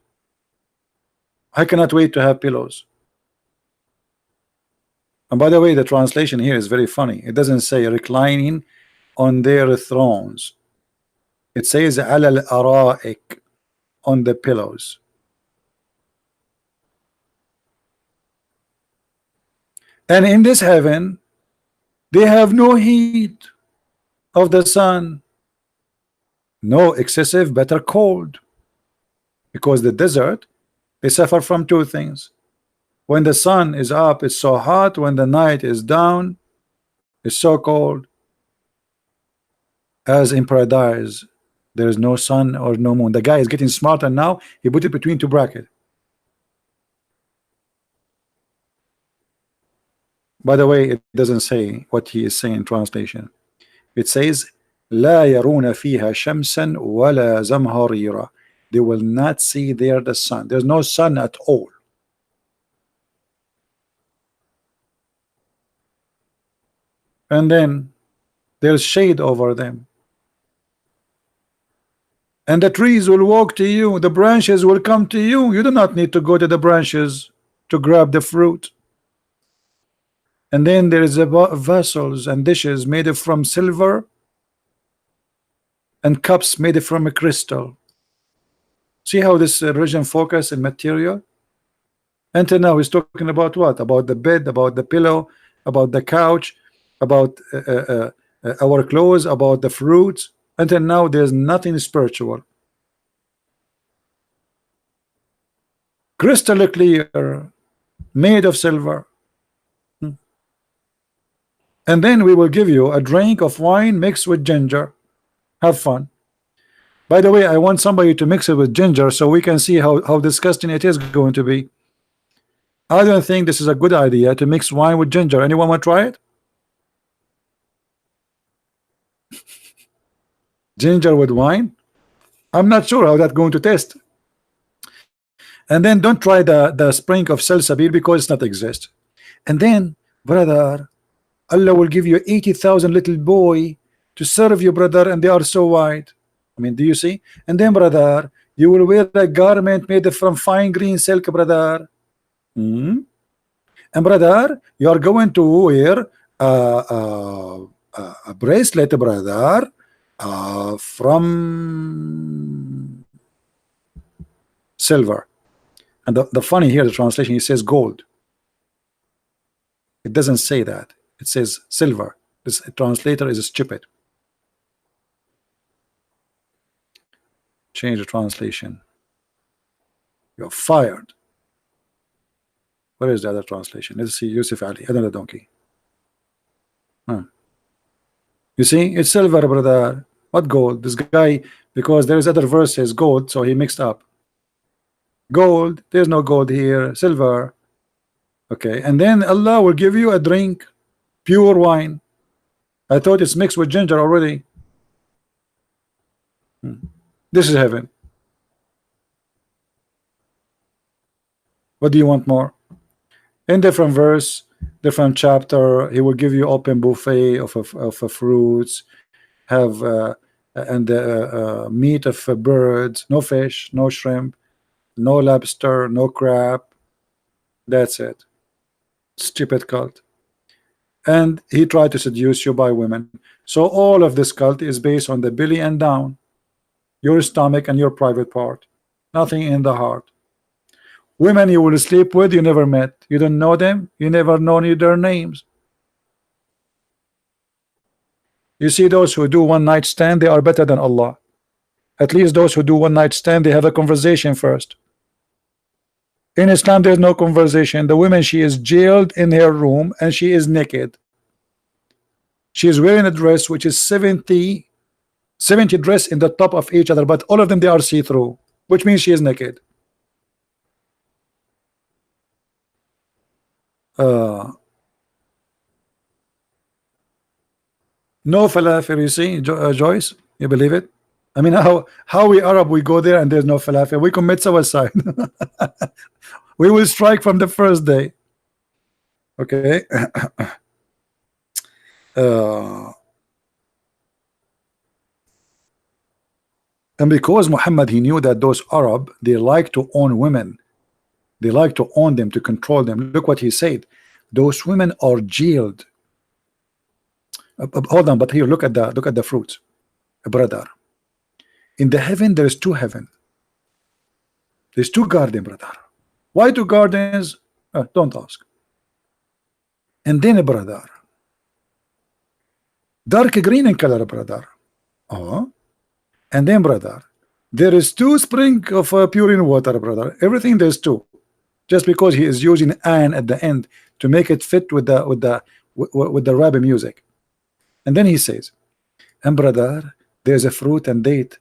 I cannot wait to have pillows. And by the way, the translation here is very funny. It doesn't say reclining on their thrones. It says ala al-ara'ik, on the pillows. And in this heaven, they have no heat of the sun, no excessive bitter cold, because the desert, they suffer from two things. When the sun is up, it's so hot. When the night is down, it's so cold. As in paradise, there is no sun or no moon. The guy is getting smarter now. He put it between two brackets. By the way, it doesn't say what he is saying in translation. It says لا يرون فيها شمسا ولا زمهريرا. They will not see there the sun. There's no sun at all. And then there's shade over them. and the trees will walk to you, the branches will come to you. You do not need to go to the branches to grab the fruit. And then there is a vessels and dishes made from silver and cups made from a crystal. See how this religion focus in material? Until now he's talking about what? About the bed, about the pillow, about the couch, about our clothes, about the fruits. Until now there's nothing spiritual. Crystal clear, made of silver. And then we will give you a drink of wine mixed with ginger. Have fun. By the way, I want somebody to mix it with ginger so we can see how disgusting it is going to be. I don't think this is a good idea to mix wine with ginger. Anyone want to try it? Ginger with wine? I'm not sure how that's going to taste. And then don't try the spring of salsabil because it's not exist. And then, brother, Allah will give you 80,000 little boy to serve you, brother, and they are so white. I mean, do you see? And then, brother, you will wear a garment made from fine green silk, brother. And brother, you are going to wear a bracelet, brother, from silver. And the funny here, the translation, it says gold. It doesn't say that. It says silver. This translator is stupid. Change the translation. You're fired. Where is the other translation? Let's see. Yusuf Ali, another donkey. You see, it's silver, brother. What gold? This guy, because there's other verses gold, so he mixed up. Gold, there's no gold here. Silver. Okay, and then Allah will give you a drink, pure wine. I thought it's mixed with ginger already. This is heaven. What do you want more? In different verse, different chapter, he will give you open buffet of fruits, have meat of birds, no fish, no shrimp, no lobster, no crab. That's it. Stupid cult. And he tried to seduce you by women. So all of this cult is based on the belly and down, your stomach and your private part, nothing in the heart. Women you will sleep with, you never met, you don't know them, you never know their names. You see, those who do one night stand, they are better than Allah. At least those who do one night stand, they have a conversation first. In Islam there's no conversation. The woman, she is jailed in her room and she is naked. She is wearing a dress which is 70 dress in the top of each other, but all of them they are see-through, which means she is naked. No falafel, you see, Joyce, you believe it? I mean, how we Arab, we go there and there's no falafel, we commit suicide. We will strike from the first day. Okay. And because Muhammad, he knew that those Arab, they like to own women, they like to own them, to control them. Look what he said, those women are jailed. Hold on, but here look at the fruits, brother. In the heaven there is two heaven, there's two gardens, brother. Why two gardens? Don't ask. And then, brother, dark green in color, brother. And then, brother, there is two spring of pure water, brother. Everything there's two, just because he is using an at the end to make it fit with the rap music. And then he says, and brother, there's a fruit and date,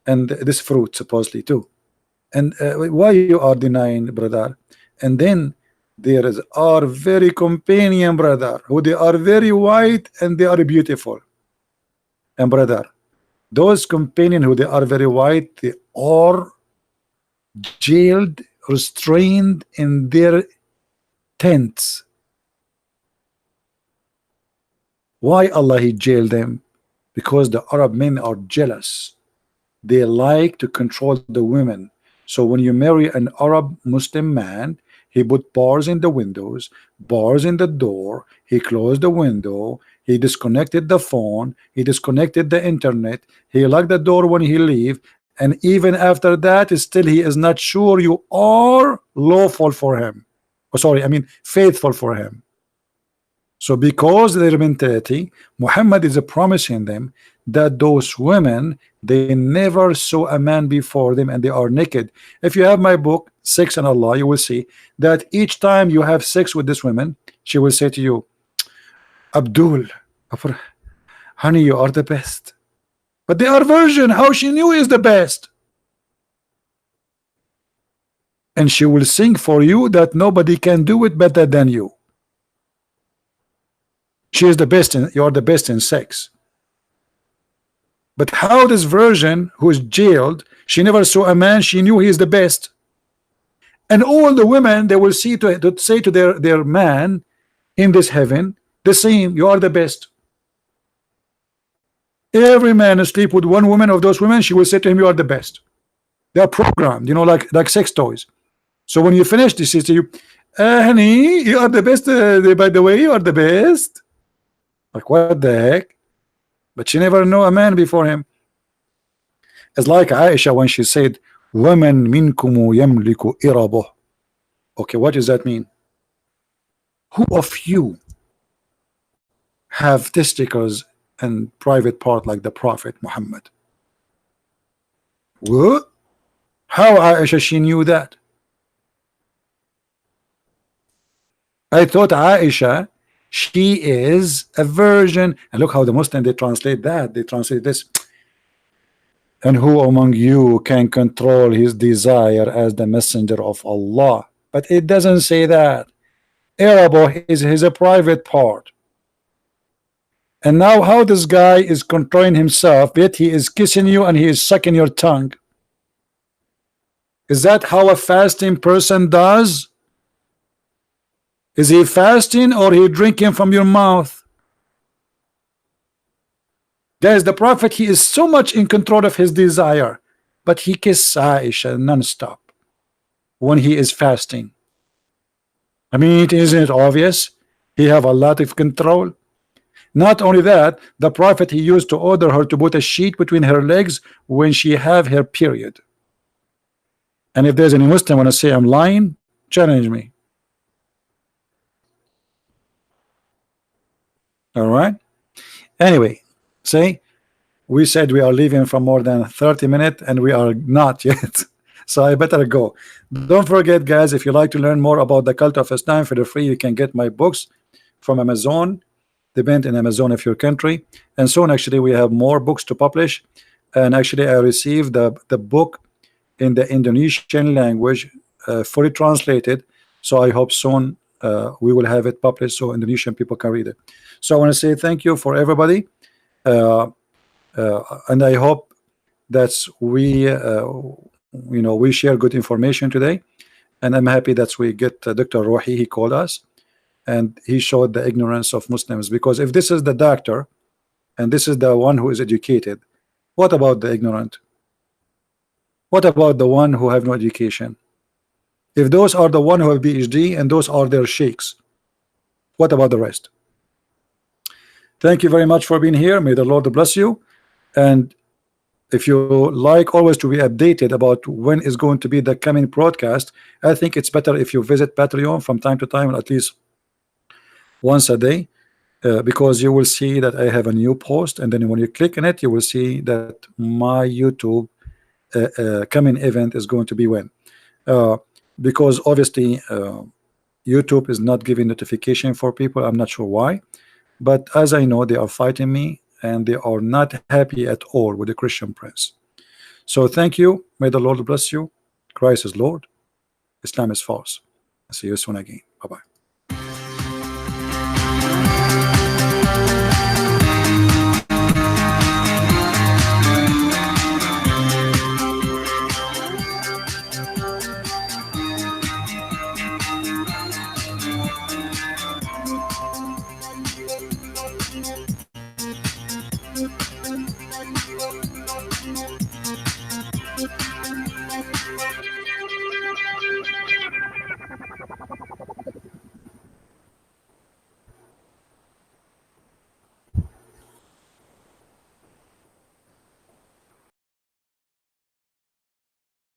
and this fruit supposedly too. And why you are denying, brother? And then there are very companion, brother, who they are very white and they are beautiful. And brother, those companion who they are very white, they are jailed, restrained in their tents. Why Allah he jailed them? Because the Arab men are jealous. they like to control the women. So when you marry an Arab Muslim man, he put bars in the windows, bars in the door, he closed the window, he disconnected the phone, he disconnected the internet, he locked the door when he leave, and even after that, still he is not sure you are lawful for him. Oh, sorry, I mean faithful for him. So because of their mentality, Muhammad is promising them that those women, they never saw a man before them and they are naked. If you have my book, Sex and Allah, you will see that each time you have sex with this woman, she will say to you, Abdul, honey, you are the best. But they are virgin. How she knew he is the best? And she will sing for you that nobody can do it better than you. She is the best in, you are the best in sex. But how this virgin who is jailed, she never saw a man, she knew he is the best. And all the women, they will see to say to their man in this heaven the same, you are the best. Every man asleep with one woman of those women, she will say to him, you are the best. They are programmed, you know, like sex toys. So when you finish, she says to you, honey, you are the best, by the way, you are the best. Like, what the heck? But she never knew a man before him. It's like Aisha when she said, "Woman minkumu yamliku irabo." Okay, what does that mean? Who of you have testicles and private part like the Prophet Muhammad? What? How Aisha she knew that? I thought Aisha, she is a virgin. And look how the Muslim, they translate that. They translate this. And who among you can control his desire as the messenger of Allah? But it doesn't say that. Arabo is a private part. And now how this guy is controlling himself, yet he is kissing you and he is sucking your tongue. Is that how a fasting person does? Is he fasting or he drinking from your mouth? Guys, the Prophet, he is so much in control of his desire, but he kisses Aisha non-stop when he is fasting. I mean, isn't it obvious? He have a lot of control. Not only that, the Prophet, he used to order her to put a sheet between her legs when she have her period. And if there's any Muslim want to say I'm lying, challenge me. All right. Anyway, see, we said we are leaving for more than 30 minutes and we are not yet. So I better go. Don't forget, guys, if you like to learn more about the cult of Islam for the free, you can get my books from Amazon. Depend in Amazon of your country. And soon, actually, we have more books to publish. And actually, I received the book in the Indonesian language, fully translated. So I hope soon we will have it published so Indonesian people can read it. So I want to say thank you for everybody. And I hope that we you know, we share good information today, and I'm happy that we get Dr. Rohi. He called us and he showed the ignorance of Muslims, because if this is the doctor and this is the one who is educated, what about the ignorant? What about the one who have no education? If those are the one who have PhD and those are their sheikhs, what about the rest? Thank you very much for being here. May the Lord bless you. And if you like always to be updated about when is going to be the coming broadcast, I think it's better if you visit Patreon from time to time, at least once a day, because you will see that I have a new post, and then when you click on it, you will see that my YouTube coming event is going to be when. Because obviously YouTube is not giving notification for people. I'm not sure why, but as I know, they are fighting me and they are not happy at all with the Christian Prince. So thank you. May the Lord bless you. Christ is Lord. Islam is false. I'll see you soon again.